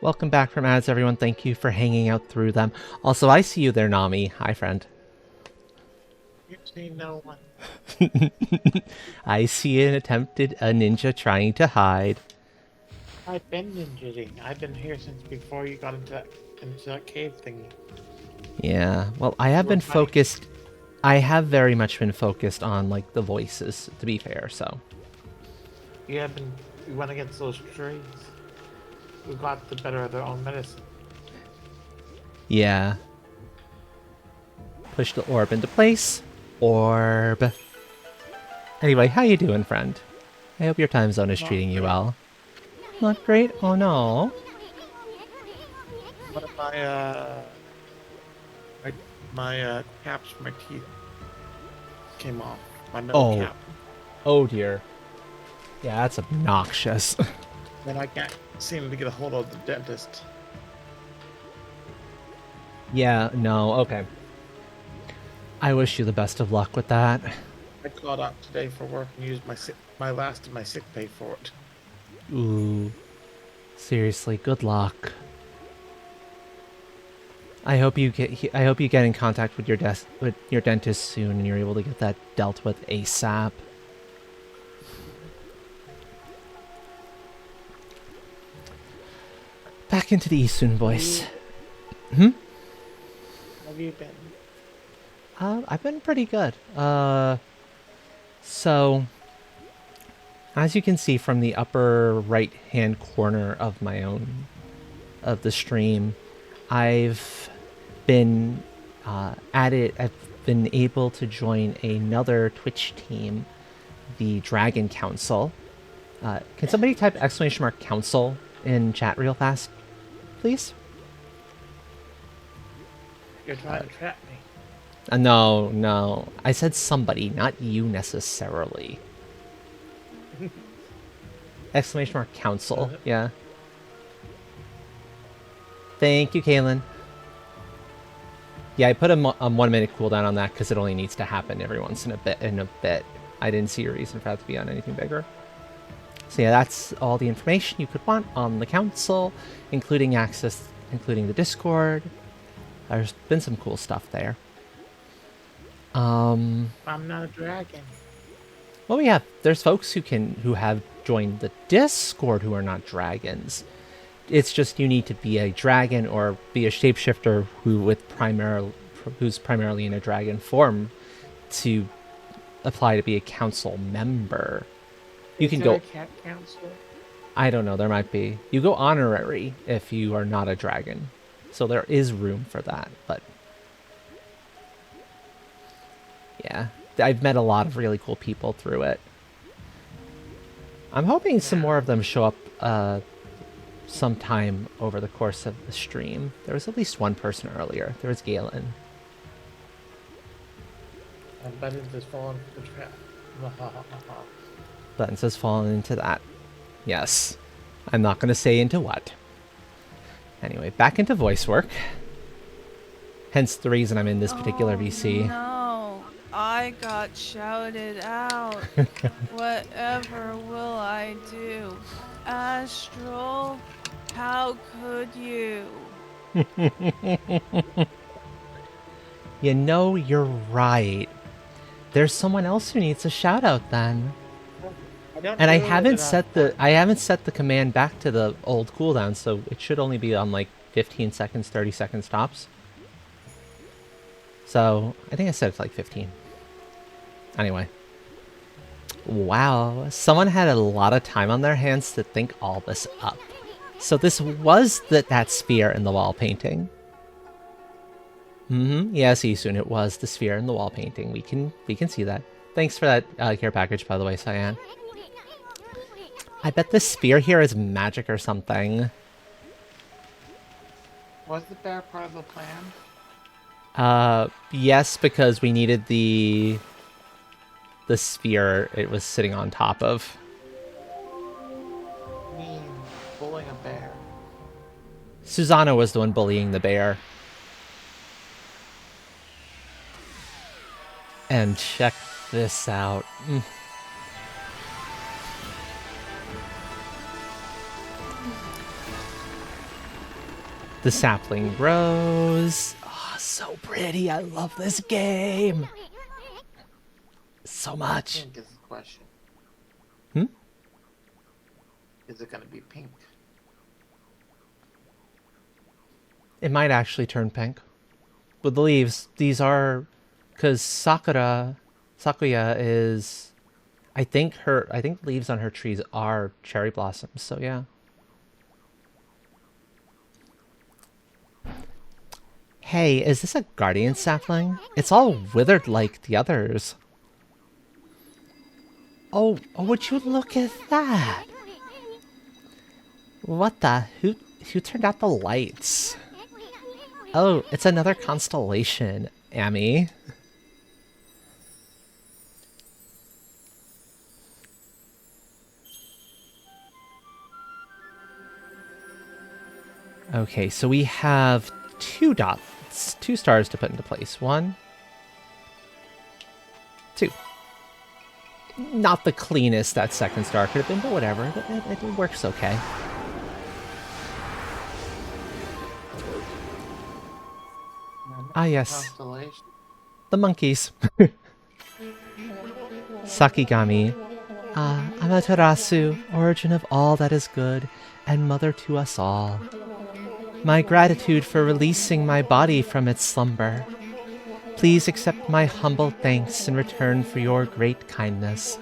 Welcome back from ads, everyone. Thank you for hanging out through them. Also, I see you there, Nami. Hi, friend. You see no one. I see a ninja trying to hide. I've been ninjaing. I've been here since before you got into that cave thingy. Yeah, well, I have been focused. I have very much been focused on, like, the voices, to be fair, so. You went against those trees. Who got the better of their own medicine. Yeah. Push the orb into place. Orb. Anyway, how you doing, friend? I hope your time zone is Not treating you great. well. Not great? Oh no. One of my caps from my teeth came off. My metal cap. Oh dear. Yeah, that's obnoxious. And I can't seem to get a hold of the dentist. Yeah, no, okay. I wish you the best of luck with that. I called out today for work and used my last of my sick pay for it. Ooh. Seriously, good luck. I hope you get in contact with your dentist soon and you're able to get that dealt with ASAP. Back into the Isun voice. How have you been? I've been pretty good. So, as you can see from the upper right-hand corner of of the stream, I've been I've been able to join another Twitch team, the Dragon Council. Can somebody type !council in chat real fast, please? You're trying to trap me. No. I said somebody, not you necessarily. !council, yeah. Thank you, Kaylin. Yeah, I put a 1 minute cooldown on that because it only needs to happen every once in a bit. I didn't see a reason for that to be on anything bigger. So yeah, that's all the information you could want on the council, including the Discord. There's been some cool stuff there. I'm not a dragon. Well, there's folks who have joined the Discord who are not dragons. It's just you need to be a dragon or be a shapeshifter who's primarily in a dragon form to apply to be a council member. You can go. A cat council? I don't know. There might be. You go honorary if you are not a dragon, so there is room for that. But yeah, I've met a lot of really cool people through it. I'm hoping some more of them show up sometime over the course of the stream. There was at least one person earlier. There was Galen. Buttons has fallen for the trap. Buttons has fallen into that. Yes. I'm not going to say into what. Anyway, back into voice work. Hence the reason I'm in this particular VC. No, I got shouted out. Whatever will I do? Astral, how could you? You know, you're right. There's someone else who needs a shout out then. And I haven't set the command back to the old cooldown, so it should only be on like 15 seconds, 30 seconds tops. So I think I set it to like 15. Anyway. Wow, someone had a lot of time on their hands to think all this up. So this was that sphere in the wall painting. Yeah, see you soon. It was the sphere in the wall painting. We can see that. Thanks for that care package, by the way, Cyan. I bet the spear here is magic or something. Was the bear part of the plan? Yes, because we needed the sphere it was sitting on top of. I mean, bullying a bear. Susanna was the one bullying the bear. And check this out. The sapling grows. Oh, so pretty. I love this game. So much. Pink is the question. Hmm? Is it gonna be pink? It might actually turn pink. With the leaves, these are... Because Sakuya is... I think leaves on her trees are cherry blossoms, so yeah. Hey, is this a guardian sapling? It's all withered like the others. Oh, would you look at that? What the? Who turned out the lights? Oh, it's another constellation, Amy. Okay, so we have 2 dots, 2 stars to put into place. 1, 2. Not the cleanest that second star could have been, but whatever. It works okay. Ah, yes. Constellation. The monkeys. Sakigami. Amaterasu, origin of all that is good, and mother to us all. My gratitude for releasing my body from its slumber. Please accept my humble thanks in return for your great kindness.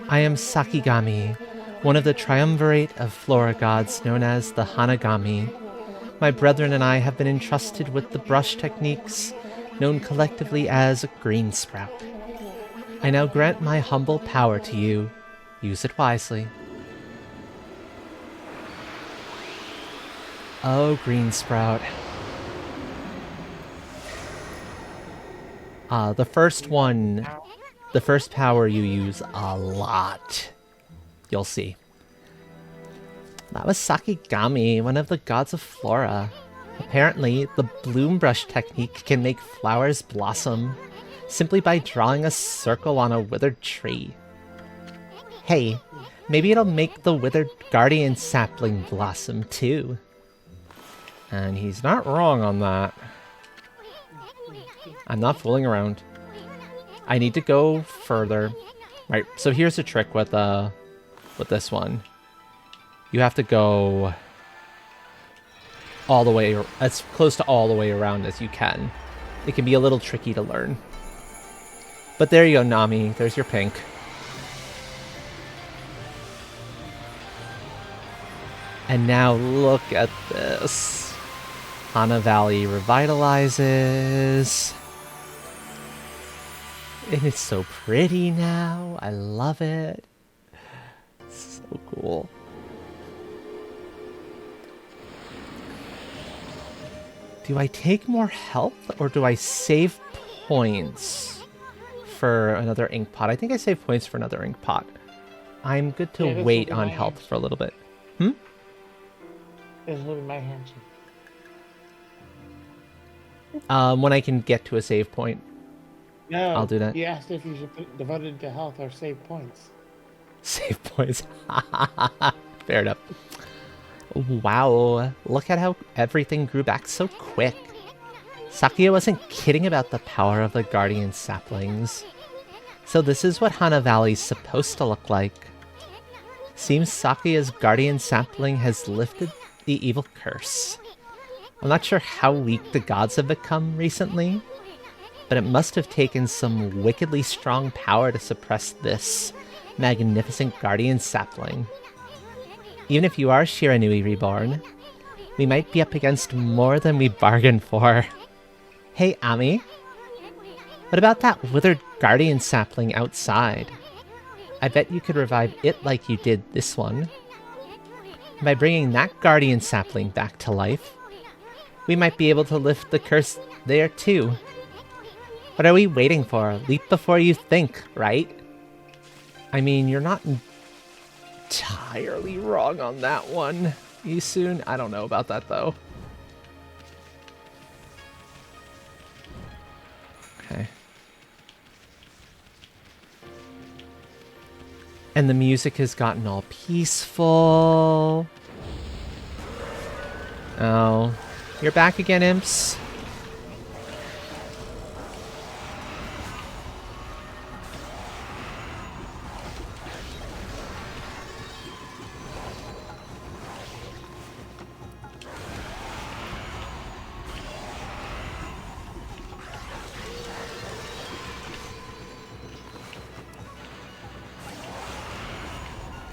I am Sakigami, one of the triumvirate of flora gods known as the Hanagami. My brethren and I have been entrusted with the brush techniques known collectively as green sprout. I now grant my humble power to you. Use it wisely. Oh, green sprout. The first power you use a lot. You'll see. That was Sakigami, one of the gods of flora. Apparently, the bloom brush technique can make flowers blossom simply by drawing a circle on a withered tree. Hey, maybe it'll make the withered guardian sapling blossom too. And he's not wrong on that. I'm not fooling around. I need to go further. Right, so here's the trick with this one. You have to go all the way, as close to all the way around as you can. It can be a little tricky to learn. But there you go, Nami. There's your pink. And now look at this. Hana Valley revitalizes. And it's so pretty now. I love it. So cool. Do I take more health or do I save points for another ink pot? I think I save points for another ink pot. I'm good to Yeah, this wait will be on my health handshake. for a little bit. This will be my handshake. When I can get to a save point. No, I'll do that. You asked if you should put devoted to health or save points. Save points. Fair enough. Wow, look at how everything grew back so quick. Sakuya wasn't kidding about the power of the guardian saplings. So this is what Hana Valley's supposed to look like. Seems Sakuya's guardian sapling has lifted the evil curse. I'm not sure how weak the gods have become recently, but it must have taken some wickedly strong power to suppress this magnificent guardian sapling. Even if you are Shiranui Reborn, we might be up against more than we bargained for. Hey, Ami. What about that withered guardian sapling outside? I bet you could revive it like you did this one. By bringing that guardian sapling back to life, we might be able to lift the curse there too. What are we waiting for? Leap before you think, right? I mean, you're not entirely wrong on that one, Isun. I don't know about that, though. Okay. And the music has gotten all peaceful. Oh, You're back again, imps.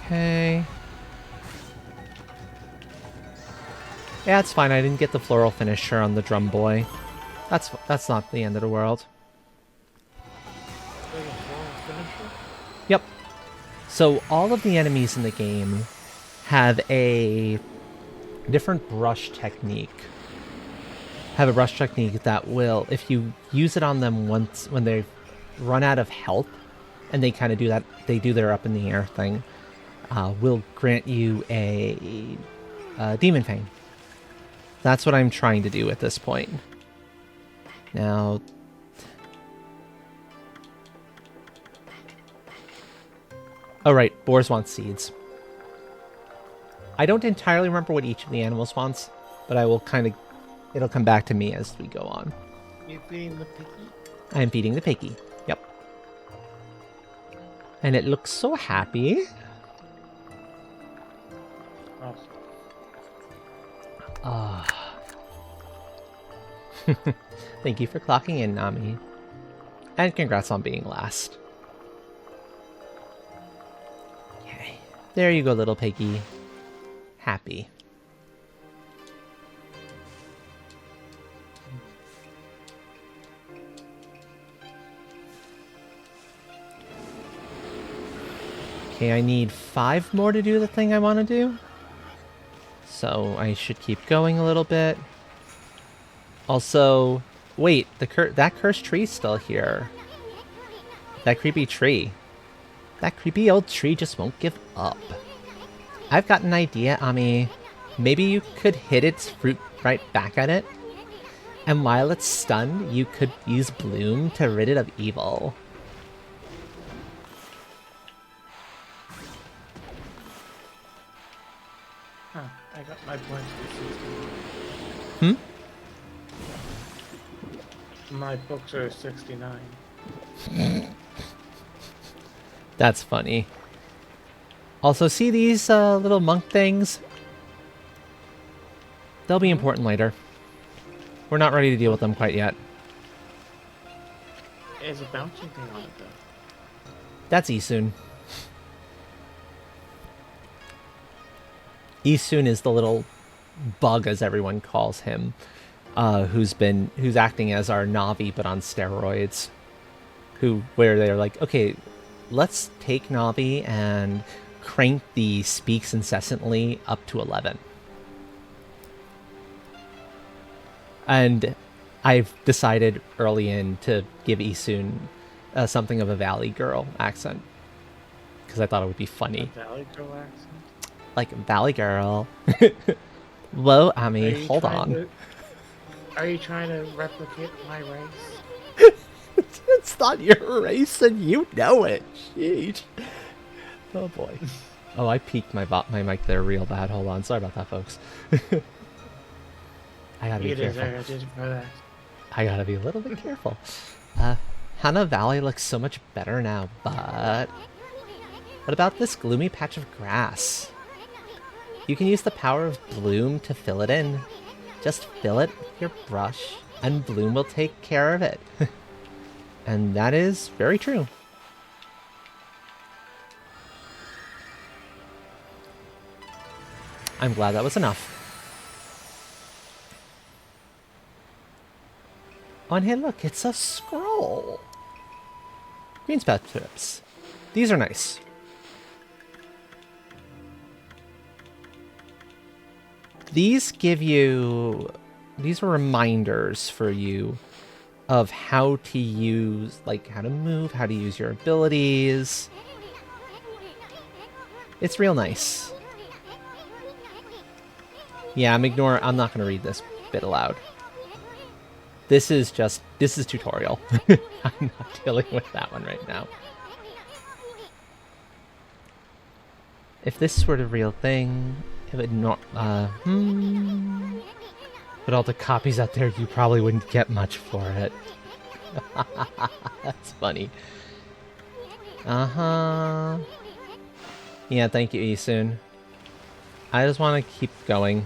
Okay. Yeah, it's fine. I didn't get the floral finisher on the drum boy. That's not the end of the world. There's a floral finisher? Yep. So all of the enemies in the game have a different brush technique. Have a brush technique that will, if you use it on them once when they run out of health, and they kind of do that, they do their up in the air thing, will grant you a demon fang. That's what I'm trying to do at this point. Now, oh right, boars want seeds. I don't entirely remember what each of the animals wants, but I will kind of, it'll come back to me as we go on. You feeding the piggy? I'm feeding the piggy. Yep. And it looks so happy. Oh, Ah. Thank you for clocking in, Nami. And congrats on being last. Okay. There you go, little piggy. Happy. Okay, I need 5 more to do the thing I want to do. So I should keep going a little bit. Also, wait, that cursed tree's still here. That creepy tree. That creepy old tree just won't give up. I've got an idea, Ami. Maybe you could hit its fruit right back at it. And while it's stunned, you could use Bloom to rid it of evil. huh. I got my points for 69. My books are 69. That's funny. Also, see these little monk things? They'll be important later. We're not ready to deal with them quite yet. There's a bouncing thing on it, though. That's Isun. Isun is the little bug, as everyone calls him, who's acting as our Navi but on steroids. Where they're like, okay, let's take Navi and crank the speaks incessantly up to 11. And I've decided early in to give Isun something of a Valley Girl accent. Because I thought it would be funny. A Valley Girl accent? Like, Valley Girl. Whoa, Ami, hold on. Are you trying to replicate my race? It's not your race and you know it. Jeez. Oh boy. Oh, I peaked my mic there real bad. Hold on. Sorry about that, folks. I gotta be You careful. deserved it for that. I gotta be a little bit careful. Hana Valley looks so much better now, but what about this gloomy patch of grass? You can use the power of Bloom to fill it in. Just fill it with your brush, and Bloom will take care of it. And that is very true. I'm glad that was enough. Oh, and hey, look, it's a scroll. Green spout tips. These are nice. These give you... These are reminders for you of how to use, like, how to move, how to use your abilities. It's real nice. Yeah, I'm not going to read this bit aloud. This is tutorial. I'm not dealing with that one right now. If this were the real thing, it would not, But all the copies out there, you probably wouldn't get much for it. That's funny. Uh-huh. Yeah, thank you, Isun. I just want to keep going.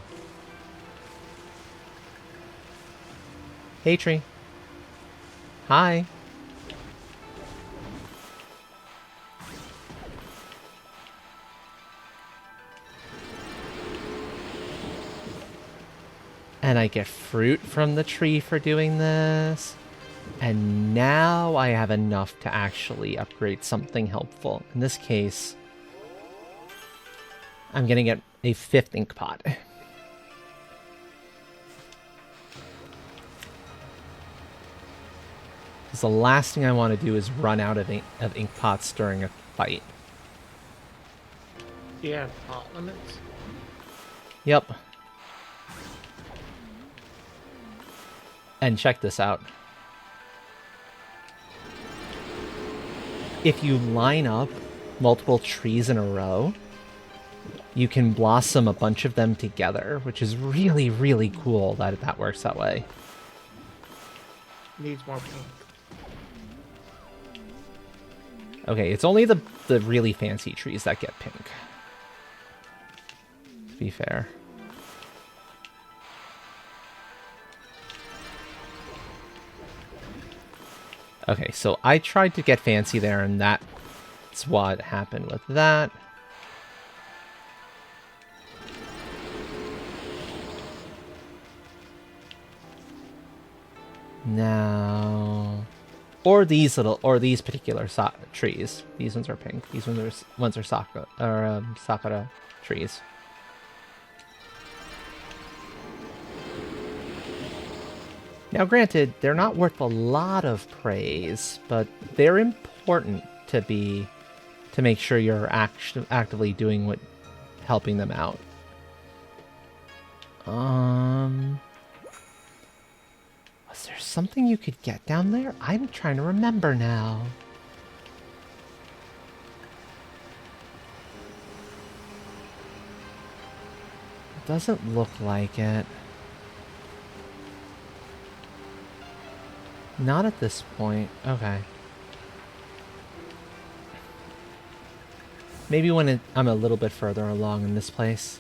Hey, Tree. Hi. And I get fruit from the tree for doing this. And now I have enough to actually upgrade something helpful. In this case, I'm going to get a 5th ink pot. Because the last thing I want to do is run out of ink pots during a fight. Yeah, pot limits. Yep. And check this out. If you line up multiple trees in a row, you can blossom a bunch of them together, which is really, really cool that that works that way. Needs more pink. Okay, it's only the really fancy trees that get pink. To be fair. Okay, so I tried to get fancy there, and that's what happened with that. Now, or these particular trees. These ones are pink. These ones are sakura trees. Now, granted, they're not worth a lot of praise, but they're important to make sure you're actively doing helping them out. Was there something you could get down there? I'm trying to remember now. It doesn't look like it. Not at this point. Okay. Maybe when I'm a little bit further along in this place.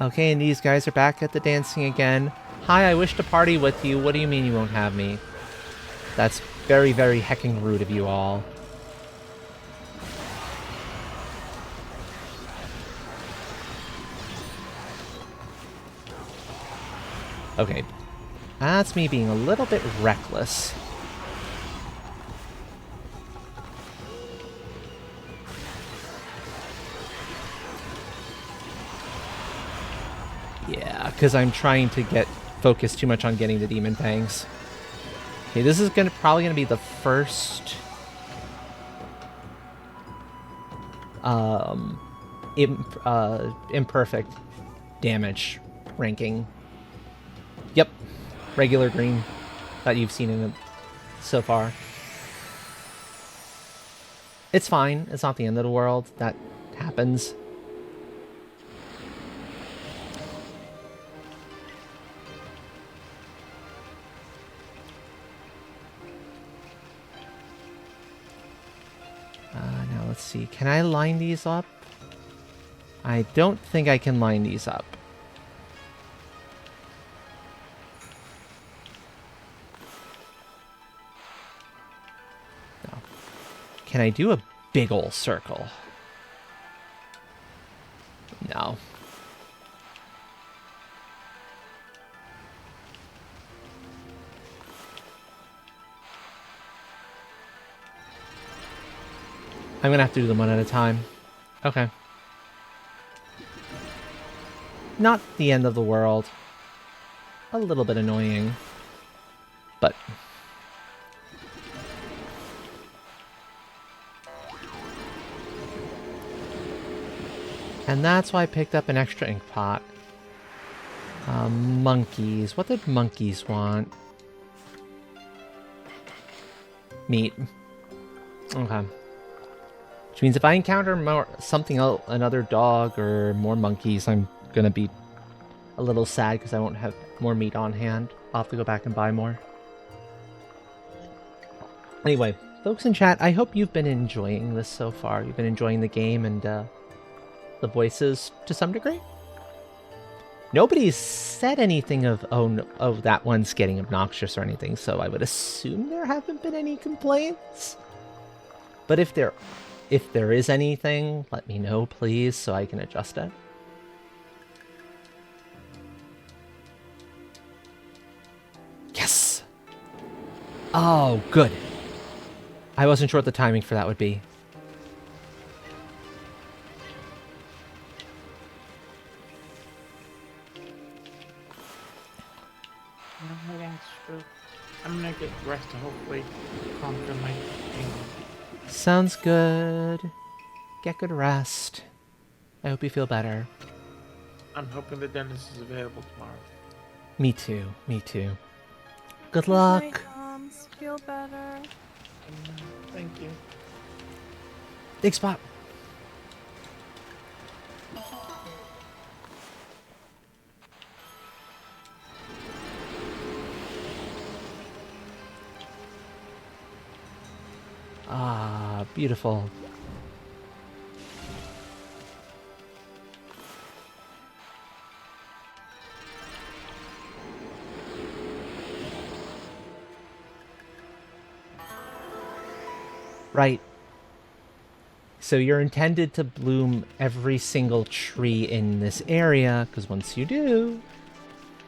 Okay, and these guys are back at the dancing again. Hi, I wish to party with you. What do you mean you won't have me? That's very, very hecking rude of you all. Okay, that's me being a little bit reckless. Yeah, because I'm trying to focus too much on getting the demon fangs. Okay, this is probably gonna be the first imperfect damage ranking. Yep, regular green that you've seen in it so far. It's fine. It's not the end of the world. That happens. Now let's see. Can I line these up? I don't think I can line these up. No. Can I do a big ol' circle? No. I'm gonna have to do them one at a time. Okay. Not the end of the world. A little bit annoying. But... and that's why I picked up an extra ink pot. Monkeys. What did monkeys want? Meat. Okay. Which means if I encounter more something else, another dog or more monkeys, I'm gonna be a little sad because I won't have more meat on hand. I'll have to go back and buy more. Anyway, folks in chat, I hope you've been enjoying this so far. You've been enjoying the game and the voices to some degree. Nobody's said anything of, oh, no, oh, that one's getting obnoxious or anything, so I would assume there haven't been any complaints. But if there is anything, let me know, please, so I can adjust it. Yes! Oh, good. I wasn't sure what the timing for that would be. No, that's true. I'm gonna get rest to hopefully conquer my kingdom. Sounds good. Get good rest. I hope you feel better. I'm hoping the dentist is available tomorrow. Me too. Me too. Good Good luck. night, Moms. Feel better. Thank you. Big spot. Ah, beautiful. Right. So you're intended to bloom every single tree in this area, because once you do,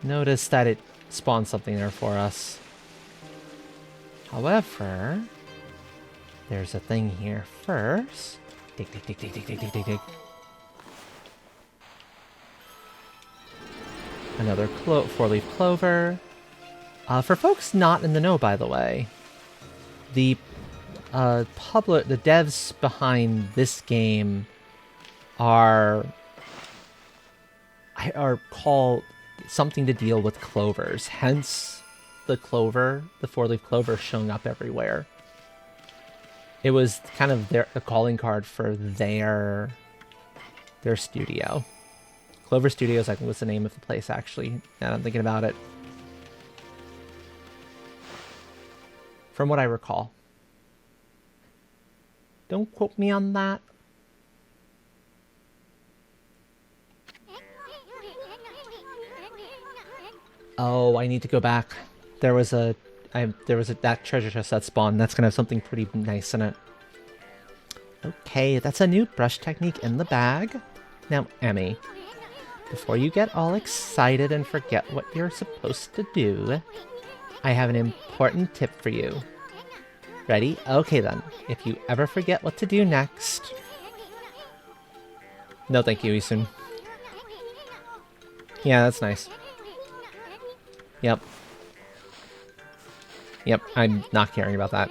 notice that it spawns something there for us. However, there's a thing here first. Dig, dig, dig, dig, dig, dig, dig, dig, dig. Another four-leaf clover. For folks not in the know, by the way, the the devs behind this game are called something to deal with clovers. Hence, the four-leaf clover, showing up everywhere. It was kind of a calling card for their studio. Clover Studios, I think, was the name of the place, actually, now I'm thinking about it. From what I recall. Don't quote me on that. Oh, I need to go back. There was that treasure chest that spawned. That's gonna have something pretty nice in it. Okay, that's a new brush technique in the bag. Now, Emmy, before you get all excited and forget what you're supposed to do, I have an important tip for you. Ready? Okay then. If you ever forget what to do next... No thank you, Isun. Yeah, that's nice. Yep. Yep, I'm not caring about that.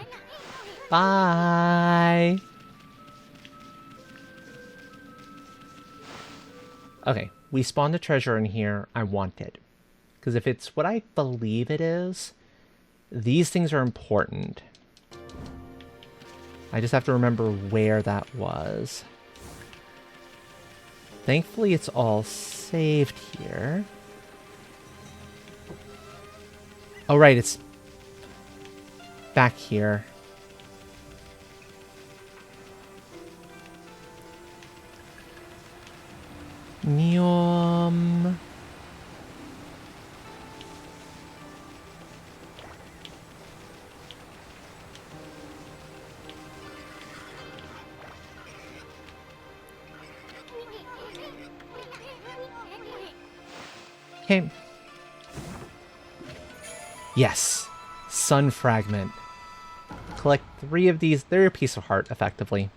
Bye! Okay, we spawned a treasure in here. I want it. Because if it's what I believe it is, these things are important. I just have to remember where that was. Thankfully, it's all saved here. Oh, right, it's back here. Nyom. Okay. Yes. Sun fragment. Collect 3 of these. They're a piece of heart, effectively.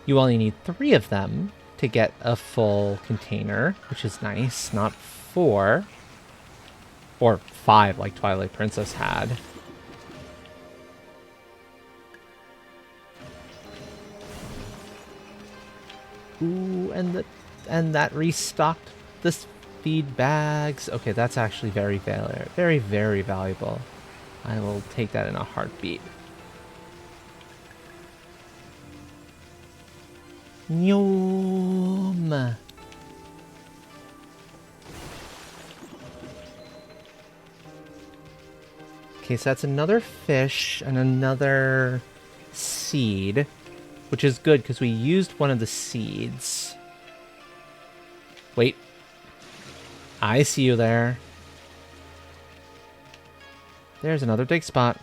You only need 3 of them to get a full container, which is nice. Not 4. Or 5, like Twilight Princess had. Ooh, and that restocked this feed bags. Okay, that's actually very, very valuable. I will take that in a heartbeat. Nyom. Okay, so that's another fish and another seed, which is good because we used one of the seeds. Wait. I see you there. There's another dig spot.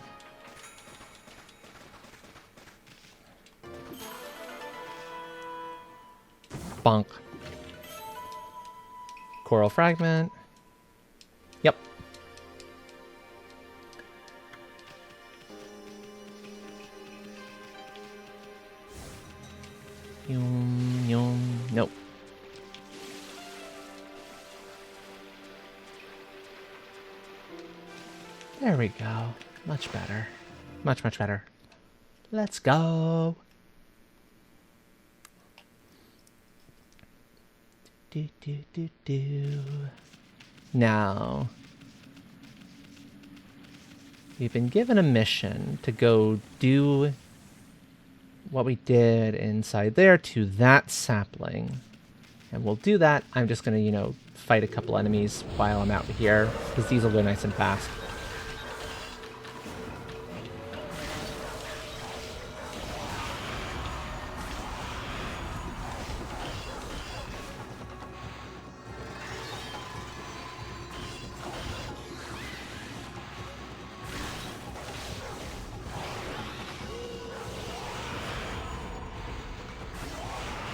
Bonk. Coral fragment. Yep. Yum, yum. Nope. There we go. Much better. Much, much better. Let's go. Do, do, do, do. Now, we've been given a mission to go do what we did inside there to that sapling. And we'll do that. I'm just going to, fight a couple enemies while I'm out here, because these will go nice and fast.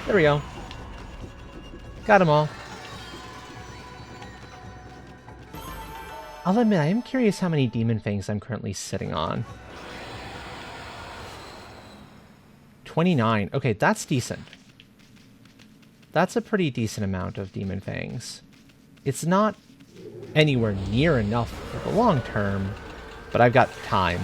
There we go. Got them all. I'll admit, I am curious how many Demon Fangs I'm currently sitting on. 29. Okay, that's decent. That's a pretty decent amount of Demon Fangs. It's not anywhere near enough for the long term, but I've got time.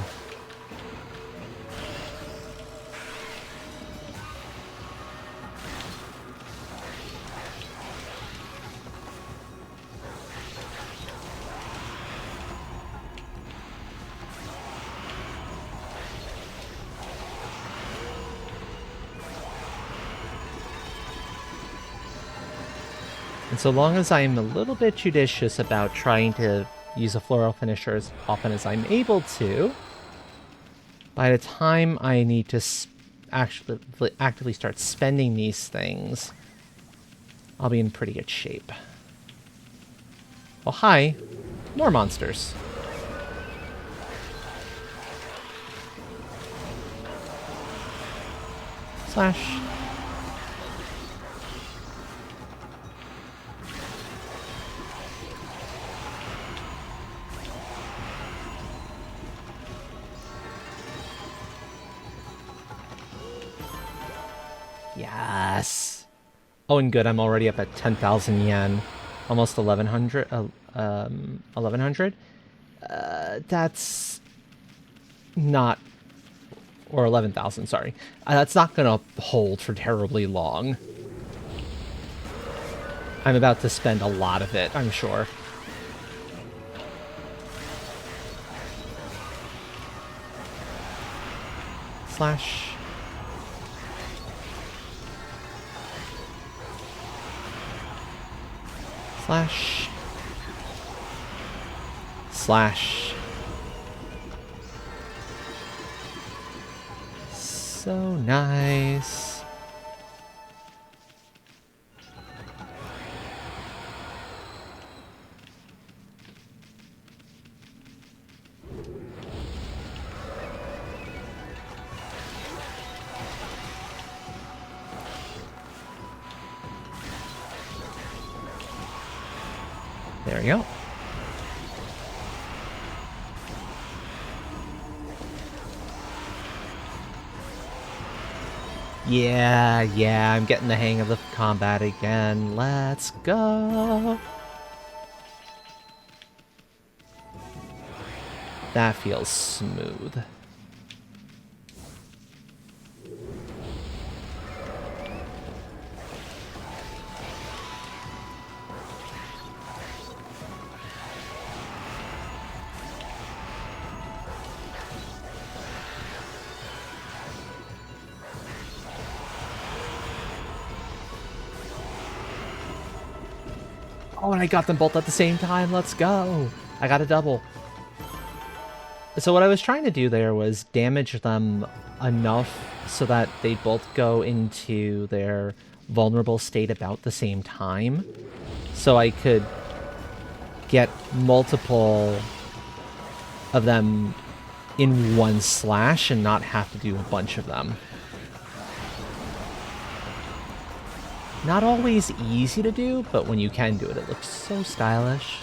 And so long as I'm a little bit judicious about trying to use a floral finisher as often as I'm able to, by the time I need to actually actively start spending these things, I'll be in pretty good shape. Well, hi. More monsters. Slash. Yes. Oh, and good. I'm already up at 10,000 yen. Almost 1,100. 1,100? That's not... Or 11,000, sorry. That's not going to hold for terribly long. I'm about to spend a lot of it, I'm sure. Slash... Slash. Slash. So nice. There we go. Yeah, I'm getting the hang of the combat again. Let's go. That feels smooth. Oh, and I got them both at the same time. Let's go. I got a double. So what I was trying to do there was damage them enough so that they both go into their vulnerable state about the same time. So I could get multiple of them in one slash and not have to do a bunch of them. Not always easy to do, but when you can do it, it looks so stylish.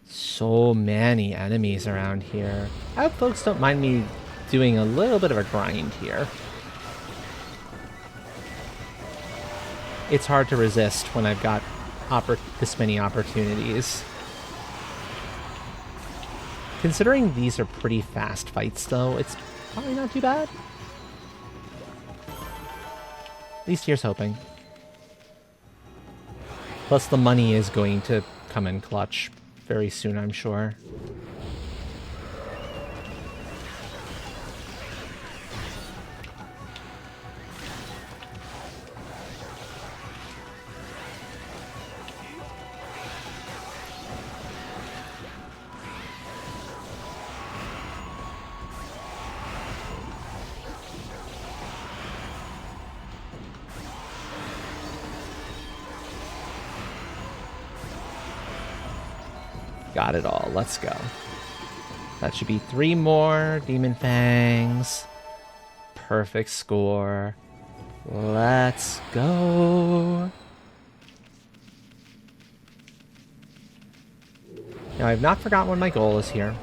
So many enemies around here. I hope folks don't mind me doing a little bit of a grind here. It's hard to resist when I've got this many opportunities. Considering these are pretty fast fights, though, it's probably not too bad. At least here's hoping. Plus, the money is going to come in clutch very soon, I'm sure. Got it all. Let's go. That should be 3 more Demon Fangs. Perfect score. Let's go. Now, I've not forgotten what my goal is here.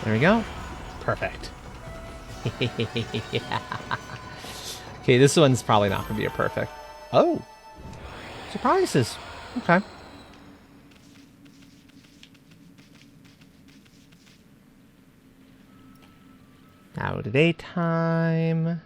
There we go. Perfect. Okay, this one's probably not going to be a perfect. Oh! Surprises! Okay. Now to daytime.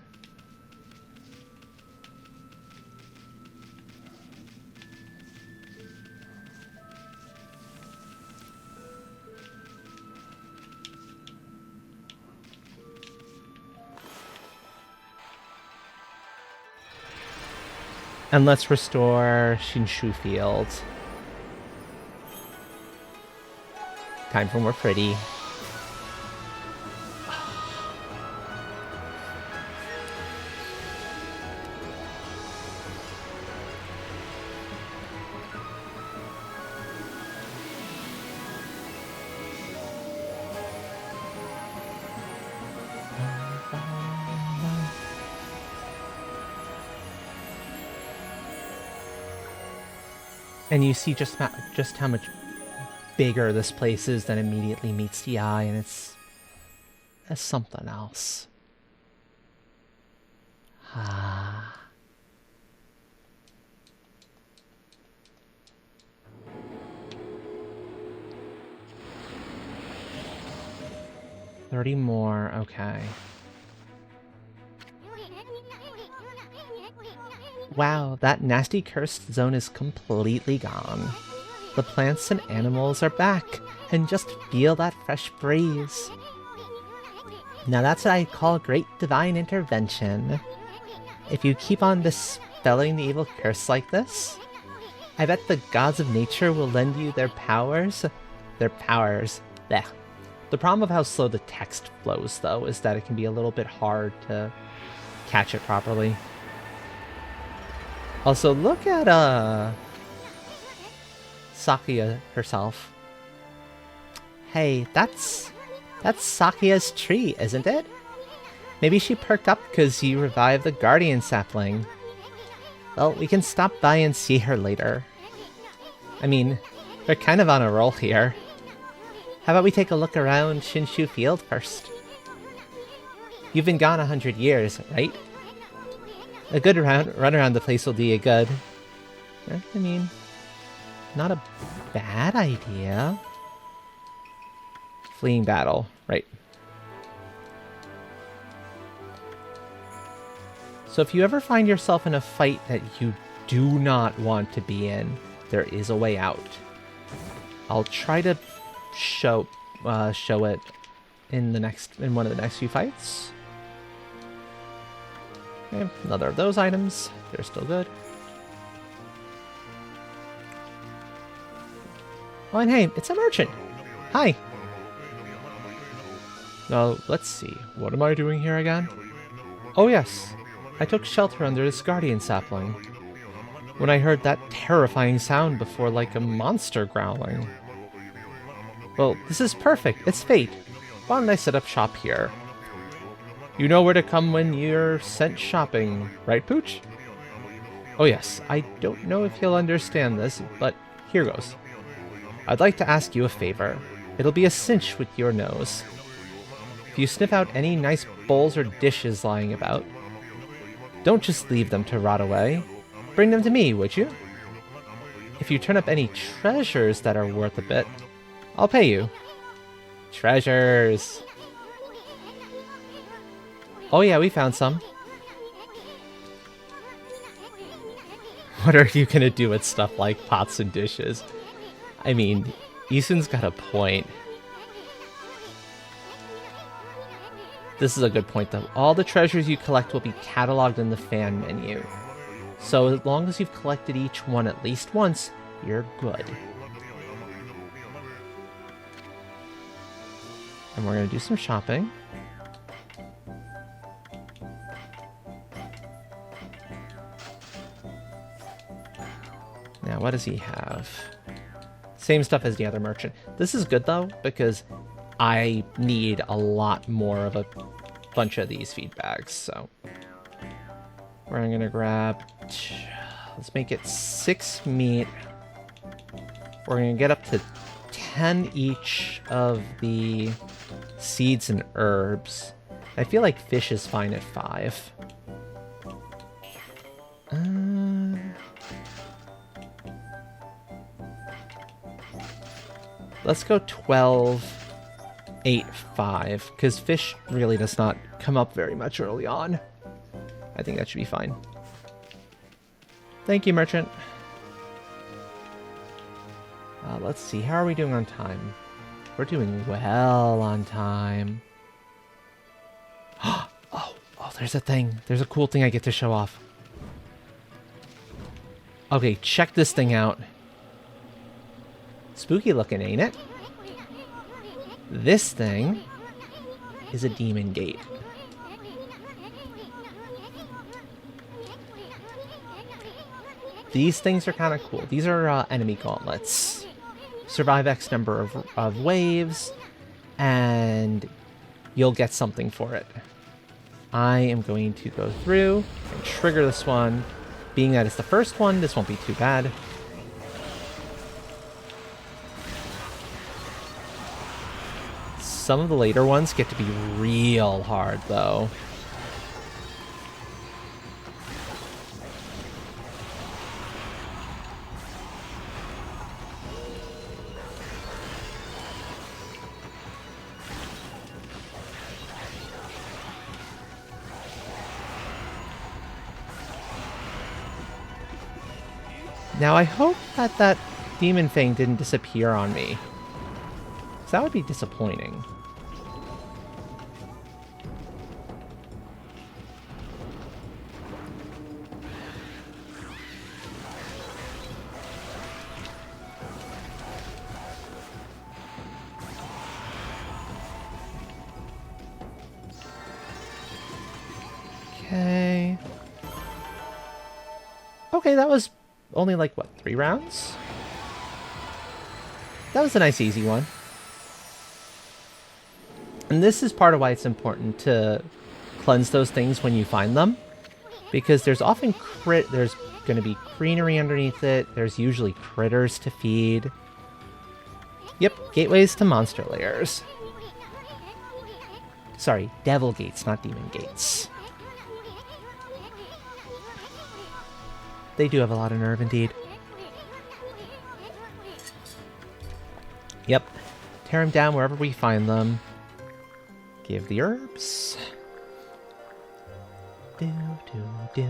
And let's restore Shinshu Field. Time for more pretty. And you see just how much bigger this place is that immediately meets the eye, and it's something else. Ah. $30 more, okay. Wow, that nasty cursed zone is completely gone. The plants and animals are back, and just feel that fresh breeze. Now that's what I call great divine intervention. If you keep on dispelling the evil curse like this, I bet the gods of nature will lend you their powers. Blech. The problem of how slow the text flows, though, is that it can be a little bit hard to catch it properly. Also, look at Sakuya herself. Hey, that's Sakuya's tree, isn't it? Maybe she perked up because you revived the guardian sapling. Well, we can stop by and see her later. I mean, we're kind of on a roll here. How about we take a look around Shinshu Field first? You've been gone 100 years, right? A good run around the place will do you good. I mean, not a bad idea. Fleeing battle, right. So if you ever find yourself in a fight that you do not want to be in, there is a way out. I'll try to show it in one of the next few fights. Okay, another of those items. They're still good. Oh, and hey, it's a merchant. Hi. Now, let's see. What am I doing here again? Oh, yes. I took shelter under this guardian sapling when I heard that terrifying sound before, like a monster growling. Well, this is perfect. It's fate. Why don't I set up shop here? You know where to come when you're sent shopping, right, Pooch? Oh yes, I don't know if you'll understand this, but here goes. I'd like to ask you a favor. It'll be a cinch with your nose. If you sniff out any nice bowls or dishes lying about, don't just leave them to rot away. Bring them to me, would you? If you turn up any treasures that are worth a bit, I'll pay you. Treasures. Oh yeah, we found some. What are you gonna do with stuff like pots and dishes? I mean, Isun's got a point. This is a good point though. All the treasures you collect will be cataloged in the fan menu. So as long as you've collected each one at least once, you're good. And we're gonna do some shopping. Now, what does he have? Same stuff as the other merchant. This is good though, because I need a lot more of a bunch of these feed bags, so we're gonna grab, let's make it 6 meat. We're gonna get up to 10 each of the seeds and herbs. I feel like fish is fine at 5. Let's go 12, 8, 5, because fish really does not come up very much early on. I think that should be fine. Thank you, merchant. Let's see, how are we doing on time? We're doing well on time. Oh, there's a thing. There's a cool thing I get to show off. Okay, check this thing out. Spooky looking, ain't it? This thing is a demon gate. These things are kind of cool. These are enemy gauntlets. Survive X number of waves, and you'll get something for it. I am going to go through and trigger this one. Being that it's the first one, this won't be too bad. Some of the later ones get to be real hard, though. Now, I hope that that demon thing didn't disappear on me. 'Cause that would be disappointing. Okay. Okay, that was only like, what, 3 rounds? That was a nice easy one. And this is part of why it's important to cleanse those things when you find them. Because there's often there's going to be greenery underneath it. There's usually critters to feed. Yep, gateways to monster lairs. Sorry, devil gates, not demon gates. They do have a lot of nerve indeed. Yep. Tear them down wherever we find them. Give the herbs. Do, do, do.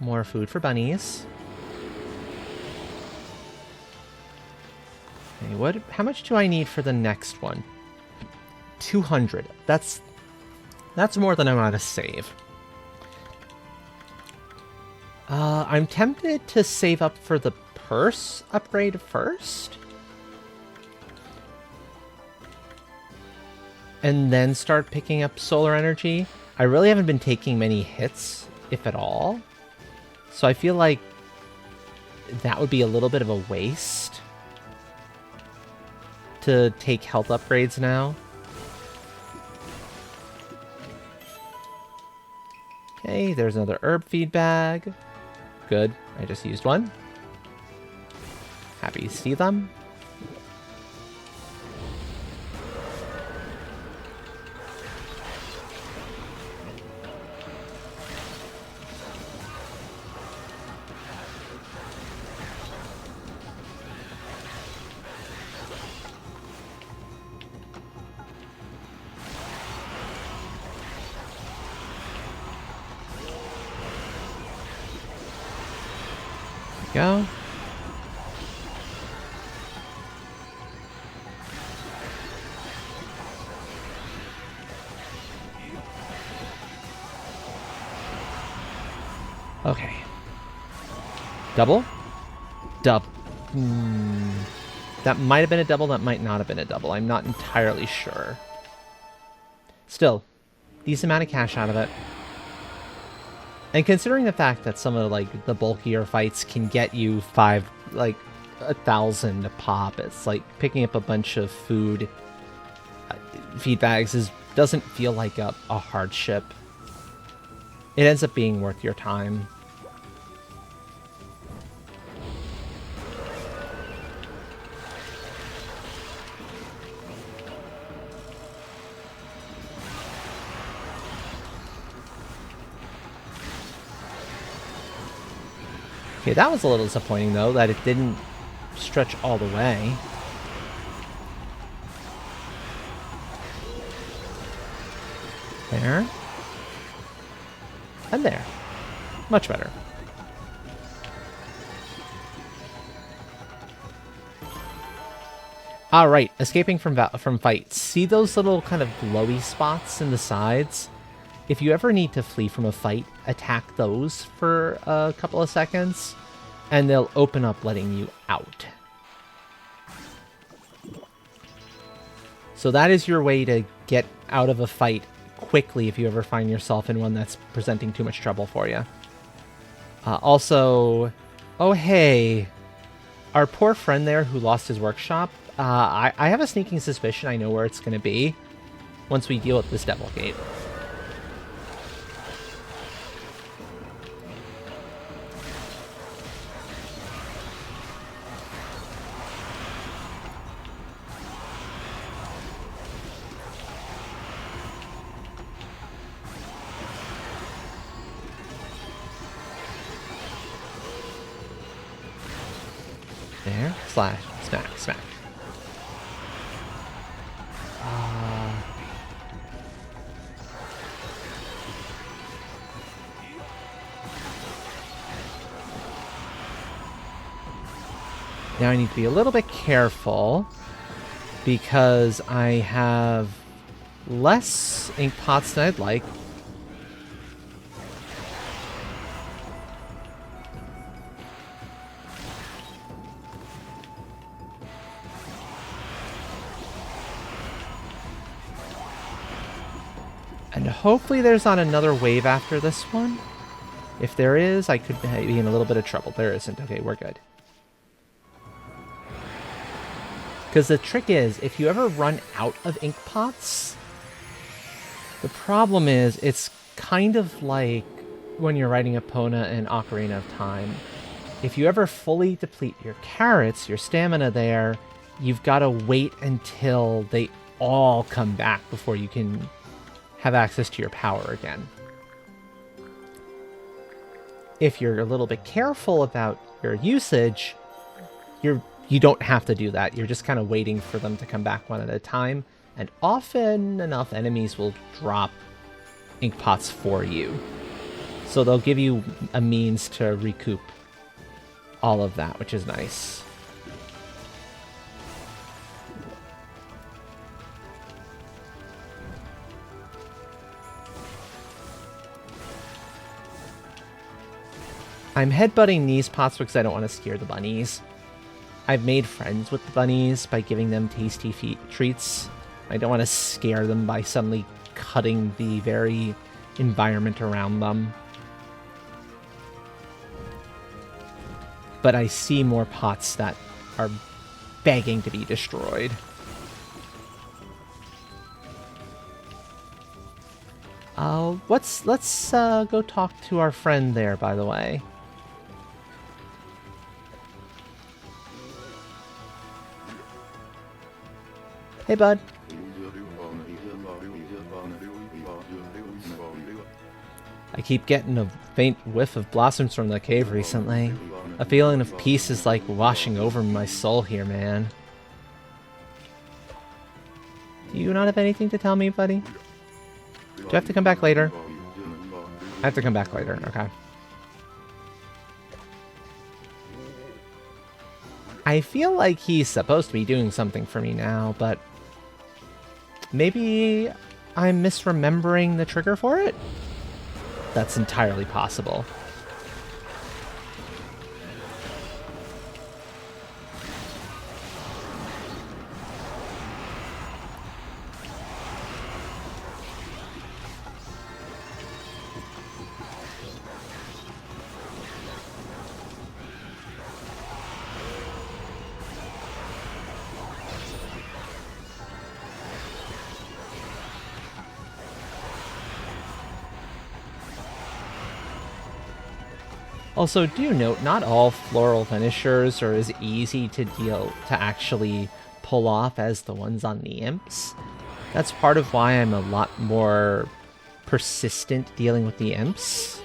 More food for bunnies. Okay, how much do I need for the next one? 200. That's more than I want to save. I'm tempted to save up for the purse upgrade first. And then start picking up solar energy. I really haven't been taking many hits, if at all. So I feel like that would be a little bit of a waste to take health upgrades now. Okay, there's another herb feed bag. Good, I just used one. Happy to see them. Go. Okay. Double? That might have been a double, that might not have been a double. I'm not entirely sure. Still, decent amount of cash out of it. And considering the fact that some of like the bulkier fights can get you 1,000 a pop, it's like picking up a bunch of food feed bags doesn't feel like a hardship. It ends up being worth your time. Okay, that was a little disappointing, though, that it didn't stretch all the way. There. And there. Much better. Alright, escaping from fights. See those little kind of glowy spots in the sides? If you ever need to flee from a fight, attack those for a couple of seconds, and they'll open up letting you out. So that is your way to get out of a fight quickly if you ever find yourself in one that's presenting too much trouble for you. Also, oh hey, our poor friend there who lost his workshop, I have a sneaking suspicion I know where it's going to be once we deal with this Devil Gate. There, slash, smack, smack. Now I need to be a little bit careful because I have less ink pots than I'd like. And hopefully there's not another wave after this one. If there is, I could be in a little bit of trouble. There isn't. Okay, we're good. Because the trick is, if you ever run out of ink pots, the problem is it's kind of like when you're riding Epona in Ocarina of Time. If you ever fully deplete your carrots, your stamina there, you've got to wait until they all come back before you can have access to your power again. if you're a little bit careful about your usage, you don't have to do that. You're just kind of waiting for them to come back one at a time, and often enough enemies will drop ink pots for you. So they'll give you a means to recoup all of that, which is nice. I'm headbutting these pots because I don't want to scare the bunnies. I've made friends with the bunnies by giving them tasty treats. I don't want to scare them by suddenly cutting the very environment around them. But I see more pots that are begging to be destroyed. Let's go talk to our friend there, by the way. Hey, bud. I keep getting a faint whiff of blossoms from the cave recently. A feeling of peace is like washing over my soul here, man. Do you not have anything to tell me, buddy? Do I have to come back later? I have to come back later, okay. I feel like he's supposed to be doing something for me now, but maybe I'm misremembering the trigger for it? That's entirely possible. Also, do note, not all floral finishers are as easy to actually pull off as the ones on the imps. That's part of why I'm a lot more persistent dealing with the imps.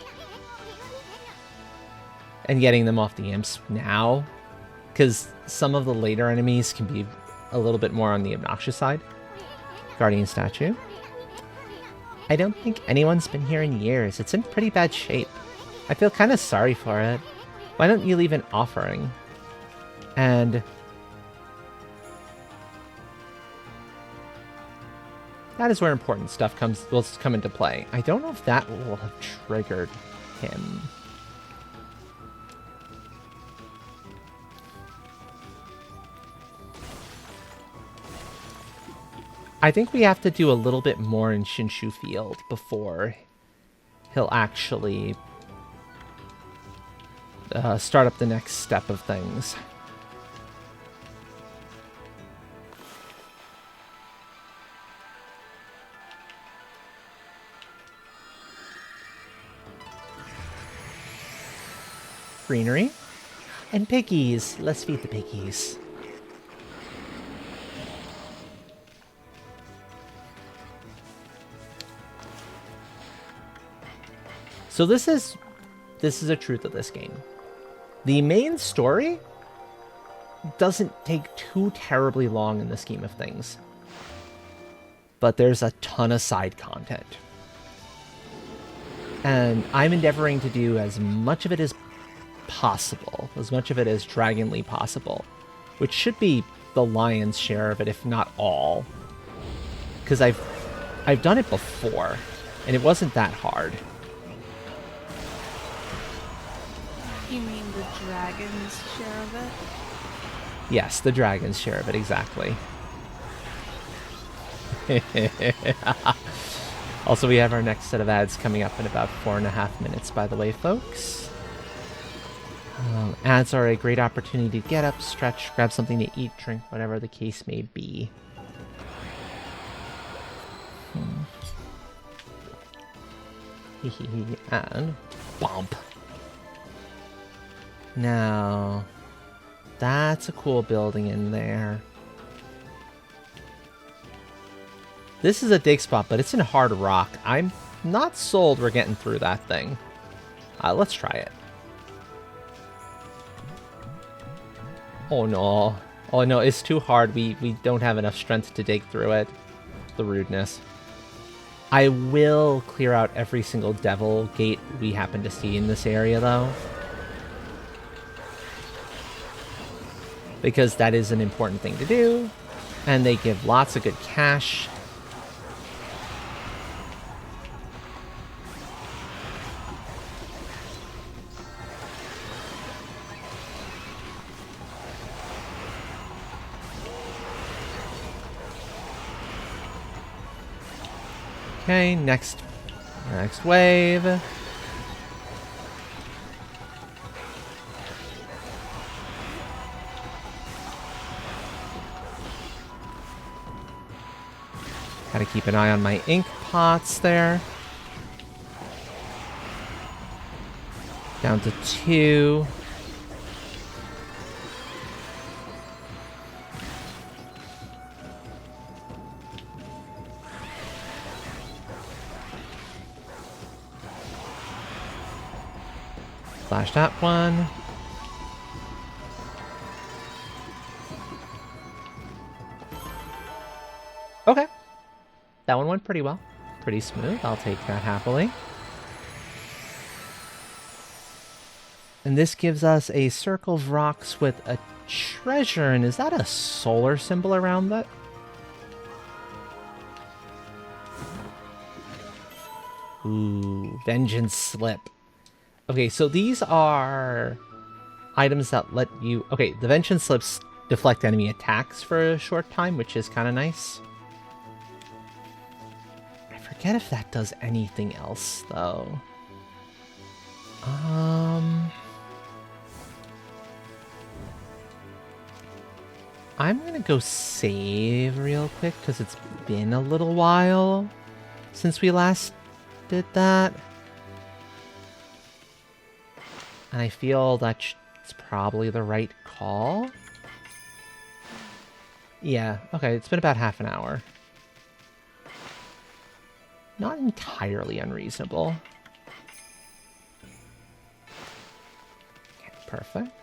And getting them off the imps now. Because some of the later enemies can be a little bit more on the obnoxious side. Guardian statue. I don't think anyone's been here in years. It's in pretty bad shape. I feel kind of sorry for it. Why don't you leave an offering? And that is where important stuff will come into play. I don't know if that will have triggered him. I think we have to do a little bit more in Shinshu Field before he'll actually start up the next step of things. Greenery. And piggies. Let's feed the piggies. So this is a truth of this game. The main story doesn't take too terribly long in the scheme of things. But there's a ton of side content. And I'm endeavoring to do as much of it as possible, as much of it as dragonly possible, which should be the lion's share of it, if not all. Because I've done it before, and it wasn't that hard. You mean the dragon's share of it? Yes, the dragon's share of it, exactly. Also, we have our next set of ads coming up in about 4.5 minutes, by the way, folks. Ads are a great opportunity to get up, stretch, grab something to eat, drink, whatever the case may be. And bump. Now, that's a cool building in there. This is a dig spot, but it's in hard rock. I'm not sold we're getting through that thing. Let's try it. Oh no. Oh no, it's too hard. We don't have enough strength to dig through it. The rudeness. I will clear out every single devil gate we happen to see in this area, though. Because that is an important thing to do. And they give lots of good cash. Okay, next wave. Gotta keep an eye on my ink pots there. Down to 2. Flash that one. Okay. That one went pretty well. Pretty smooth. I'll take that happily. And this gives us a circle of rocks with a treasure. And is that a solar symbol around that? Ooh, Vengeance Slip. Okay, so these are items that let you... Okay, the Vengeance Slips deflect enemy attacks for a short time, which is kind of nice. I forget if that does anything else, though. I'm gonna go save real quick, because it's been a little while since we last did that. And I feel that's probably the right call. Yeah, okay, it's been about half an hour. Not entirely unreasonable. Okay, perfect.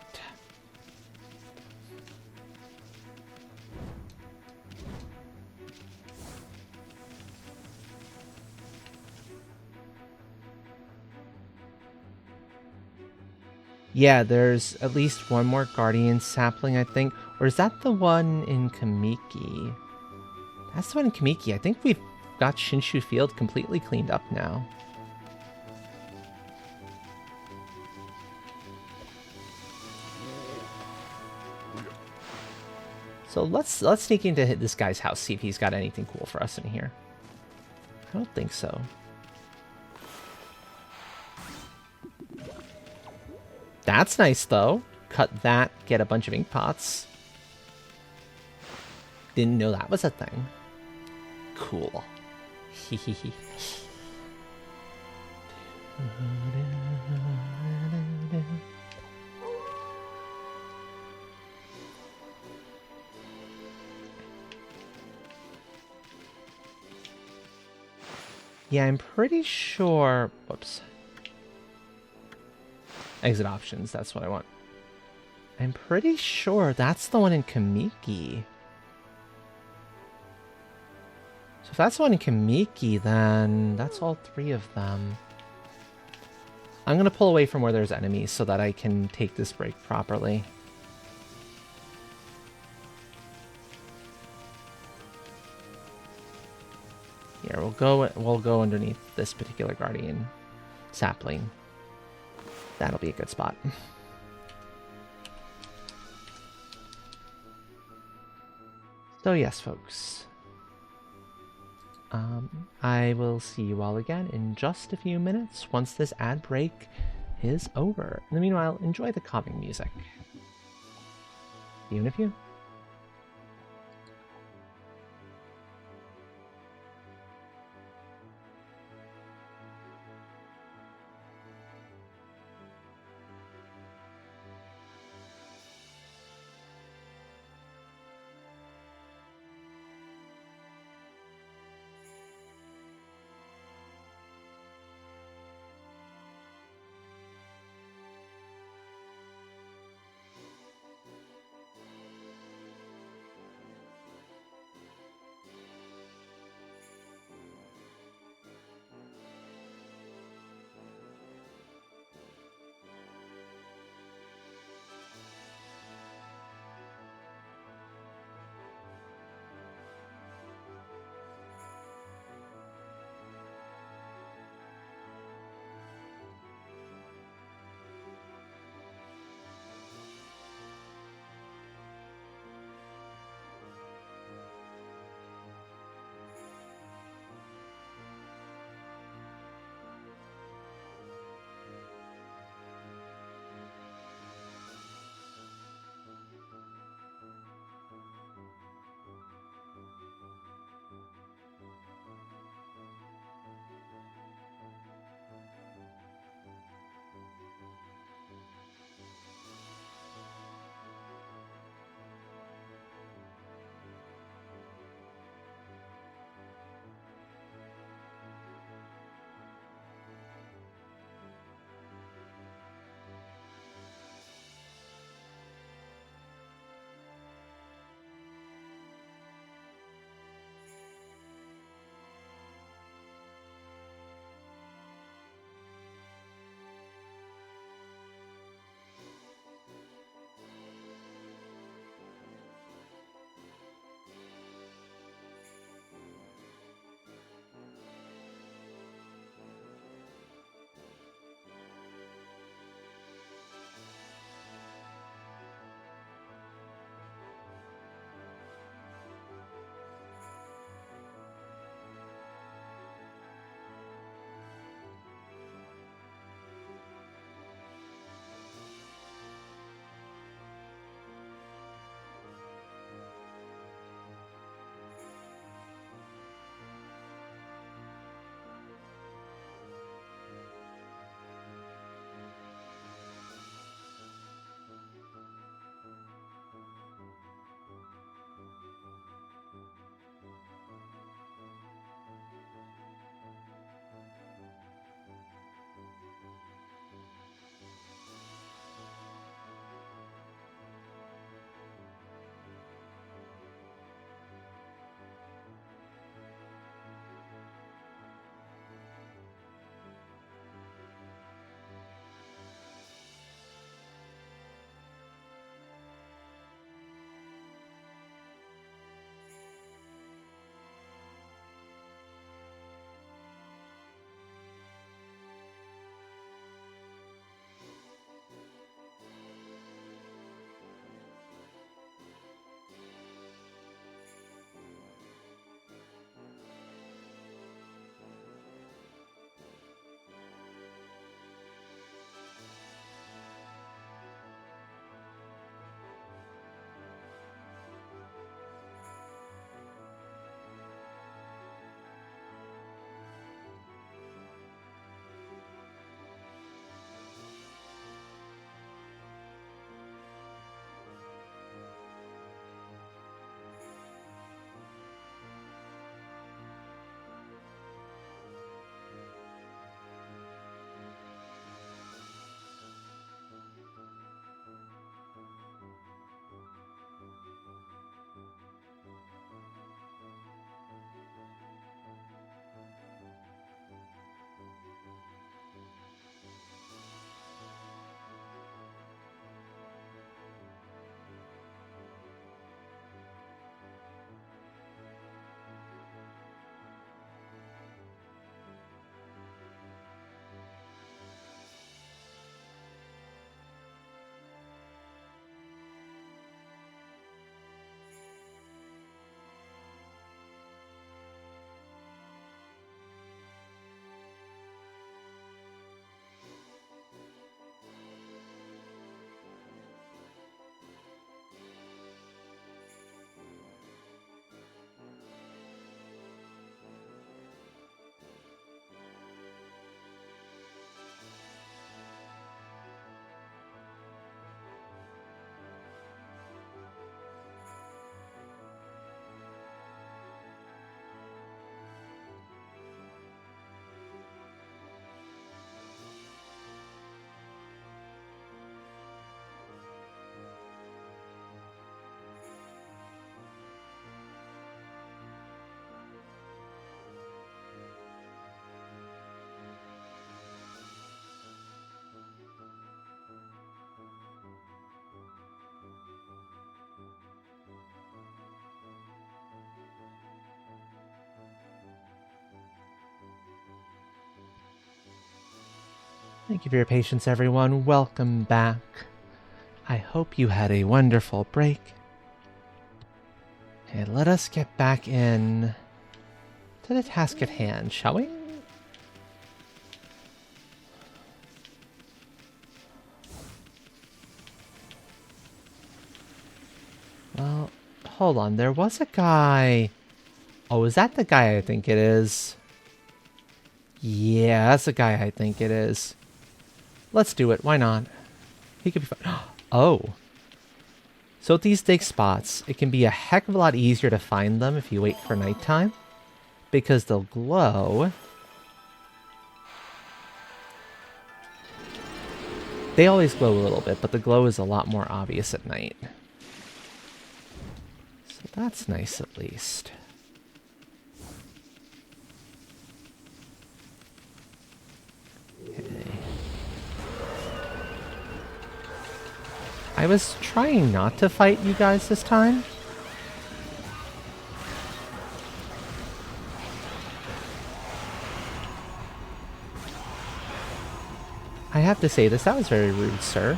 Yeah, there's at least one more Guardian sapling, I think. Or is that the one in Kamiki? That's the one in Kamiki. I think we've got Shinshu Field completely cleaned up now. So let's sneak in to hit this guy's house, see if he's got anything cool for us in here. I don't think so. That's nice, though. Cut that, get a bunch of ink pots. Didn't know that was a thing. Cool. Hehehe. Yeah, I'm pretty sure... Whoops. Exit options, that's what I want. I'm pretty sure that's the one in Kamiki. So if that's the one in Kamiki, then that's all 3 of them. I'm going to pull away from where there's enemies so that I can take this break properly. Here, we'll go underneath this particular Guardian sapling. That'll be a good spot. So yes, folks. I will see you all again in just a few minutes once this ad break is over. In the meanwhile, enjoy the calming music. See you in a few. Thank you for your patience, everyone. Welcome back. I hope you had a wonderful break. And let us get back in to the task at hand, shall we? Well, hold on. There was a guy. Oh, is that the guy I think it is? Yeah, that's the guy I think it is. Let's do it. Why not? He could be fine. Oh. So at these dig spots, it can be a heck of a lot easier to find them if you wait for nighttime, because they'll glow. They always glow a little bit, but the glow is a lot more obvious at night. So that's nice at least. Okay. I was trying not to fight you guys this time. I have to say this, that was very rude, sir.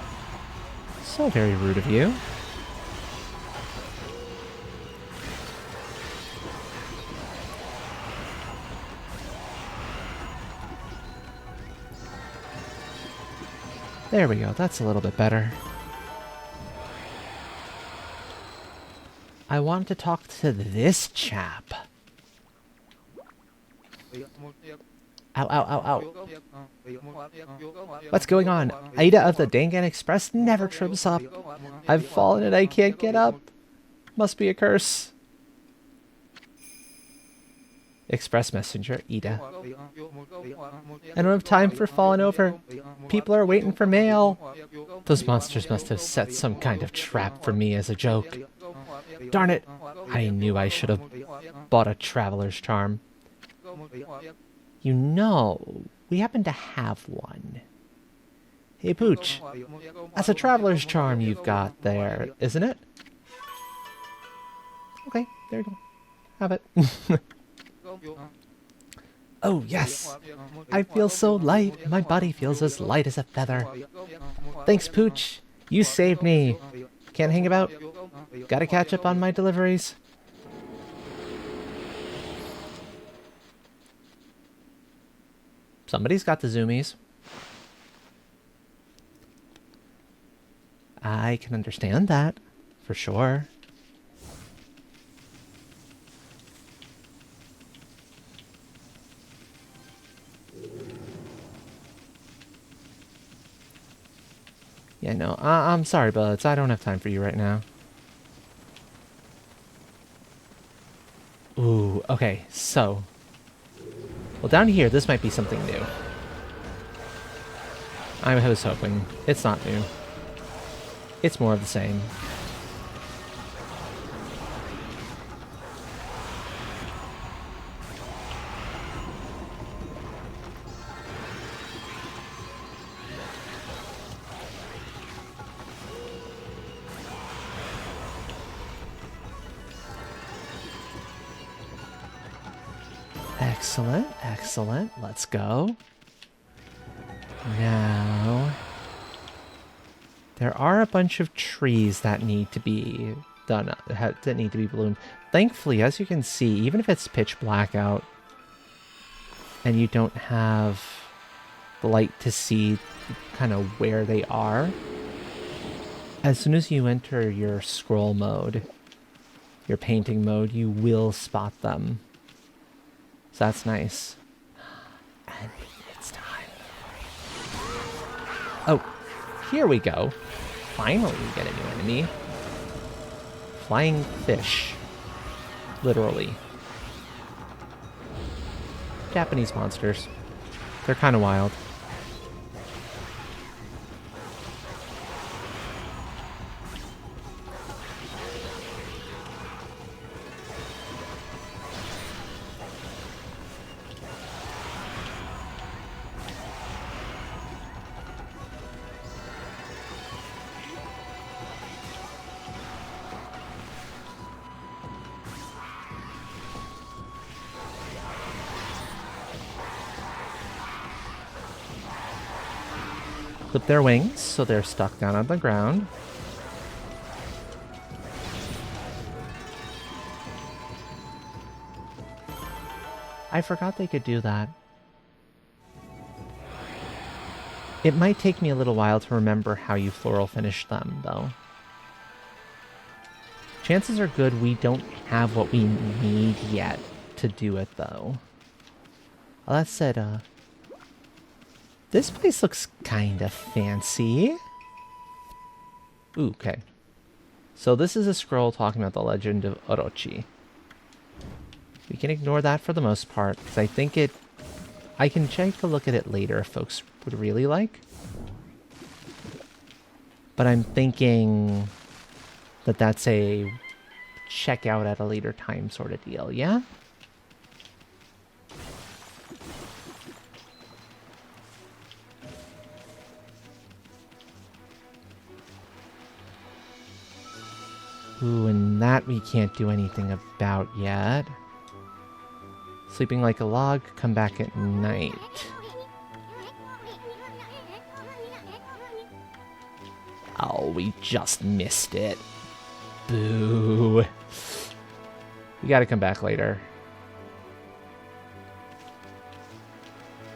So very rude of you. There we go, that's a little bit better. I want to talk to this chap. Ow, ow, ow, ow. What's going on? Aida of the Dangan Express never trips up. I've fallen and I can't get up. Must be a curse. Express messenger, Ida. I don't have time for falling over. People are waiting for mail. Those monsters must have set some kind of trap for me as a joke. Darn it! I knew I should have bought a traveler's charm. You know, we happen to have one. Hey, Pooch. That's a traveler's charm you've got there, isn't it? Okay, there you go. Have it. Oh, yes. I feel so light. My body feels as light as a feather. Thanks, Pooch. You saved me. Can't hang about? Gotta catch up on my deliveries. Somebody's got the zoomies. I can understand that, for sure. Yeah, no, I'm sorry, buds. I don't have time for you right now. Ooh, okay, so. Well, down here, this might be something new. I was hoping. It's not new. It's more of the same. Excellent, excellent. Let's go. Now, there are a bunch of trees that need to be done, that need to be bloomed. Thankfully, as you can see, even if it's pitch black out and you don't have the light to see kind of where they are, as soon as you enter your scroll mode, your painting mode, you will spot them. So that's nice. And it's time. Oh, here we go. Finally we get a new enemy. Flying fish. Literally. Japanese monsters. They're kind of wild. clip their wings so they're stuck down on the ground. I forgot they could do that. It might take me a little while to remember how you floral finish them, though. Chances are good we don't have what we need yet to do it, though. Well, that said, this place looks kind of fancy. Ooh, okay. So this is a scroll talking about the legend of Orochi. We can ignore that for the most part, because I think I can take a look at it later if folks would really like. But I'm thinking that that's a check out at a later time sort of deal, yeah? Ooh, and that we can't do anything about yet. Sleeping like a log, come back at night. Oh, we just missed it. Boo. We gotta come back later.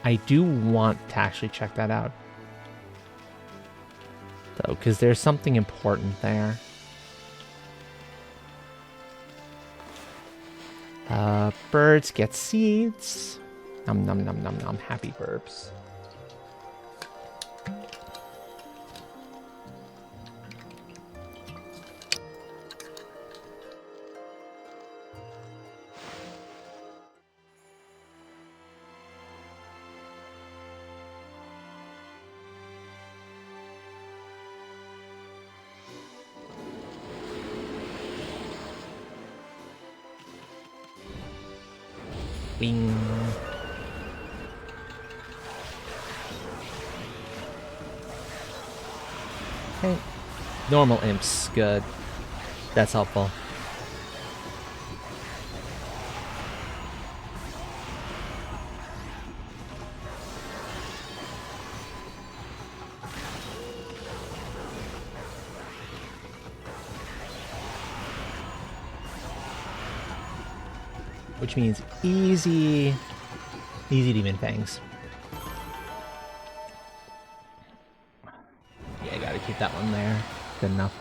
I do want to actually check that out, though, because there's something important there. Birds get seeds. Nom nom nom nom nom. Happy burps. Bing. Okay. Normal imps, good. That's helpful. Which means easy demon fangs. Yeah, I gotta keep that one there. Good enough.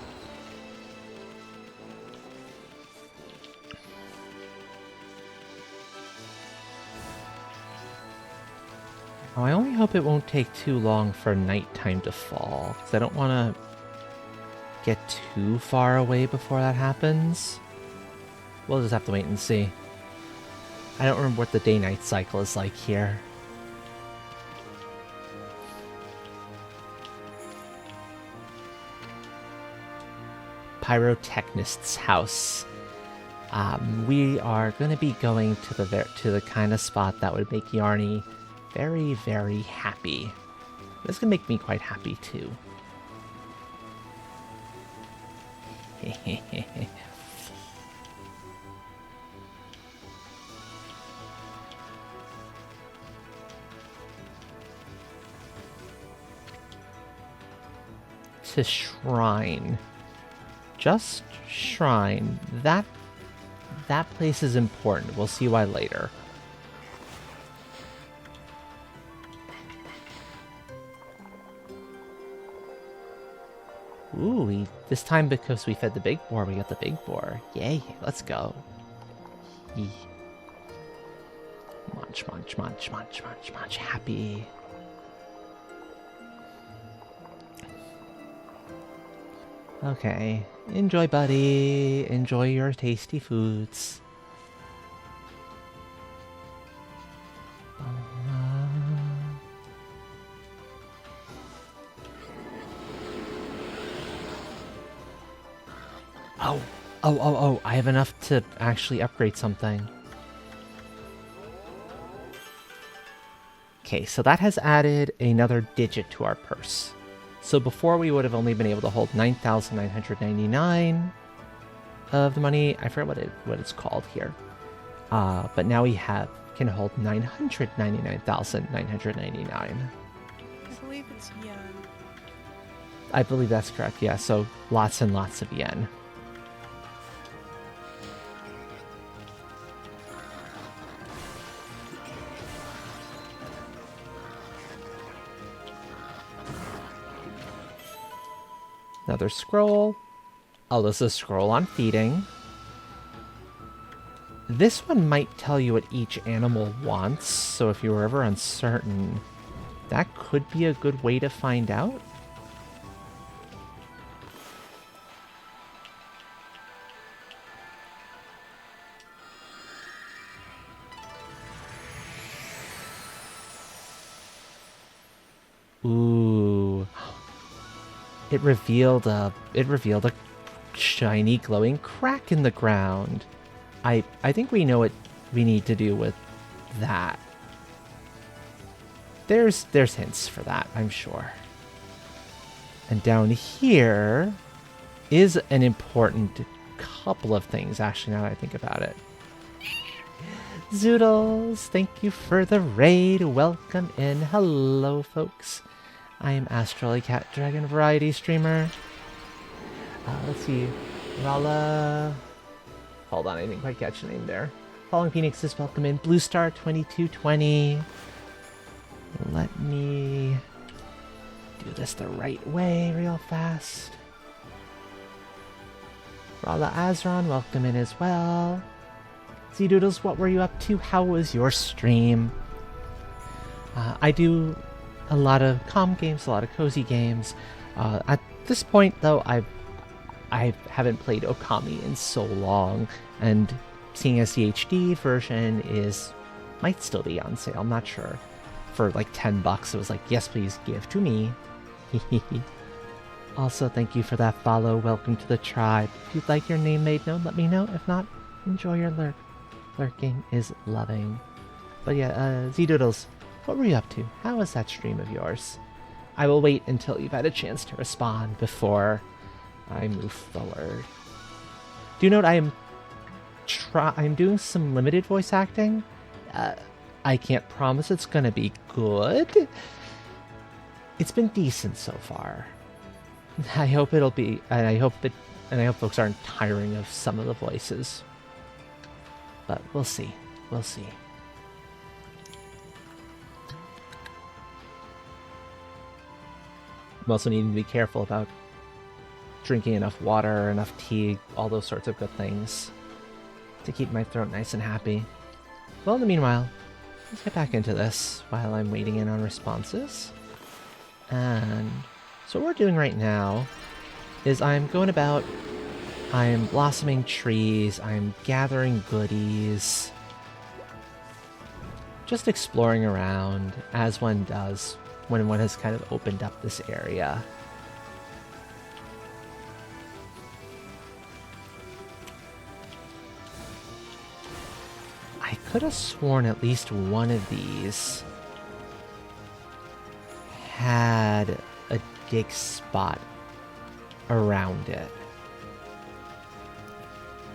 Oh, I only hope it won't take too long for nighttime to fall, because I don't want to get too far away before that happens. We'll just have to wait and see. I don't remember what the day-night cycle is like here. Pyrotechnist's house. We are going to be going to the kind of spot that would make Yarny very, very happy. This can make me quite happy too. To shrine. Just shrine. That place is important. We'll see why later. Ooh, this time because we fed the big boar, we got the big boar. Yay, let's go. Yee. Munch, munch, munch, munch, munch, munch. Happy. Okay. Enjoy, buddy. Enjoy your tasty foods. Oh, I have enough to actually upgrade something. Okay, so that has added another digit to our purse. So before we would have only been able to hold 9,999 of the money. I forget what it's called here. But now we can hold 999,999. I believe it's yen. I believe that's correct, yeah. So lots and lots of yen. Another scroll. Oh, this is a scroll on feeding. This one might tell you what each animal wants, so if you were ever uncertain, that could be a good way to find out. Ooh. It revealed a shiny glowing crack in the ground. I think we know what we need to do with that. There's hints for that, I'm sure. And down here is an important couple of things, actually, now that I think about it. Zoodles, thank you for the raid. Welcome in. Hello, folks. I am Astrally Cat Dragon Variety Streamer. Let's see. Rala. Hold on, I didn't quite catch the name there. Falling Phoenix is welcome in. Blue Star 2220. Let me do this the right way real fast. Rala Azron, welcome in as well. Z-Doodles, what were you up to? How was your stream? I do a lot of calm games, a lot of cozy games. At this point, though, I haven't played Okami in so long, and seeing as the HD version might still be on sale, I'm not sure. For like $10, it was like, yes, please give to me. Also, thank you for that follow. Welcome to the tribe. If you'd like your name made known, let me know. If not, enjoy your lurk. Lurking is loving. But yeah, Z-Doodles, what were you up to? How was that stream of yours? I will wait until you've had a chance to respond before I move forward. Do note I'm doing some limited voice acting. I can't promise it's gonna be good. It's been decent so far. I hope it'll be, and I hope folks aren't tiring of some of the voices. But we'll see. We'll see. I'm also needing to be careful about drinking enough water, enough tea, all those sorts of good things to keep my throat nice and happy. Well, in the meanwhile, let's get back into this while I'm waiting in on responses. And so what we're doing right now is I'm going about, I'm blossoming trees, I'm gathering goodies, just exploring around as one does when one has kind of opened up this area. I could have sworn at least one of these had a dig spot around it.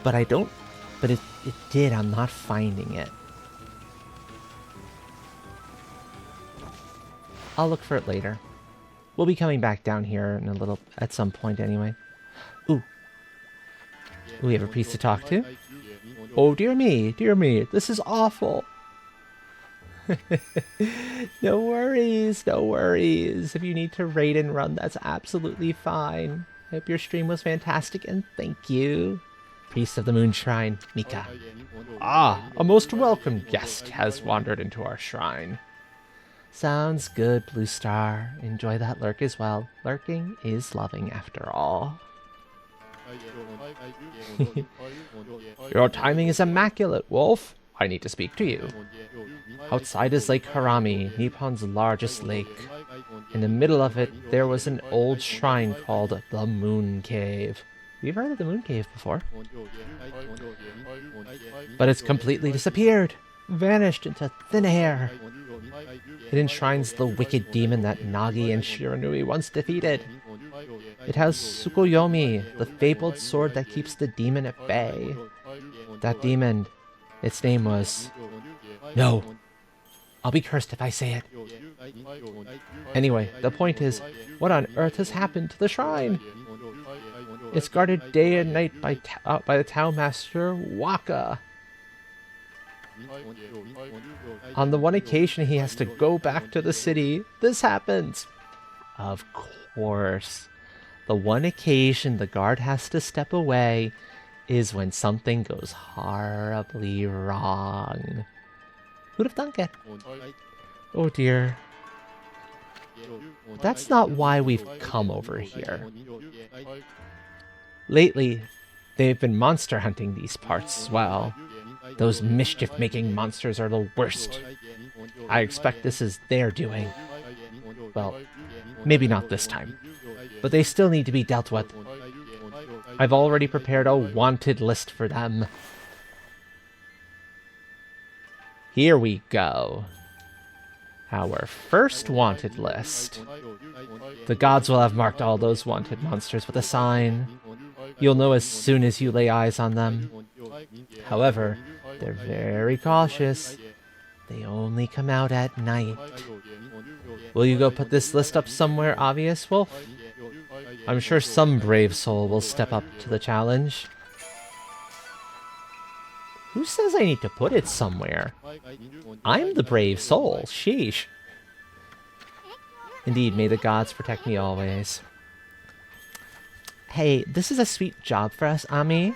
But I don't, but it did, I'm not finding it. I'll look for it later. We'll be coming back down here in a little, at some point anyway. Ooh. We have a priest to talk to? Oh, dear me, this is awful. No worries, no worries. If you need to raid and run, that's absolutely fine. I hope your stream was fantastic, and thank you. Priest of the Moon Shrine, Mika. Ah, a most welcome guest has wandered into our shrine. Sounds good, Blue Star. Enjoy that lurk as well. Lurking is loving after all. Your timing is immaculate, Wolf. I need to speak to you. Outside is Lake Harami, Nippon's largest lake. In the middle of it, there was an old shrine called the Moon Cave. We've heard of the Moon Cave before. But it's completely disappeared, vanished into thin air. It enshrines the wicked demon that Nagi and Shiranui once defeated. It has Tsukuyomi, the fabled sword that keeps the demon at bay. That demon, its name was... No. I'll be cursed if I say it. Anyway, the point is, what on earth has happened to the shrine? It's guarded day and night by the town master, Waka. On the one occasion he has to go back to the city, this happens. Of course. The one occasion the guard has to step away is when something goes horribly wrong. Who'd have thunk it? Oh dear. That's not why we've come over here. Lately, they've been monster hunting these parts as well. Those mischief-making monsters are the worst. I expect this is their doing. Well, maybe not this time. But they still need to be dealt with. I've already prepared a wanted list for them. Here we go. Our first wanted list. The gods will have marked all those wanted monsters with a sign. You'll know as soon as you lay eyes on them. However, they're very cautious. They only come out at night. Will you go put this list up somewhere obvious, Wolf? I'm sure some brave soul will step up to the challenge. Who says I need to put it somewhere? I'm the brave soul, sheesh. Indeed, may the gods protect me always. Hey, this is a sweet job for us, Ami.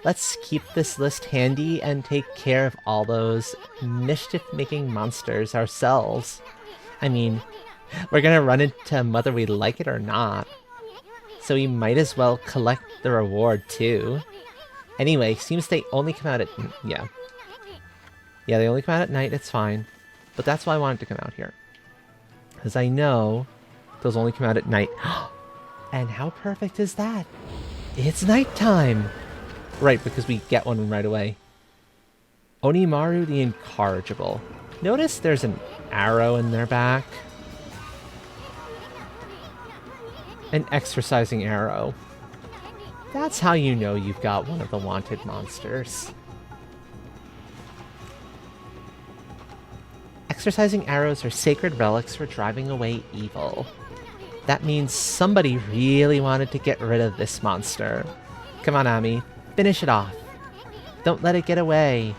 Let's keep this list handy and take care of all those mischief-making monsters ourselves. I mean, we're gonna run into them whether we like it or not. So we might as well collect the reward too. Anyway, seems they only come out at... Yeah. Yeah, they only come out at night, it's fine. But that's why I wanted to come out here. Because I know those only come out at night. And how perfect is that? It's nighttime! Right, because we get one right away. Onimaru the Incorrigible. Notice there's an arrow in their back. An exercising arrow. That's how you know you've got one of the wanted monsters. Exercising arrows are sacred relics for driving away evil. That means somebody really wanted to get rid of this monster. Come on, Ami. Finish it off. Don't let it get away.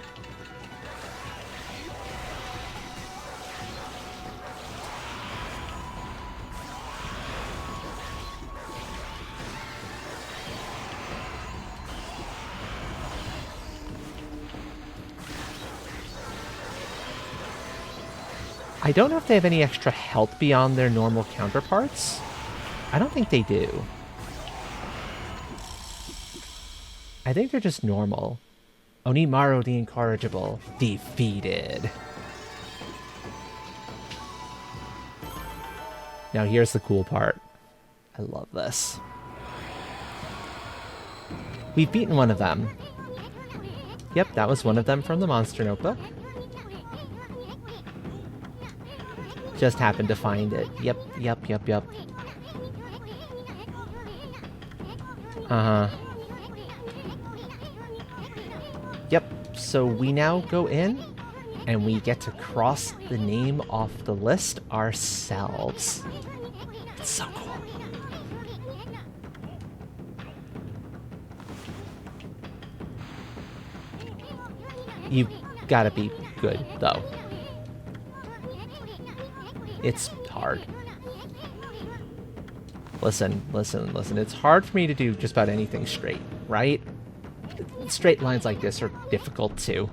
I don't know if they have any extra health beyond their normal counterparts. I don't think they do. I think they're just normal. Onimaru the Incorrigible, defeated. Now here's the cool part. I love this. We've beaten one of them. Yep, that was one of them from the Monster Notebook. Just happened to find it. Yep. Uh-huh. Yep, so we now go in, and we get to cross the name off the list ourselves. It's so cool. You've gotta be good, though. It's hard. Listen. It's hard for me to do just about anything straight, right? Straight lines like this are difficult too.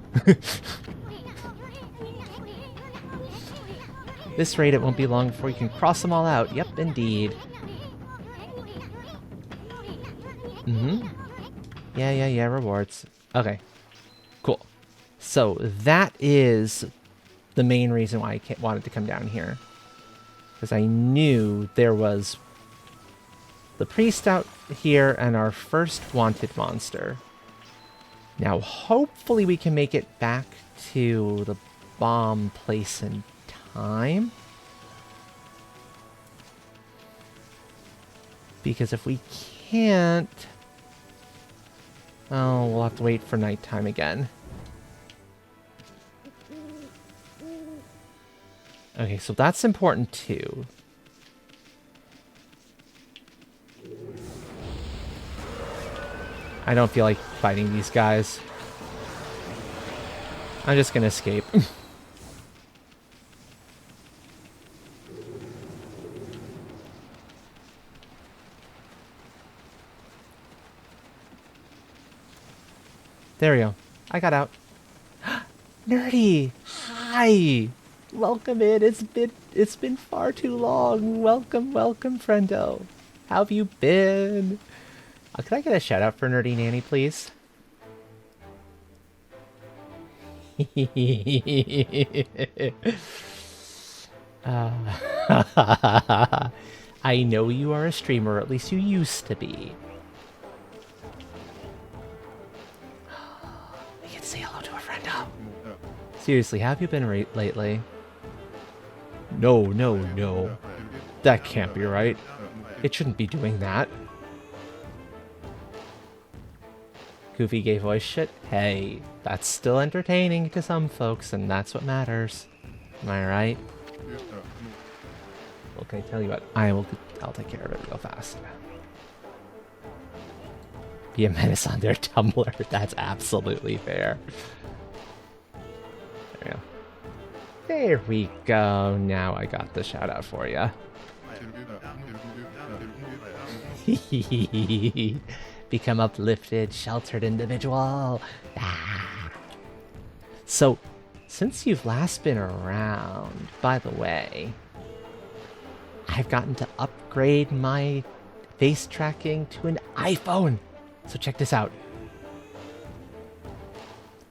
This rate, it won't be long before you can cross them all out. Yep, indeed. Yeah, rewards. Okay, cool. So that is the main reason why I wanted to come down here. Because I knew there was the priest out here and our first wanted monster. Now, hopefully we can make it back to the bomb place in time. Because if we can't... Oh, we'll have to wait for nighttime again. Okay, so that's important too. I don't feel like fighting these guys. I'm just gonna escape. There we go. I got out. Nerdy! Hi! Welcome in. It's been far too long. Welcome, welcome, friendo. How have you been? Could I get a shout out for Nerdy Nanny, please? I know you are a streamer, or at least you used to be. I can say hello to a friend. Seriously, have you been lately? No, no, no. That can't be right. It shouldn't be doing that. Goofy gay voice shit? Hey, that's still entertaining to some folks, and that's what matters. Am I right? Okay, tell you what, I'll take care of it real fast. Be a menace on their Tumblr. That's absolutely fair. There we go. There we go. Now I got the shout out for you. Become uplifted, sheltered individual. Ah. So, since you've last been around, by the way, I've gotten to upgrade my face tracking to an iPhone. So check this out.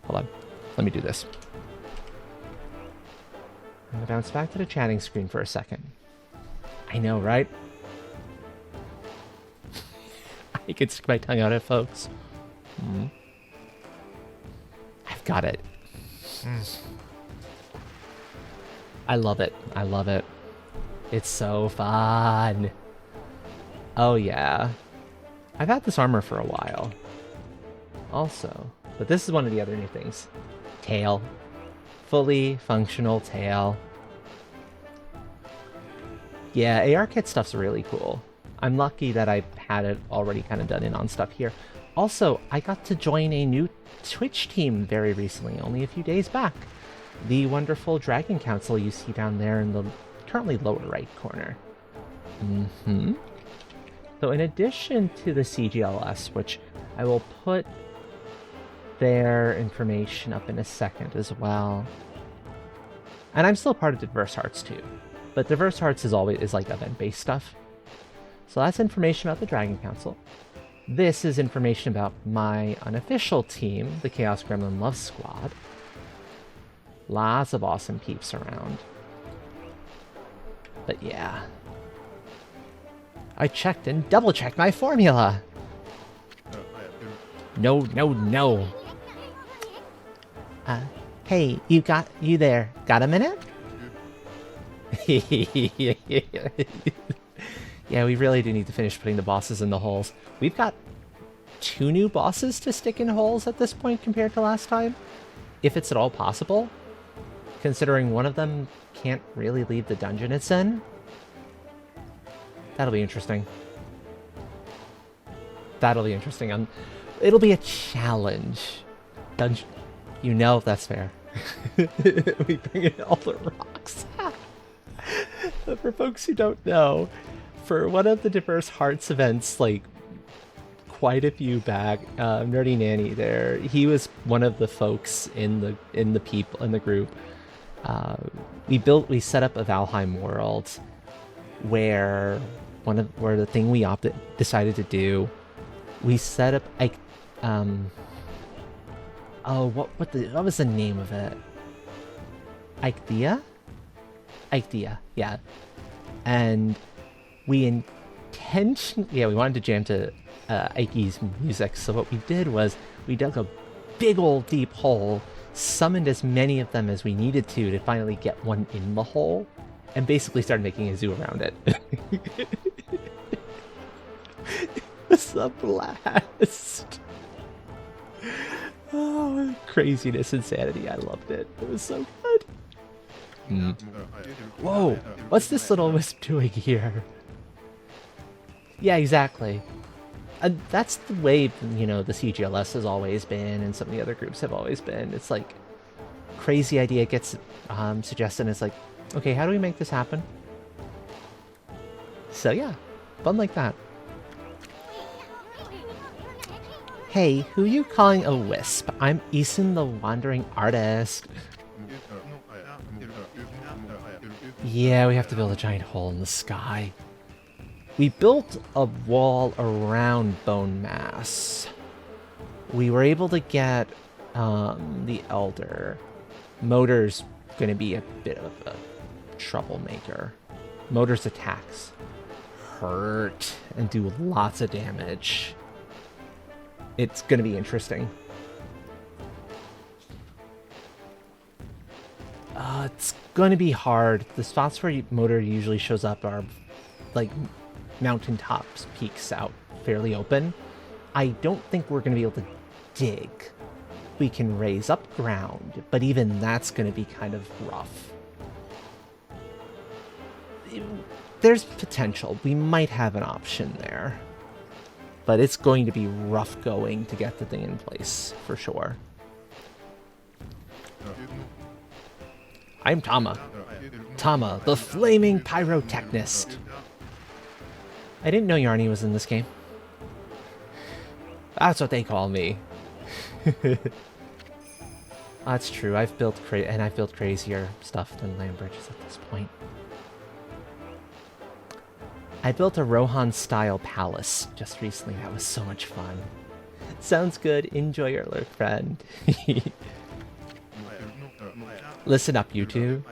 Hold on. Let me do this. I'm gonna bounce back to the chatting screen for a second. I know, right? I can stick my tongue out at folks. I've got it. I love it. I love it. It's so fun. Oh yeah. I've had this armor for a while. Also, but this is one of the other new things. Tail. Fully functional tail. Yeah, AR kit stuff's really cool. I'm lucky that I had it already kind of done in on stuff here. Also, I got to join a new Twitch team very recently, only a few days back. The wonderful Dragon Council you see down there in the currently lower right corner. So in addition to the CGLS, which I will put their information up in a second as well. And I'm still part of Diverse Hearts too. But Diverse Hearts is always like event-based stuff. So that's information about the Dragon Council. This is information about my unofficial team, the Chaos Gremlin Love Squad. Lots of awesome peeps around. But yeah. I checked and double-checked my formula! No, no, no. Hey, you there. Got a minute? Yeah, we really do need to finish putting the bosses in the holes. We've got 2 new bosses to stick in holes at this point compared to last time. If it's at all possible. Considering one of them can't really leave the dungeon it's in. That'll be interesting. That'll be interesting. It'll be a challenge. Dungeon. You know that's fair. We bring in all the rocks. But for folks who don't know, for one of the Diverse Hearts events, like quite a few back, Nerdy Nanny there, he was one of the folks in the group. We set up a Valheim world where the thing we decided to do, we set up like what was the name of it? Ikea, yeah. And we we wanted to jam to Ike's music, so what we did was we dug a big old deep hole, summoned as many of them as we needed to finally get one in the hole, and basically started making a zoo around it. It was a blast. Oh, craziness, insanity. I loved it. It was so good. Whoa, what's this little wisp doing here? Yeah, exactly. That's the way, you know, the CGLS has always been, and some of the other groups have always been. It's like, crazy idea gets suggested, and it's like, okay, how do we make this happen? So yeah, fun like that. Hey, who you calling a wisp? I'm Eason the Wandering Artist. Yeah, we have to build a giant hole in the sky. We built a wall around bone mass. We were able to get the Elder. Motor's gonna be a bit of a troublemaker. Motor's attacks hurt and do lots of damage. It's gonna be interesting. It's gonna be hard. The spots where Motor usually shows up are like mountaintops, peaks out fairly open. I don't think we're gonna be able to dig. We can raise up ground, but even that's gonna be kind of rough. There's potential. We might have an option there. But it's going to be rough going to get the thing in place, for sure. I'm Tama. Tama, the flaming pyrotechnist. I didn't know Yarny was in this game. That's what they call me. That's true. I've built crazier stuff than land bridges at this point. I built a Rohan-style palace just recently. That was so much fun. Sounds good. Enjoy your lurk, friend. Listen up, you two.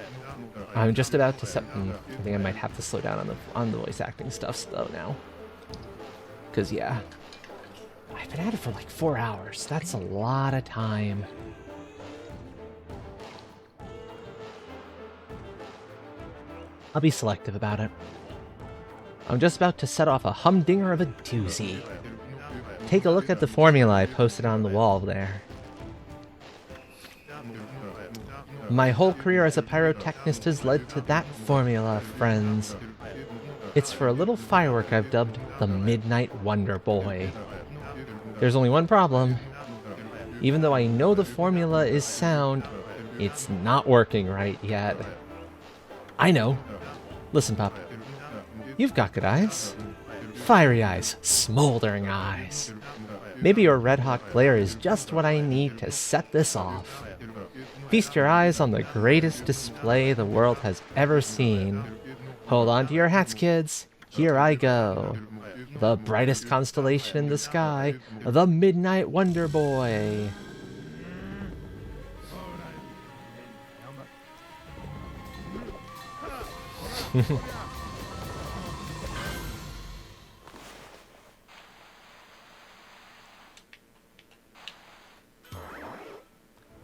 I'm just about to set. I think I might have to slow down on the voice acting stuff though now. Cause yeah, I've been at it for like 4 hours. That's a lot of time. I'll be selective about it. I'm just about to set off a humdinger of a doozy. Take a look at the formula I posted on the wall there. My whole career as a pyrotechnist has led to that formula, friends. It's for a little firework I've dubbed the Midnight Wonder Boy. There's only one problem. Even though I know the formula is sound, it's not working right yet. I know. Listen, pup. You've got good eyes. Fiery eyes, smoldering eyes. Maybe your red hot glare is just what I need to set this off. Feast your eyes on the greatest display the world has ever seen. Hold on to your hats, kids. Here I go. The brightest constellation in the sky, the Midnight Wonder Boy.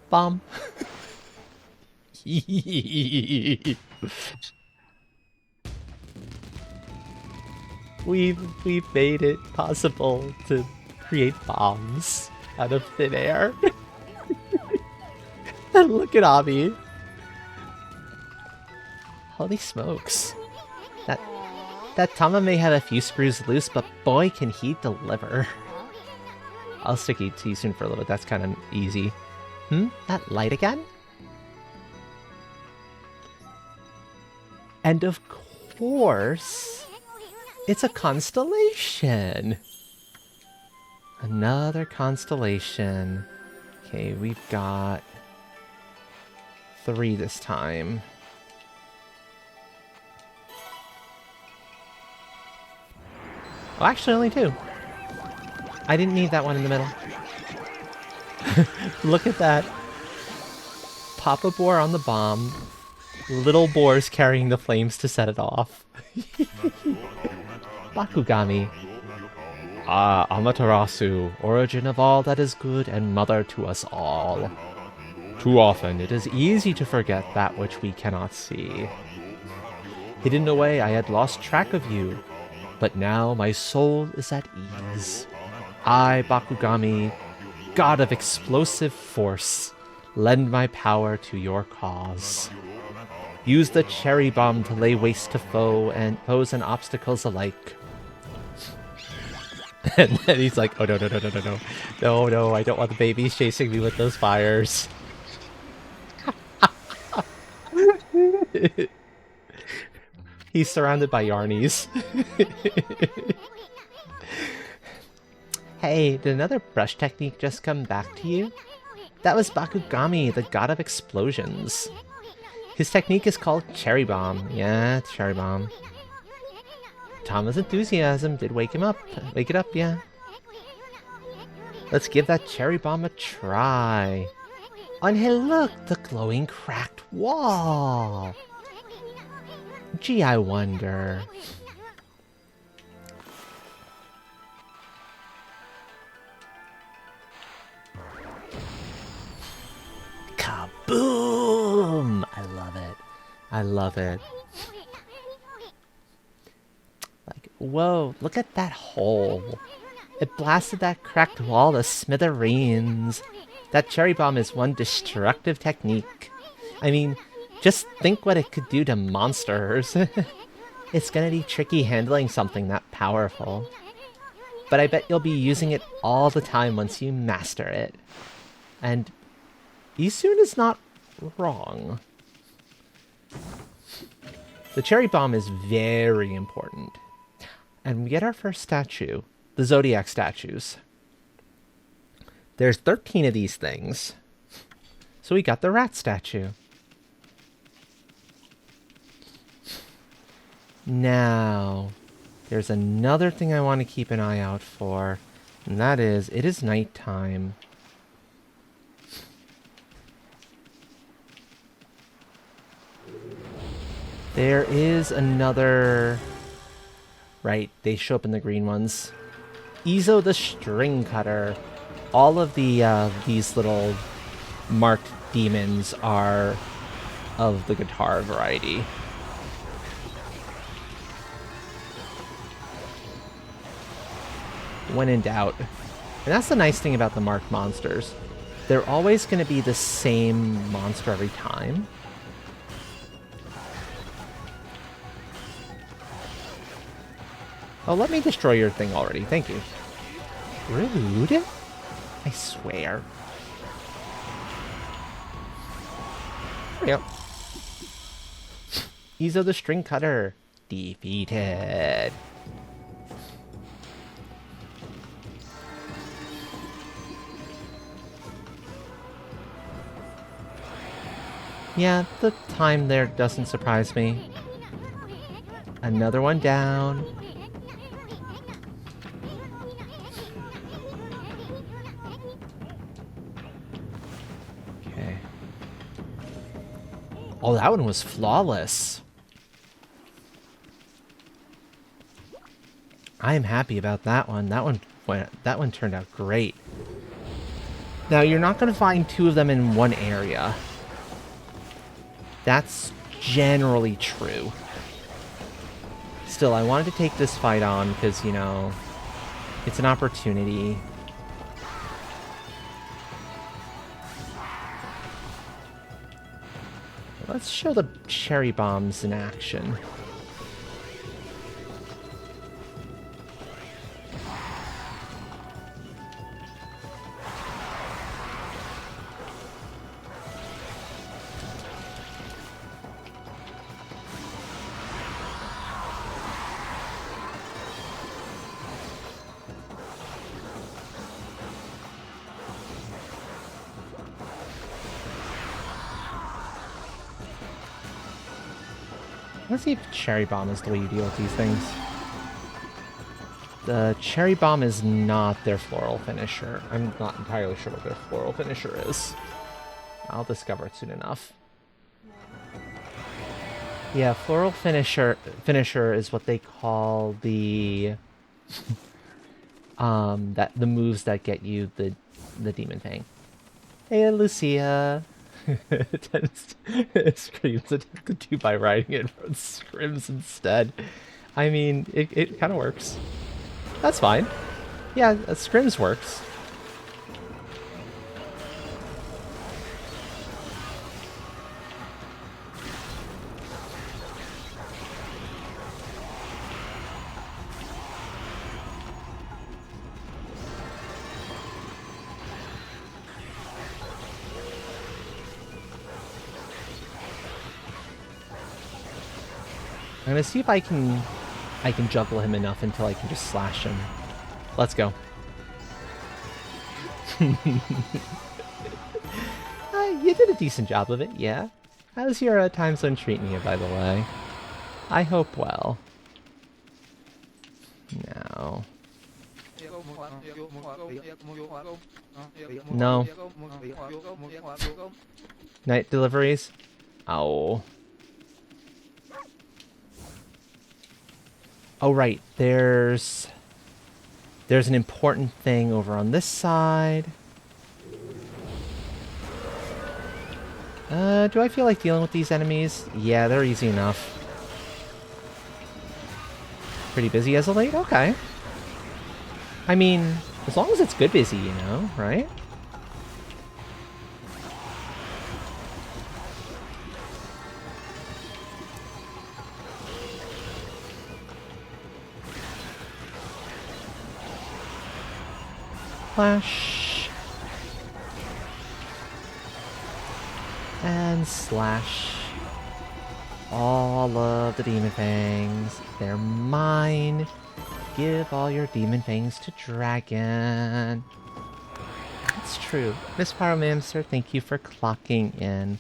Bomb. We've made it possible to create bombs out of thin air. And look at Abby. Holy smokes. That Tama may have a few screws loose, but boy can he deliver. I'll stick it to you soon for a little bit. That's kind of easy. That light again? And of course, it's a constellation. Another constellation. Okay, we've got 3 this time. Oh, actually only 2. I didn't need that one in the middle. Look at that. Papa Boar on the bomb. Little boars carrying the flames to set it off. Bakugami. Ah, Amaterasu, origin of all that is good and mother to us all. Too often it is easy to forget that which we cannot see. Hidden away I had lost track of you, but now my soul is at ease. I, Bakugami, god of explosive force, lend my power to your cause. Use the cherry bomb to lay waste to foes and obstacles alike. And then he's like, oh no, no, no, no, no, no. No, no, I don't want the babies chasing me with those fires. He's surrounded by Yarnies. Hey, did another brush technique just come back to you? That was Bakugami, the god of explosions. His technique is called Cherry Bomb. Yeah, Cherry Bomb. Tama's enthusiasm did wake him up. Wake it up, yeah. Let's give that Cherry Bomb a try. And hey, look, the glowing cracked wall. Gee, I wonder. Kaboom! I love it. I love it. Like, whoa, look at that hole. It blasted that cracked wall to smithereens. That cherry bomb is one destructive technique. I mean, just think what it could do to monsters. It's gonna be tricky handling something that powerful. But I bet you'll be using it all the time once you master it. And Isun is not wrong. The cherry bomb is very important. And we get our first statue, the Zodiac statues. There's 13 of these things. So we got the rat statue. Now, there's another thing I want to keep an eye out for, and that is, it is nighttime. There is another... Right, they show up in the green ones. Izo the String Cutter. All of the these little marked demons are of the guitar variety. When in doubt. And that's the nice thing about the marked monsters. They're always going to be the same monster every time. Oh, let me destroy your thing already. Thank you. Rude. I swear. Yep. Izo the String Cutter. Defeated. Yeah, the time there doesn't surprise me. Another one down. Okay. Oh, that one was flawless. I am happy about that one. That one turned out great. Now, you're not going to find two of them in one area. That's generally true. Still, I wanted to take this fight on because, you know, it's an opportunity. Let's show the cherry bombs in action. Let's see if Cherry Bomb is the way you deal with these things. The Cherry Bomb is not their floral finisher. I'm not entirely sure what their floral finisher is. I'll discover it soon enough. Yeah, floral finisher is what they call the the moves that get you the demon thing. Hey, Lucia. Screams attempted to by riding it from scrims instead. I mean, it kind of works. That's fine. Yeah, scrims works. gonna see if I can juggle him enough until I can just slash him. Let's go. You did a decent job of it, yeah. How's your time zone treating you, by the way? I hope well. No. No. Night deliveries? Oh. Oh, right. There's an important thing over on this side. Do I feel like dealing with these enemies? Yeah, they're easy enough. Pretty busy as of late? Okay. I mean, as long as it's good busy, you know, right? Flash. And slash. All of the demon fangs. They're mine. Give all your demon fangs to Dragon. That's true. Miss Pyromancer, thank you for clocking in.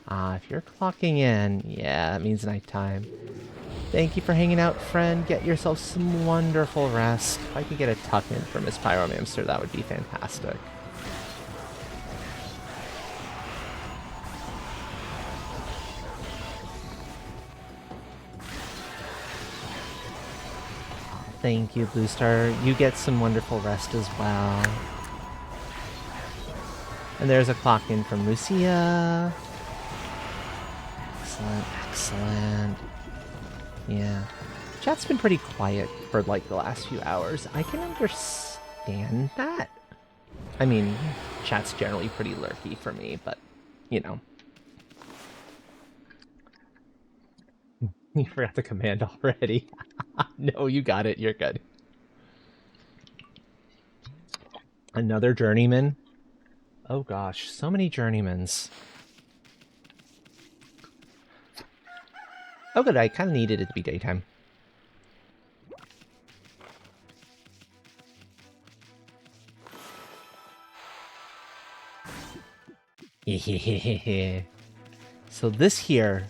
If you're clocking in, yeah, that means nighttime. Thank you for hanging out, friend. Get yourself some wonderful rest. If I could get a tuck in for Miss Pyromancer, that would be fantastic. Thank you, Blue Star. You get some wonderful rest as well. And there's a clock in from Lucia. Excellent, excellent. Yeah. Chat's been pretty quiet for like the last few hours. I can understand that. I mean, chat's generally pretty lurky for me, but, you know. You forgot the command already. No, you got it. You're good. Another journeyman? Oh gosh, so many journeymans. Oh good, I kind of needed it to be daytime. So this here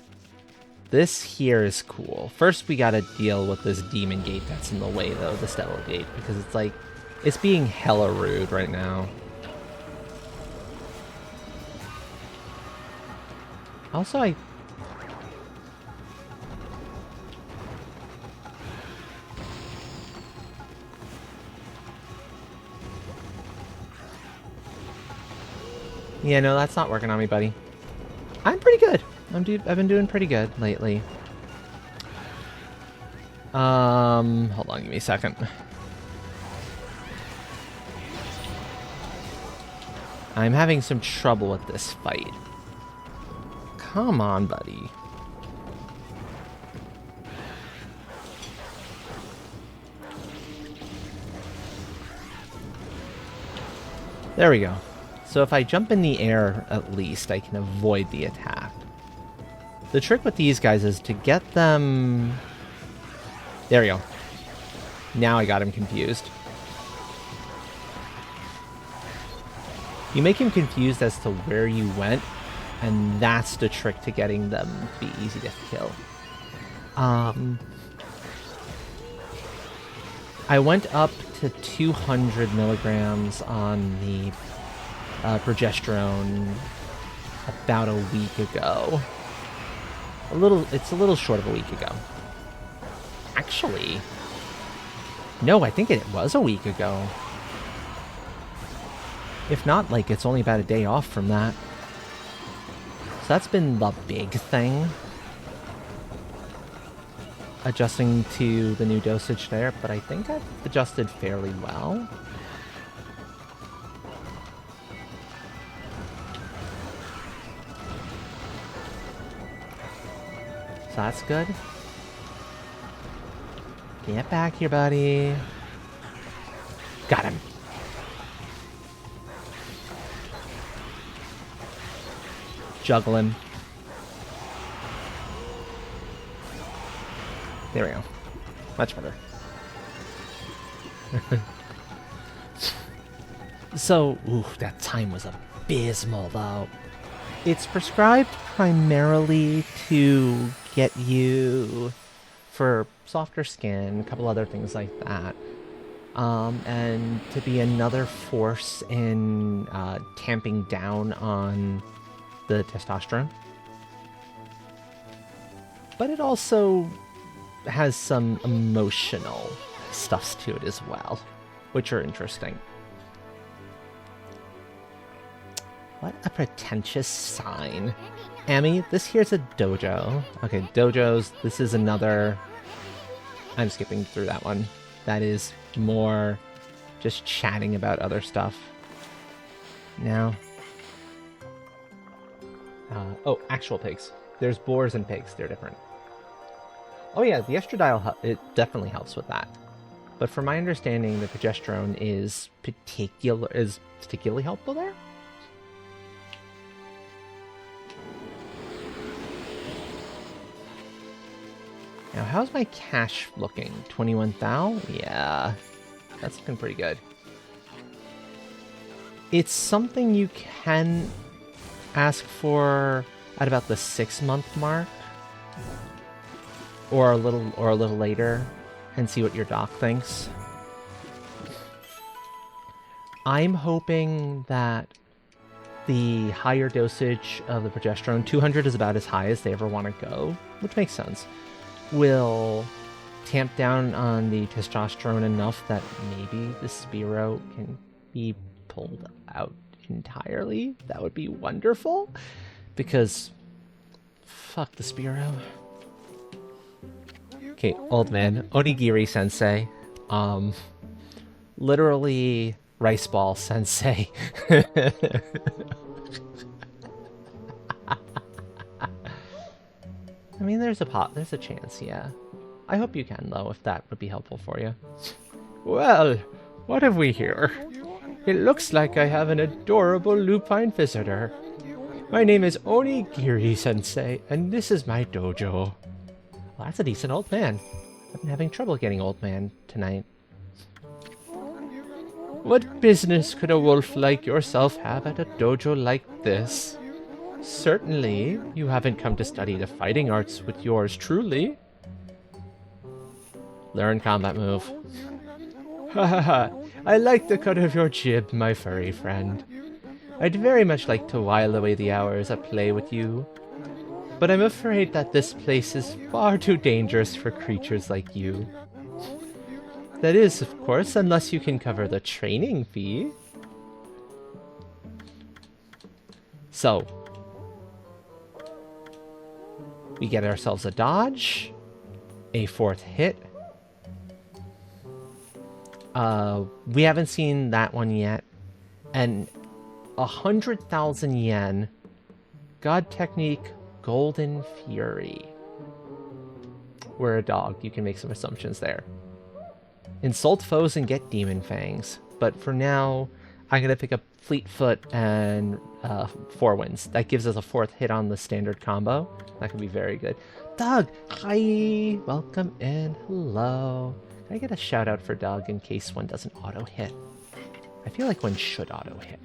is cool. First we gotta deal with this demon gate that's in the way though, the Stellar Gate, because it's like, it's being hella rude right now. Also, yeah, no, that's not working on me, buddy. I'm pretty good. I've been doing pretty good lately. Hold on, give me a second. I'm having some trouble with this fight. Come on, buddy. There we go. So if I jump in the air, at least, I can avoid the attack. The trick with these guys is to get them... There we go. Now I got him confused. You make him confused as to where you went, and that's the trick to getting them to be easy to kill. I went up to 200 milligrams on the progesterone about a week ago. It's a little short of a week ago. Actually, no, I think it was a week ago. If not, like, it's only about a day off from that. So that's been the big thing. Adjusting to the new dosage there, but I think I've adjusted fairly well. So that's good. Get back here, buddy. Got him. Juggle him. There we go. Much better. So, ooh, that time was abysmal, though. It's prescribed primarily to get you for softer skin, a couple other things like that. And to be another force in tamping down on the testosterone. But it also has some emotional stuffs to it as well, which are interesting. What a pretentious sign. Amy, this here's a dojo. Okay, dojos, this is another... I'm skipping through that one. That is more just chatting about other stuff. Now... oh, actual pigs. There's boars and pigs, they're different. Oh yeah, the estradiol, it definitely helps with that. But from my understanding, the progesterone is particularly helpful there? Now, how's my cash looking? 21,000? Yeah, that's looking pretty good. It's something you can ask for at about the 6-month mark, or a little later, and see what your doc thinks. I'm hoping that the higher dosage of the progesterone, 200 is about as high as they ever want to go, which makes sense, will tamp down on the testosterone enough that maybe the Spiro can be pulled out entirely. That would be wonderful, because fuck the Spiro. Okay, old man, Onigiri sensei, literally rice ball sensei. I mean, there's a chance, yeah. I hope you can, though, if that would be helpful for you. Well, what have we here? It looks like I have an adorable lupine visitor. My name is Onigiri-sensei, and this is my dojo. Well, that's a decent old man. I've been having trouble getting old man tonight. What business could a wolf like yourself have at a dojo like this? Certainly, you haven't come to study the fighting arts with yours truly. Learn combat move. Ha ha ha, I like the cut of your jib, my furry friend. I'd very much like to while away the hours at play with you, but I'm afraid that this place is far too dangerous for creatures like you. That is, of course, unless you can cover the training fee. So, we get ourselves a dodge, a 4th hit. We haven't seen that one yet. And 100,000 yen, God Technique, Golden Fury. We're a dog, you can make some assumptions there. Insult foes and get Demon Fangs. But for now, I'm going to pick up Fleetfoot and 4 wins. That gives us a 4th hit on the standard combo. That could be very good. Doug, hi! Welcome in. Hello. Can I get a shout out for Doug in case one doesn't auto hit? I feel like one should auto hit.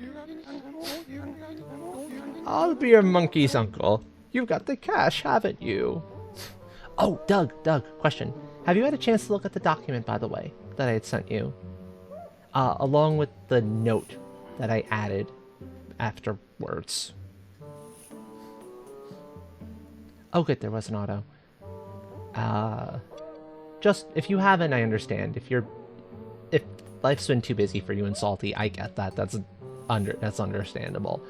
I'll be your monkey's uncle. You've got the cash, haven't you? Oh, Doug, question. Have you had a chance to look at the document, by the way, that I had sent you? Along with the note that I added afterwards. Oh, good, there was an auto. Just, if you haven't, I understand. If life's been too busy for you and salty, I get that. That's understandable.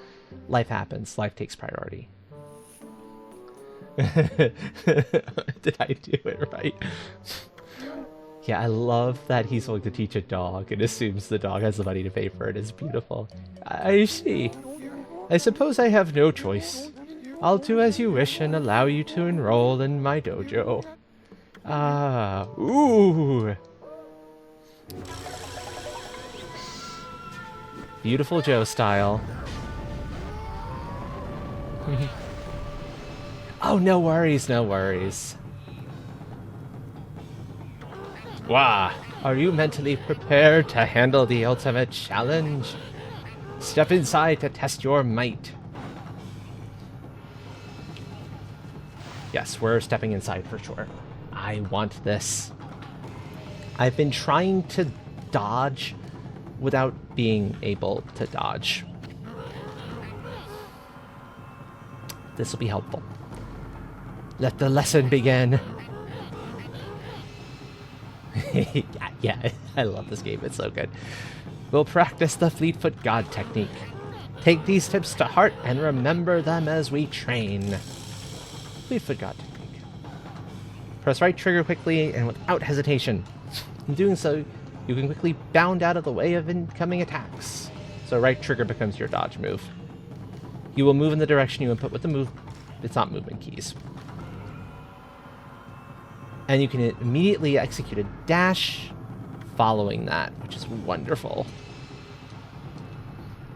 Life happens. Life takes priority. Did I do it right? Yeah, I love that he's willing to teach a dog and assumes the dog has the money to pay for it. It's beautiful. I see. I suppose I have no choice. I'll do as you wish and allow you to enroll in my dojo. Ooh. Beautiful Joe style. Oh, no worries, no worries. Wah! Are you mentally prepared to handle the ultimate challenge? Step inside to test your might. Yes, we're stepping inside for sure. I want this. I've been trying to dodge without being able to dodge. This will be helpful. Let the lesson begin. yeah, I love this game. It's so good. We'll practice the Fleetfoot God technique. Take these tips to heart and remember them as we train. Fleetfoot God technique. Press right trigger quickly and without hesitation. In doing so, you can quickly bound out of the way of incoming attacks. So right trigger becomes your dodge move. You will move in the direction you input with the move. It's not movement keys. And you can immediately execute a dash following that, which is wonderful.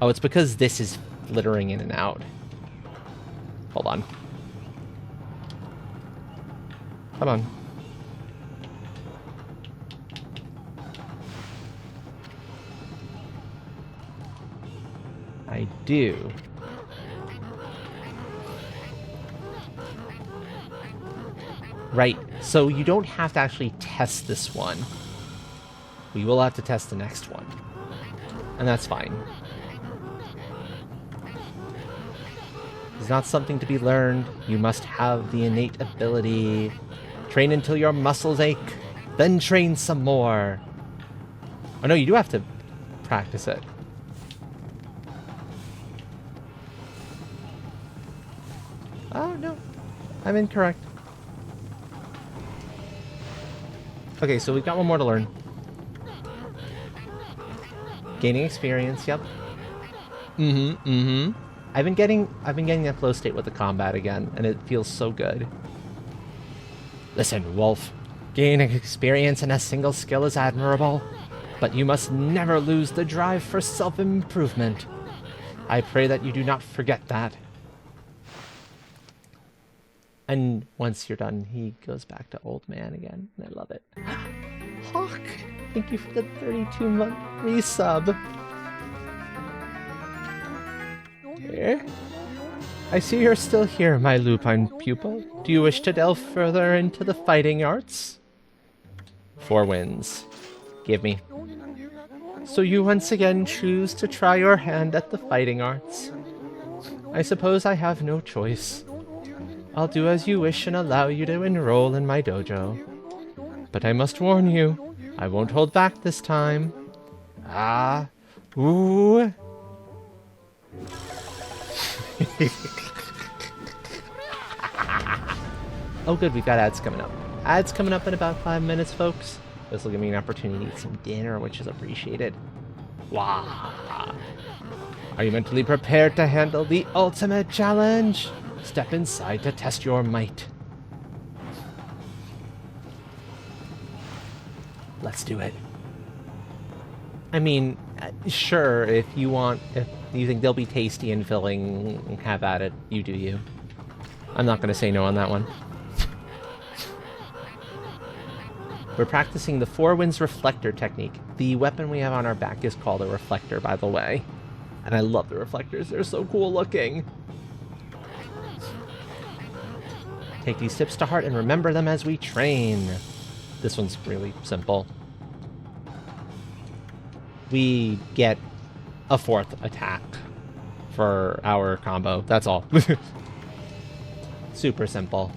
Oh, it's because this is flittering in and out. Hold on. Come on. I do. Right, so you don't have to actually test this one. We will have to test the next one. And that's fine. It's not something to be learned. You must have the innate ability. Train until your muscles ache, then train some more. Oh no, you do have to practice it. Oh no, I'm incorrect. Okay, so we've got one more to learn. Gaining experience, yep. I've been getting that flow state with the combat again, and it feels so good. Listen, Wolf. Gaining experience in a single skill is admirable, but you must never lose the drive for self-improvement. I pray that you do not forget that. And once you're done, he goes back to old man again, and I love it. Hawk, thank you for the 32-month resub. Here? I see you're still here, my lupine pupil. Do you wish to delve further into the fighting arts? 4 wins. Give me. So you once again choose to try your hand at the fighting arts. I suppose I have no choice. I'll do as you wish and allow you to enroll in my dojo. But I must warn you, I won't hold back this time. Ah. Ooh. Oh good, we've got ads coming up. Ads coming up in about 5 minutes, folks. This will give me an opportunity to eat some dinner, which is appreciated. Wow. Are you mentally prepared to handle the ultimate challenge? Step inside to test your might. Let's do it. I mean, sure, if you think they'll be tasty and filling, have at it. You do you. I'm not going to say no on that one. We're practicing the 4 Winds Reflector technique. The weapon we have on our back is called a reflector, by the way. And I love the reflectors. They're so cool looking. Take these tips to heart and remember them as we train. This one's really simple. We get a 4th attack for our combo. That's all. Super simple.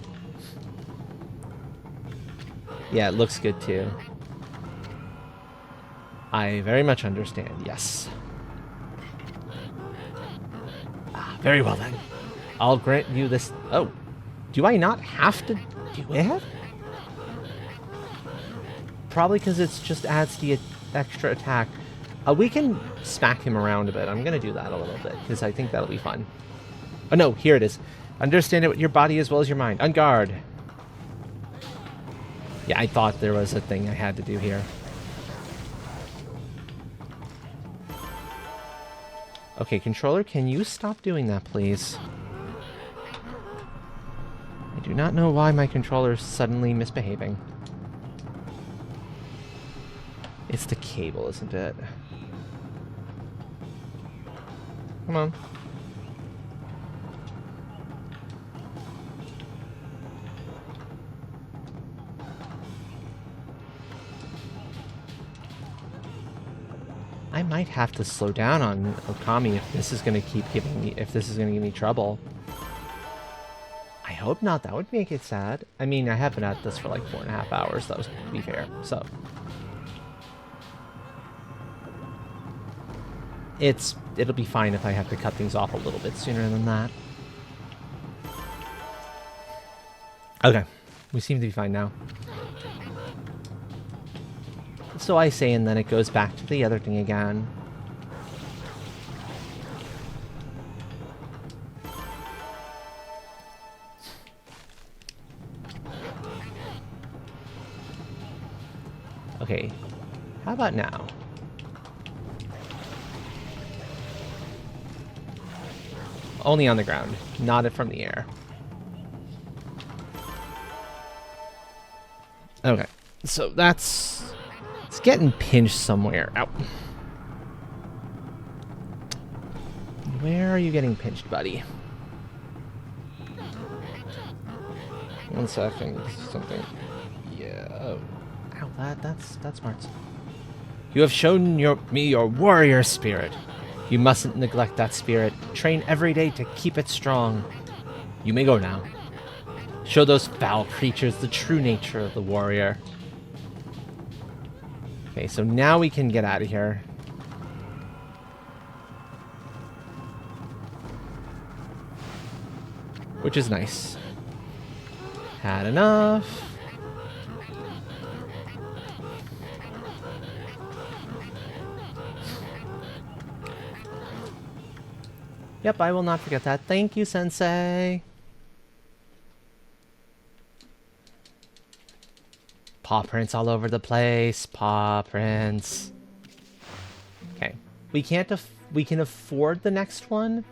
Yeah, it looks good too. I very much understand, yes. Ah, very well then. I'll grant you this... Oh. Do I not have to do it? Probably because it just adds the extra attack. We can smack him around a bit. I'm going to do that a little bit, because I think that'll be fun. Oh no, here it is. Understand it with your body as well as your mind. On guard. Yeah, I thought there was a thing I had to do here. Okay, controller, can you stop doing that, please? I do not know why my controller is suddenly misbehaving. It's the cable, isn't it? Come on. I might have to slow down on Okami if this is going to keep giving me, if this is going to give me trouble. I hope not. That would make it sad. I mean, I have been at this for like 4.5 hours, though, to be fair. So it'll be fine if I have to cut things off a little bit sooner than that. Okay, we seem to be fine now. So I say, and then it goes back to the other thing again. Okay, how about now? Only on the ground, not from the air. Okay, so that's... It's getting pinched somewhere. Ow. Where are you getting pinched, buddy? 1 second. Something. Yeah. Oh. Ow, that's smart. You have shown me your warrior spirit. You mustn't neglect that spirit. Train every day to keep it strong. You may go now. Show those foul creatures the true nature of the warrior. Okay, so now we can get out of here. Which is nice. Had enough. Yep, I will not forget that. Thank you, Sensei. Paw prints all over the place. Paw prints. Okay. We can afford the next one,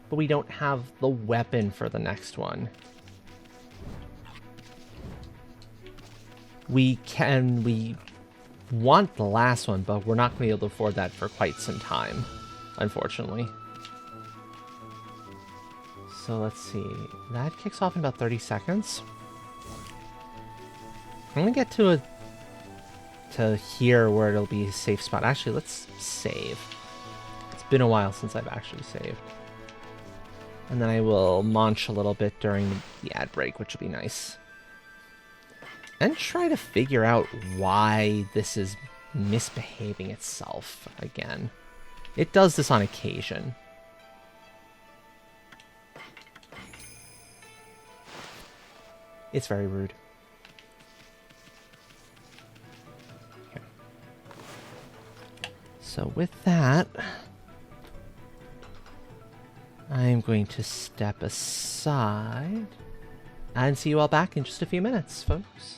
but we don't have the weapon for the next one. We want the last one, but we're not going to be able to afford that for quite some time, unfortunately. So let's see. That kicks off in about 30 seconds. I'm gonna get to here where it'll be a safe spot. Actually, let's save. It's been a while since I've actually saved. And then I will munch a little bit during the ad break, which will be nice. And try to figure out why this is misbehaving itself again. It does this on occasion. It's very rude. Okay. So with that, I'm going to step aside and see you all back in just a few minutes, folks.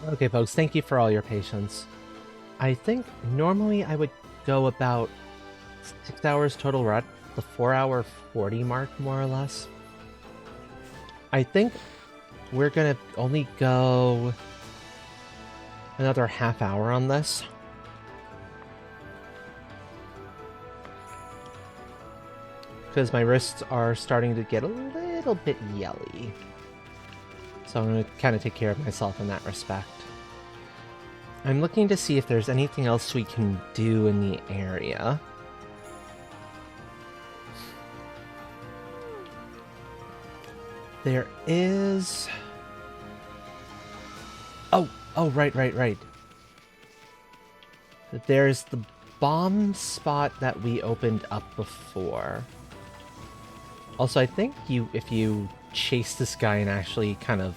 Okay, folks, thank you for all your patience. I think normally I would go about 6 hours total. We're at the 4-hour 40 mark, more or less. I think we're gonna only go another half hour on this. Because my wrists are starting to get a little bit yelly. So I'm going to kind of take care of myself in that respect. I'm looking to see if there's anything else we can do in the area. There is... Oh, right. There's the bomb spot that we opened up before. Also, I think if you chase this guy and actually kind of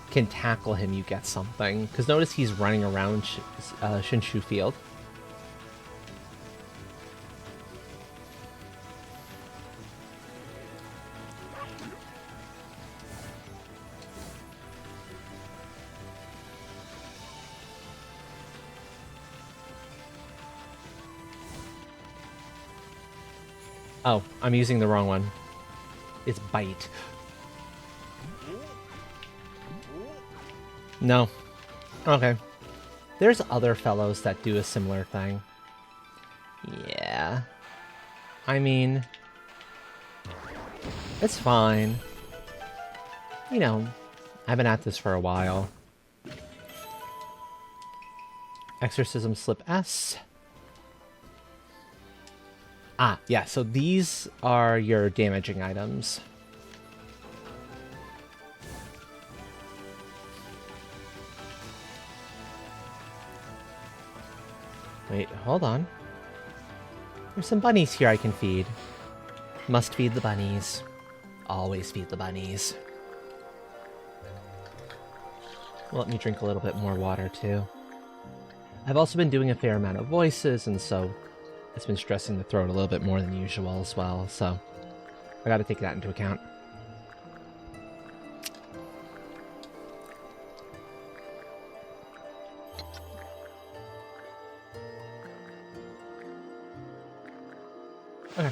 can tackle him, you get something. Because notice he's running around Shinshu Field. Oh, I'm using the wrong one. It's bite. No. Okay. There's other fellows that do a similar thing. Yeah. I mean... It's fine. You know, I've been at this for a while. Exorcism Slip S. Ah, yeah, so these are your damaging items. Wait, hold on. There's some bunnies here I can feed. Must feed the bunnies. Always feed the bunnies. Let me drink a little bit more water, too. I've also been doing a fair amount of voices, and so it's been stressing the throat a little bit more than usual as well, so I gotta take that into account. Okay.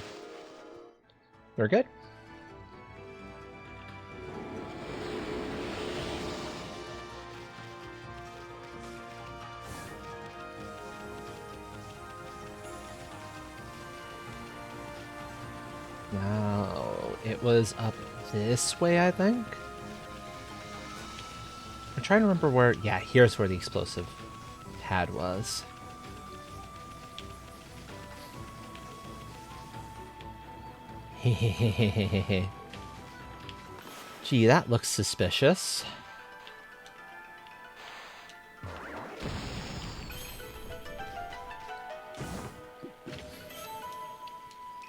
We're good? Now, it was up this way, I think? I'm trying to remember where... Yeah, here's where the explosive pad was. Hehehehehe. Gee, that looks suspicious.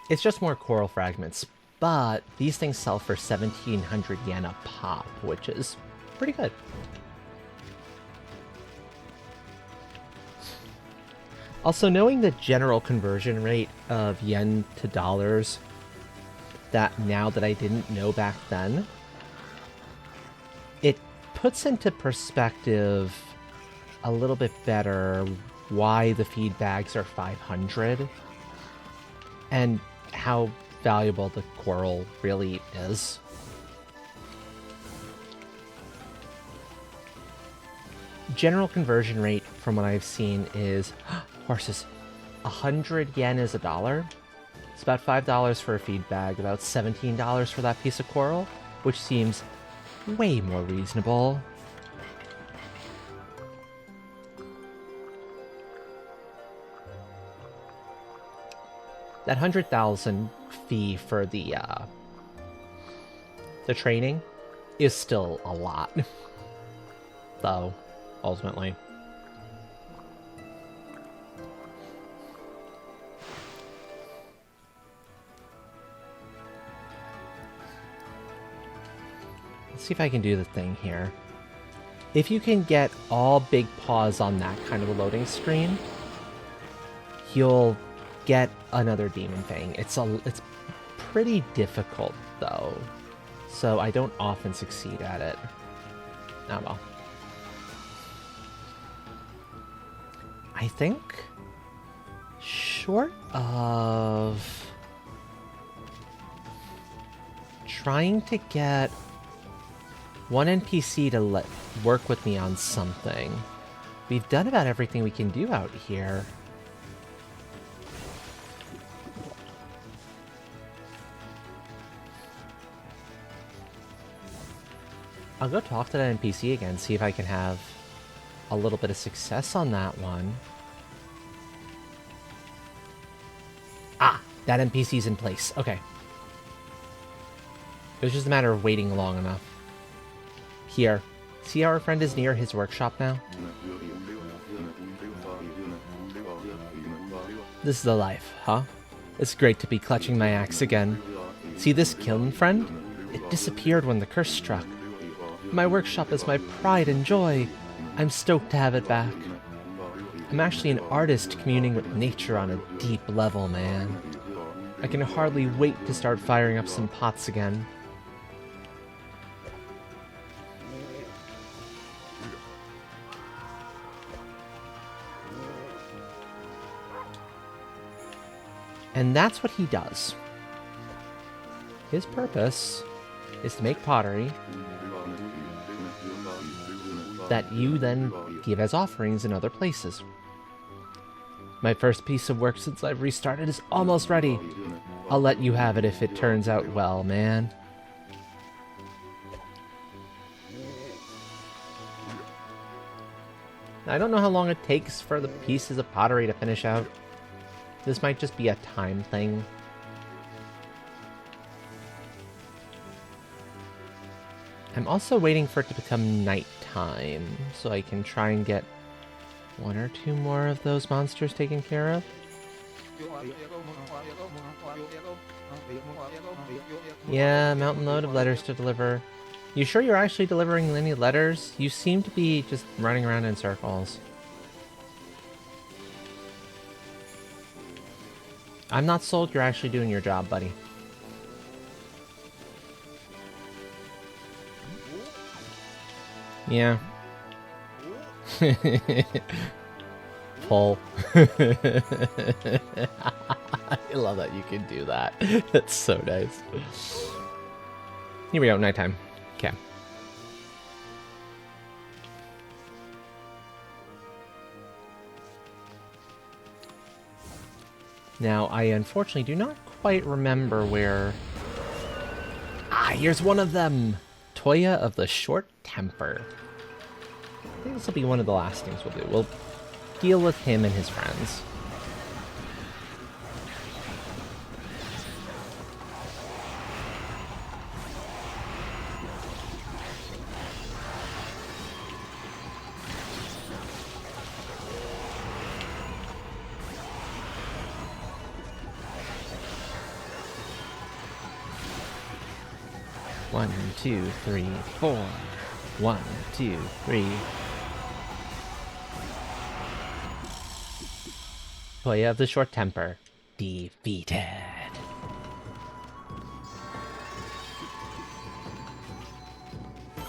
It's just more coral fragments, but these things sell for 1,700 yen a pop, which is pretty good. Also, knowing the general conversion rate of yen to dollars, that now that I didn't know back then, it puts into perspective a little bit better why the feed bags are 500 and how valuable the coral really is. General conversion rate from what I've seen is horses. 100 yen is $1. It's about $5 for a feed bag, about $17 for that piece of coral, which seems way more reasonable. That 100,000 fee for the training is still a lot, though, ultimately. Let's see if I can do the thing here. If you can get all big paws on that kind of a loading screen, you'll get another demon fang. It's pretty difficult though, so I don't often succeed at it. Oh well. I think, short of trying to get one NPC to work with me on something, we've done about everything we can do out here. I'll go talk to that NPC again, see if I can have a little bit of success on that one. Ah, that NPC's in place. Okay. It was just a matter of waiting long enough. Here. See how our friend is near his workshop now? This is the life, huh? It's great to be clutching my axe again. See this kiln, friend? It disappeared when the curse struck. My workshop is my pride and joy. I'm stoked to have it back. I'm actually an artist communing with nature on a deep level, man. I can hardly wait to start firing up some pots again. And that's what he does. His purpose is to make pottery that you then give as offerings in other places. My first piece of work since I've restarted is almost ready. I'll let you have it if it turns out well, man. I don't know how long it takes for the pieces of pottery to finish out. This might just be a time thing. I'm also waiting for it to become nighttime, so I can try and get one or two more of those monsters taken care of. Yeah, mountain load of letters to deliver. You sure you're actually delivering any letters? You seem to be just running around in circles. I'm not sold you're actually doing your job, buddy. Yeah. Pull. I love that you can do that. That's so nice. Here we go, nighttime. Okay. Now, I unfortunately do not quite remember where... Ah, here's one of them! Toya of the Short Temper. I think this will be one of the last things we'll do. We'll deal with him and his friends. One, two, three, four. 1, 2, 3. Toya of the Short Temper. Defeated.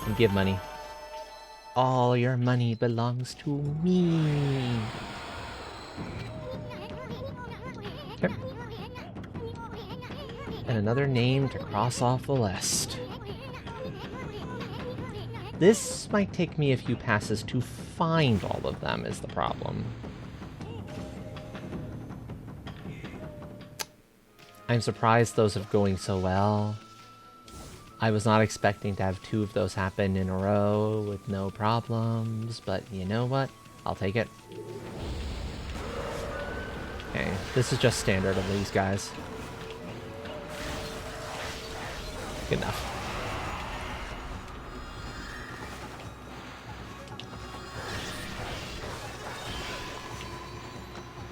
And give money. All your money belongs to me. Okay. And another name to cross off the list. This might take me a few passes to find all of them, is the problem. I'm surprised those are going so well. I was not expecting to have 2 of those happen in a row with no problems, but you know what? I'll take it. Okay, this is just standard of these guys. Good enough.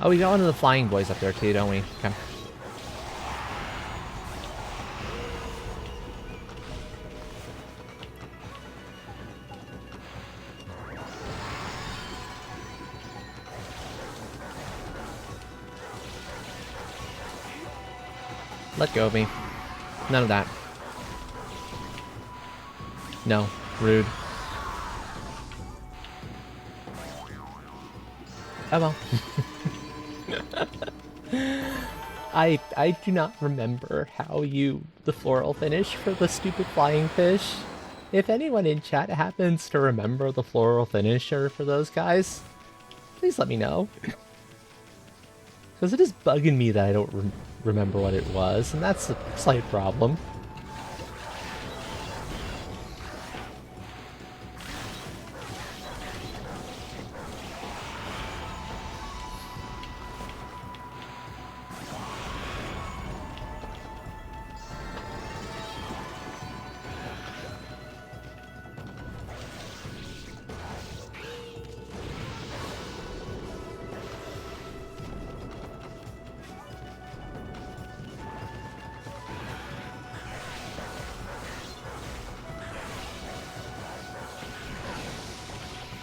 Oh, we got one of the flying boys up there too, don't we? Okay. Let go of me. None of that. No. Rude. Oh well. I do not remember how the floral finish for the stupid flying fish. If anyone in chat happens to remember the floral finisher for those guys, please let me know. Because it is bugging me that I don't remember what it was, and that's a slight problem.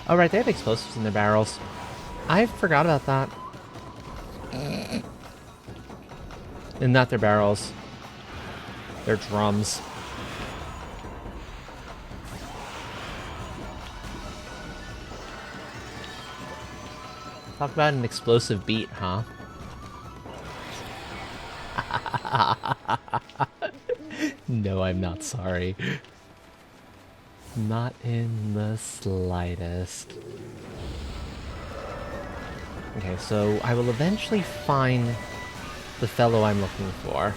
Oh right, they have explosives in their barrels. I forgot about that. And not their barrels. They're drums. Talk about an explosive beat, huh? No, I'm not sorry. Not in the slightest. Okay, so I will eventually find the fellow I'm looking for.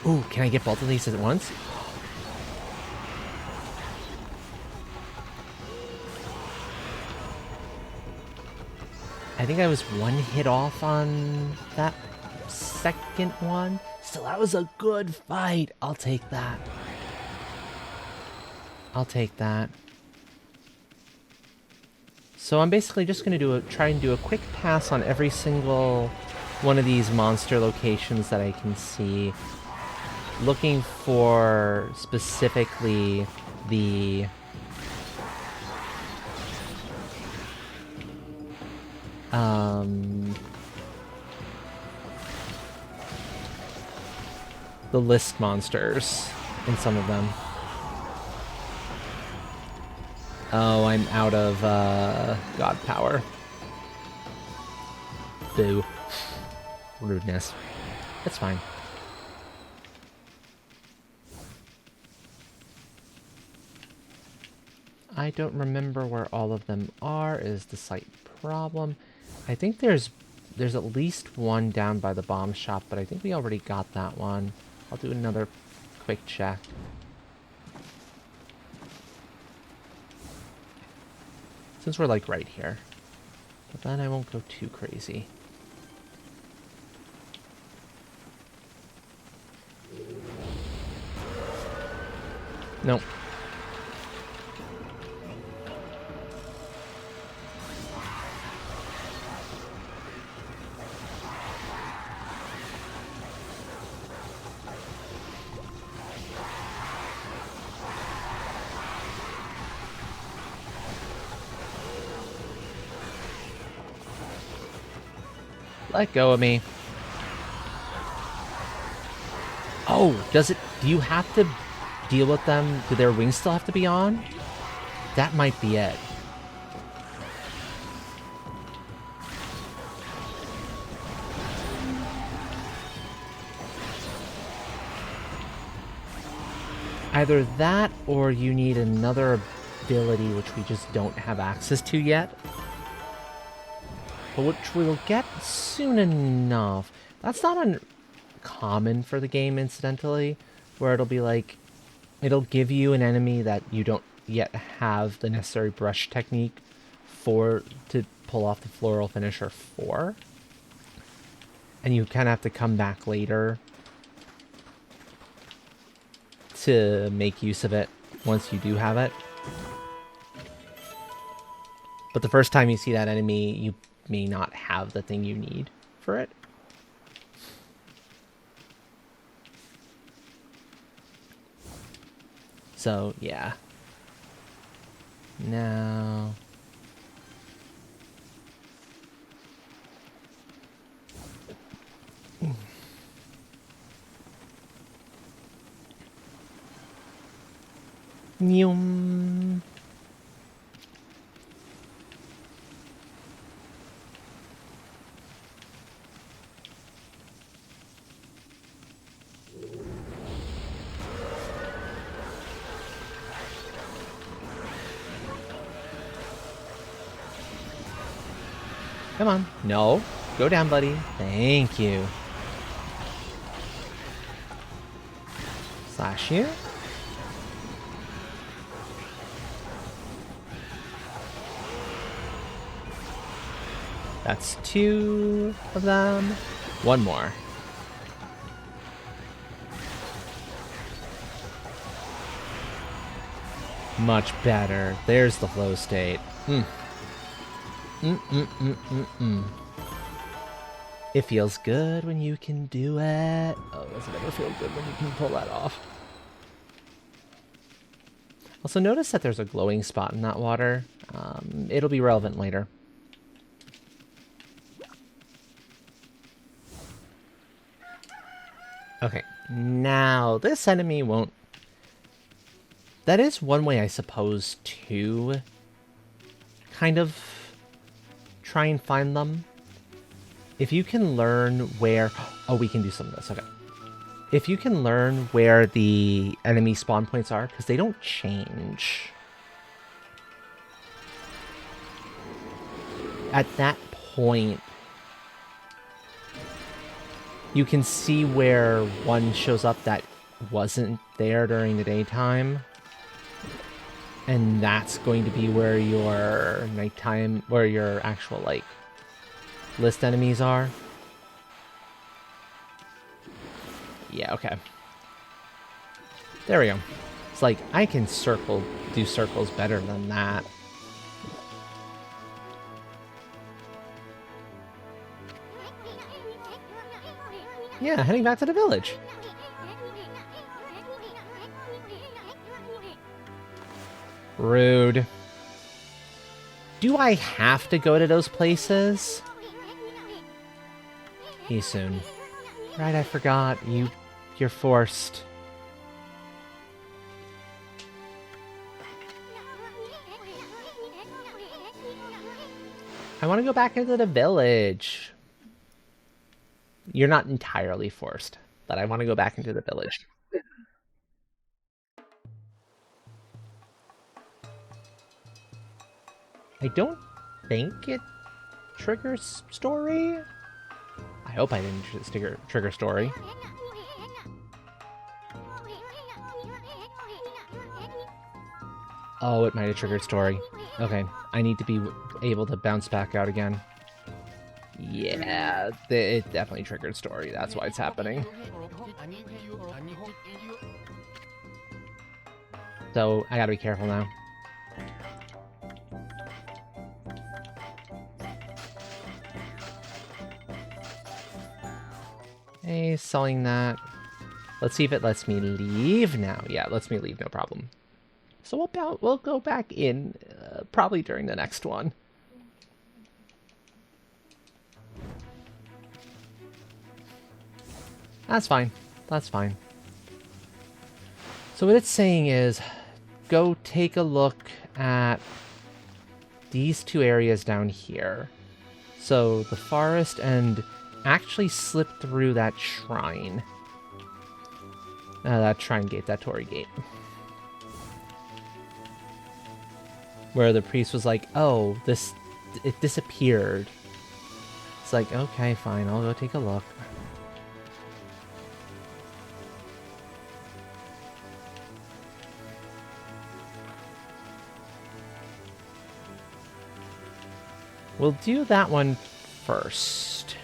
Ooh, can I get both of these at once? I think I was one hit off on that second one. Still, that was a good fight. I'll take that. I'll take that. So I'm basically just going to try and do a quick pass on every single one of these monster locations that I can see. Looking for specifically the list monsters in some of them. Oh, I'm out of god power. Boo. Rudeness. That's fine. I don't remember where all of them are, is the slight problem. I think there's at least one down by the bomb shop, but I think we already got that one. I'll do another quick check. Since we're like right here. But then I won't go too crazy. Nope. Let go of me. Oh, do you have to deal with them? Do their wings still have to be on? That might be it. Either that, or you need another ability which we just don't have access to yet. But which we'll get soon enough. That's not uncommon for the game, incidentally, where it'll be like, it'll give you an enemy that you don't yet have the necessary brush technique to pull off the floral finisher for. And you kind of have to come back later to make use of it once you do have it. But the first time you see that enemy, you may not have the thing you need for it. So, yeah. Now... Nyum. Come on. No. Go down, buddy. Thank you. Slash you. That's 2 of them. 1 more. Much better. There's the flow state. It feels good when you can do it. Oh, does it ever feel good when you can pull that off? Also, notice that there's a glowing spot in that water. It'll be relevant later. Okay, now this enemy won't... That is one way, I suppose, to kind of try and find them. If you can learn where... Oh, we can do some of this, okay. If you can learn where the enemy spawn points are, because they don't change. At that point, you can see where one shows up that wasn't there during the daytime. And that's going to be where your nighttime, where your actual, like, list enemies are. Yeah, okay. There we go. It's like, I can do circles better than that. Yeah, heading back to the village. Rude. Do I have to go to those places? Soon. Right, I forgot. You're forced. I want to go back into the village. You're not entirely forced, but I want to go back into the village. I don't think it triggers story. I hope I didn't trigger story. Oh, it might have triggered story. Okay, I need to be able to bounce back out again. Yeah, it definitely triggered story. That's why it's happening. So, I gotta be careful now. Hey, selling that. Let's see if it lets me leave now. Yeah, it lets me leave, no problem. So we'll go back in probably during the next one. That's fine. That's fine. So what it's saying is, go take a look at these 2 areas down here. So the forest and actually slip through that shrine. That shrine gate, that Torii gate. Where the priest was like, oh, it disappeared. It's like, okay, fine, I'll go take a look. We'll do that one first.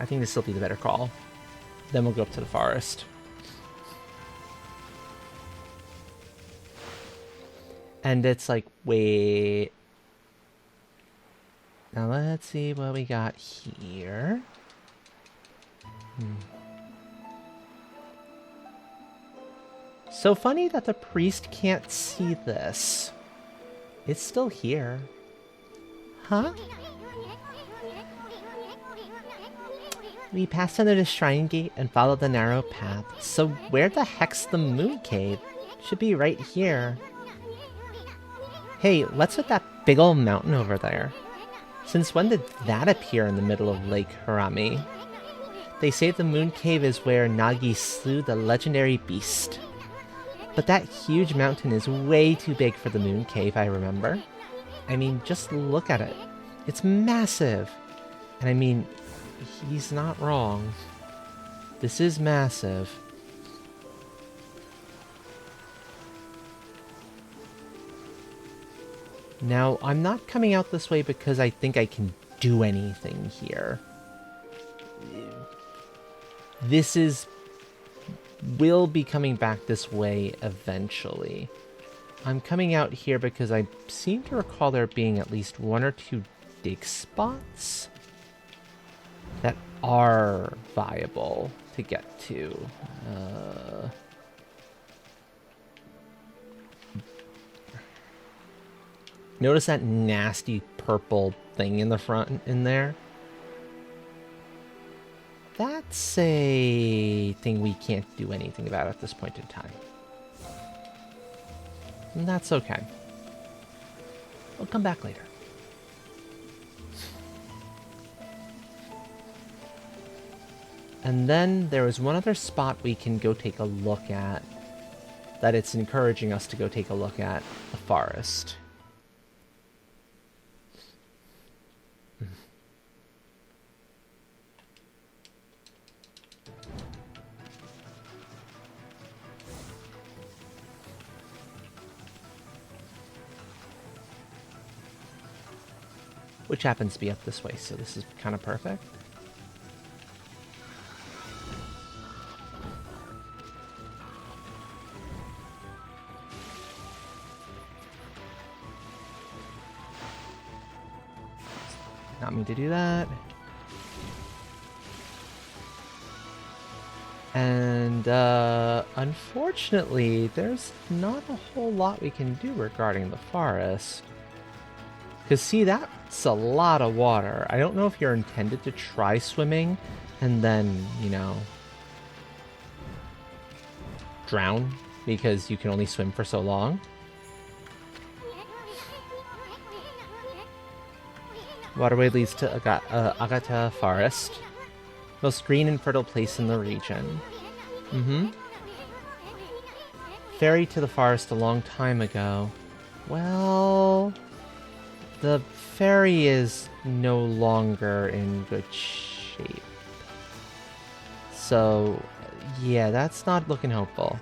I think this will be the better call. Then we'll go up to the forest. And it's like, wait. Now let's see what we got here. So funny that the priest can't see this. It's still here. Huh? We passed under the shrine gate and followed the narrow path. So where the heck's the moon cave? Should be right here. Hey, what's with that big old mountain over there? Since when did that appear in the middle of Lake Harami? They say the moon cave is where Nagi slew the legendary beast. But that huge mountain is way too big for the moon cave, I remember. I mean, just look at it. It's massive. And I mean, he's not wrong. This is massive. Now, I'm not coming out this way because I think I can do anything here. Will be coming back this way eventually. I'm coming out here because I seem to recall there being at least 1 or 2 dig spots that are viable to get to. Notice that nasty purple thing in the front in there? That's a thing we can't do anything about at this point in time. And that's okay. We'll come back later. And then there is one other spot we can go take a look at, that it's encouraging us to go take a look at, the forest. Which happens to be up this way, so this is kind of perfect. Not me to do that. And unfortunately, there's not a whole lot we can do regarding the forest. Because see, that's a lot of water. I don't know if you're intended to try swimming and then, you know, drown because you can only swim for so long. Waterway leads to Agata Forest. Most green and fertile place in the region. Ferry to the forest a long time ago. Well, the ferry is no longer in good shape. So, yeah, that's not looking hopeful.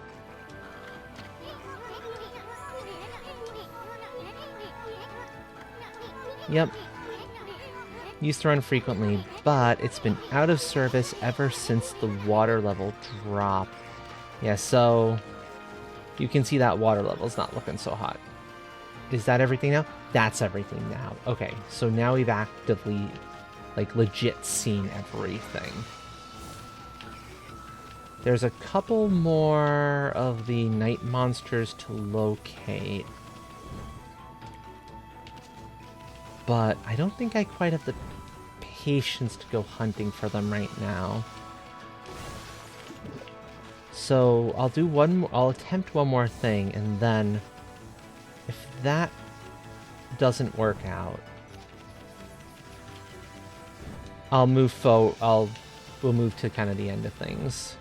Yep. Used to run frequently, but it's been out of service ever since the water level dropped. Yeah, so you can see that water level's not looking so hot. Is that everything now? That's everything now. Okay, so now we've actively, like, legit seen everything. There's a couple more of the night monsters to locate. But I don't think I quite have the patience to go hunting for them right now. So I'll do I'll attempt one more thing, and then if that doesn't work out, we'll move to kind of the end of things.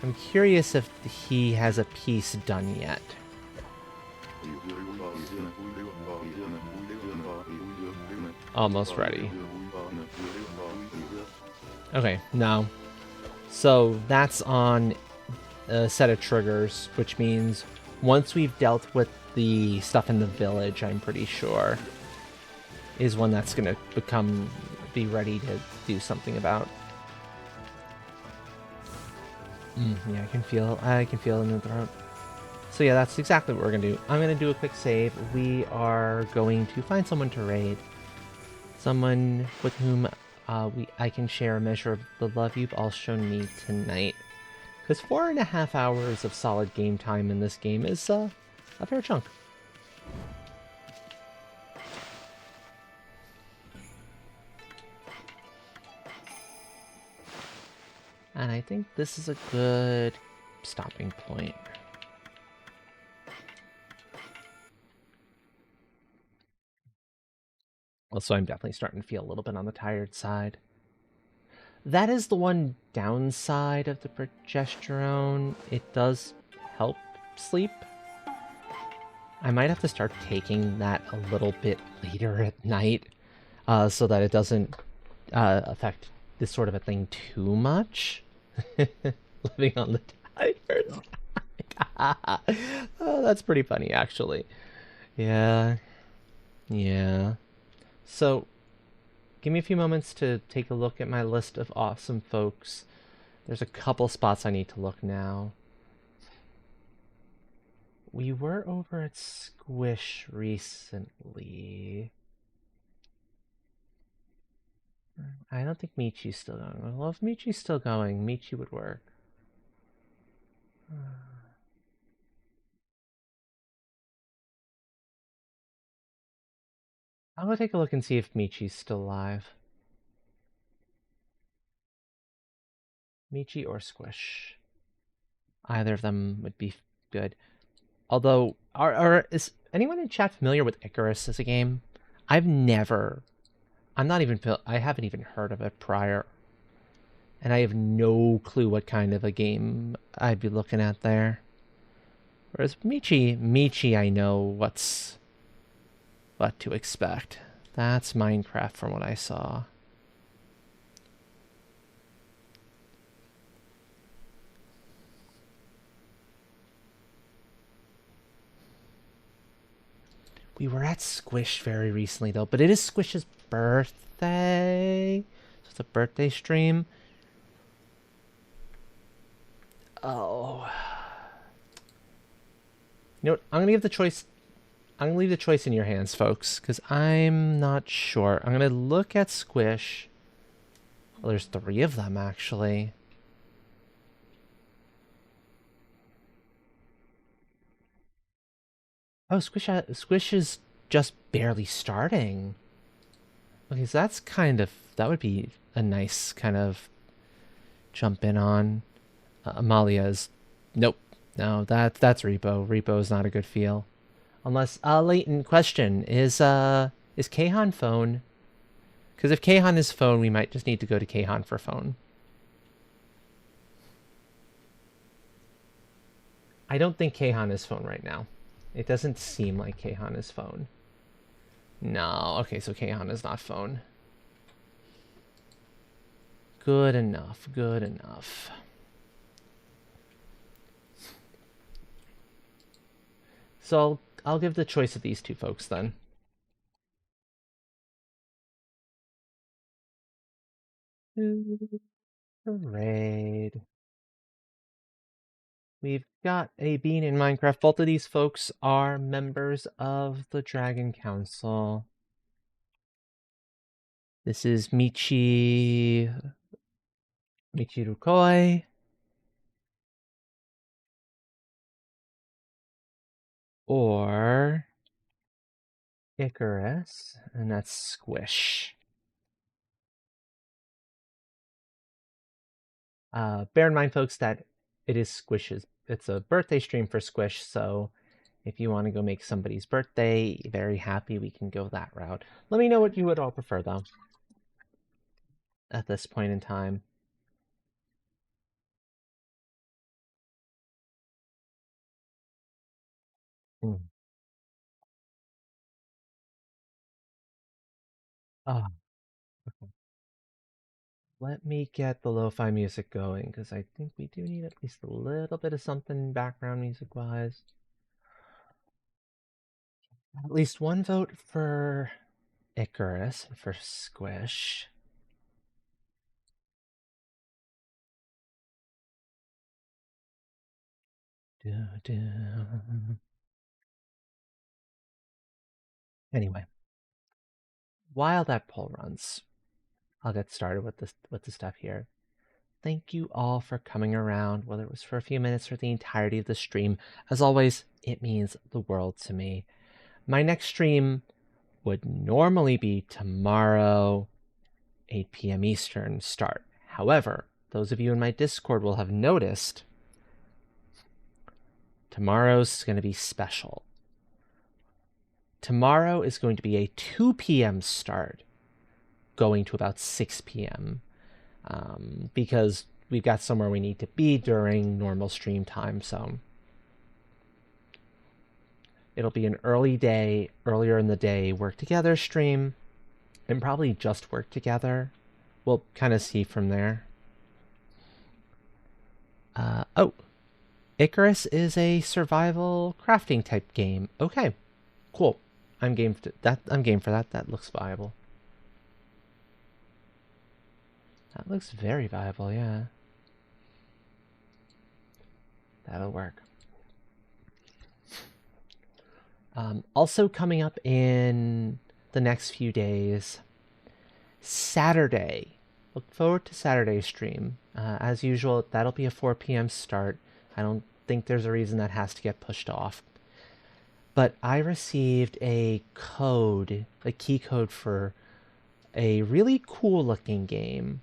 I'm curious if he has a piece done yet. Almost ready. Okay, no. So that's on a set of triggers, which means once we've dealt with the stuff in the village, I'm pretty sure, is one that's gonna be ready to do something about. Yeah, I can feel it in the throat. So yeah, that's exactly what we're gonna do. I'm gonna do a quick save. We are going to find someone to raid. Someone with whom I can share a measure of the love you've all shown me tonight. Because 4.5 hours of solid game time in this game is a fair chunk. And I think this is a good stopping point. Also, I'm definitely starting to feel a little bit on the tired side. That is the one downside of the progesterone. It does help sleep. I might have to start taking that a little bit later at night so that it doesn't affect this sort of a thing too much. Living on the tired. Oh, that's pretty funny, actually. Yeah. Yeah. So, give me a few moments to take a look at my list of awesome folks. There's a couple spots I need to look now. We were over at Squish recently. I don't think Michi's still going. Well, if Michi's still going, Michi would work. I'll go take a look and see if Michi's still alive. Michi or Squish. Either of them would be good. Although, is anyone in chat familiar with Icarus as a game? I've never. I haven't even heard of it prior. And I have no clue what kind of a game I'd be looking at there. Whereas Michi, I know what to expect. That's Minecraft from what I saw. We were at Squish very recently, though, but it is Squish's birthday. So it's a birthday stream. Oh. You know what? I'm going to give the choice. I'm going to leave the choice in your hands, folks, because I'm not sure. I'm going to look at Squish. Well, there's 3 of them, actually. Oh, Squish is just barely starting. Okay, so that would be a nice kind of jump in on. Amalia's, nope, no, that's Repo. Repo is not a good feel, unless Leighton, question is Kahan phone? Because if Kahan is phone, we might just need to go to Kahan for phone. I don't think Kahan is phone right now. It doesn't seem like Kahan is phone. No, okay, so Kahan is not phone. Good enough, good enough. So I'll give the choice of these 2 folks then. Raid. We've got a bean in Minecraft. Both of these folks are members of the Dragon Council. This is Michirukoi. Or Icarus, and that's Squish. Bear in mind, folks, that it is Squish's. It's a birthday stream for Squish, so if you want to go make somebody's birthday very happy, we can go that route. Let me know what you would all prefer, though, at this point in time. Mm. Oh, let me get the lo-fi music going, because I think we do need at least a little bit of something background music-wise. At least one vote for Icarus and for Squish. Anyway, while that poll runs, I'll get started with the stuff here. Thank you all for coming around, whether it was for a few minutes or the entirety of the stream. As always, it means the world to me. My next stream would normally be tomorrow, 8 p.m. Eastern start. However, those of you in my Discord will have noticed, tomorrow's going to be special. Tomorrow is going to be a 2 p.m. start, going to about 6 p.m. Because we've got somewhere we need to be during normal stream time, so it'll be an earlier in the day work together stream, and probably just work together. We'll kind of see from there. Oh, Icarus is a survival crafting type game. Okay, cool. I'm game for that. That looks viable. That looks very viable, yeah. That'll work. Also coming up in the next few days, Saturday. Look forward to Saturday's stream. As usual, that'll be a 4 p.m. start. I don't think there's a reason that has to get pushed off. But I received a code, a key code for a really cool looking game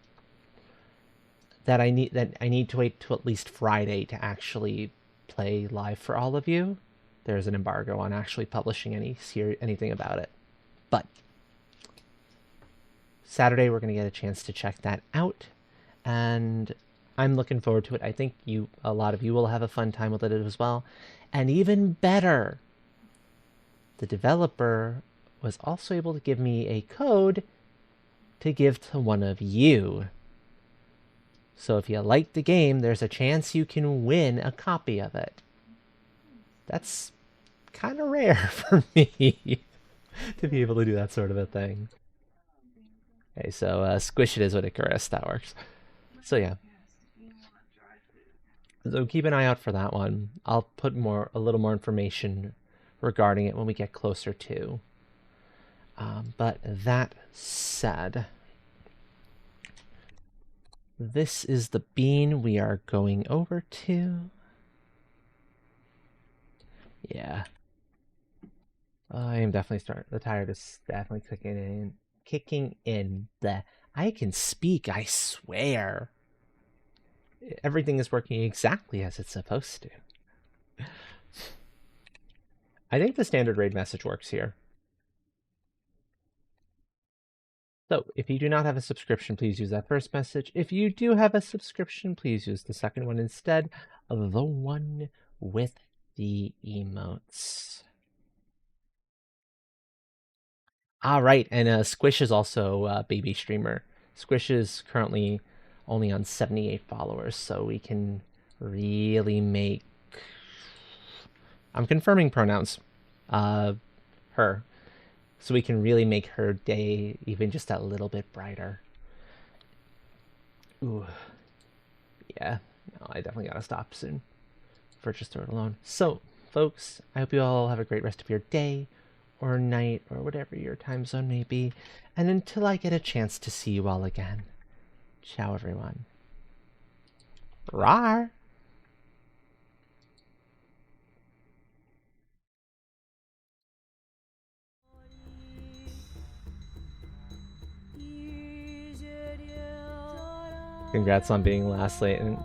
that I need to wait till at least Friday to actually play live for all of you. There's an embargo on actually publishing anything about it. But Saturday we're going to get a chance to check that out, and I'm looking forward to it. I think a lot of you will have a fun time with it as well. And even better, the developer was also able to give me a code to give to one of you. So if you like the game, there's a chance you can win a copy of it. That's kind of rare for me to be able to do that sort of a thing. Okay, so Squish It is what Icarus, that works. So yeah. So keep an eye out for that one. I'll put a little more information regarding it when we get closer to. But that said, this is the bean we are going over to. Yeah. I am definitely the tire is definitely kicking in. I can speak, I swear. Everything is working exactly as it's supposed to. I think the standard raid message works here. So, if you do not have a subscription, please use that first message. If you do have a subscription, please use the second one instead of the one with the emotes. Right, and Squish is also a baby streamer. Squish is currently only on 78 followers, so we can really make... I'm confirming pronouns. Her. So we can really make her day even just a little bit brighter. Ooh. Yeah. No, I definitely gotta stop soon. For just throw it alone. So, folks, I hope you all have a great rest of your day, or night, or whatever your time zone may be. And until I get a chance to see you all again, ciao everyone. Rawr! Congrats on being last late and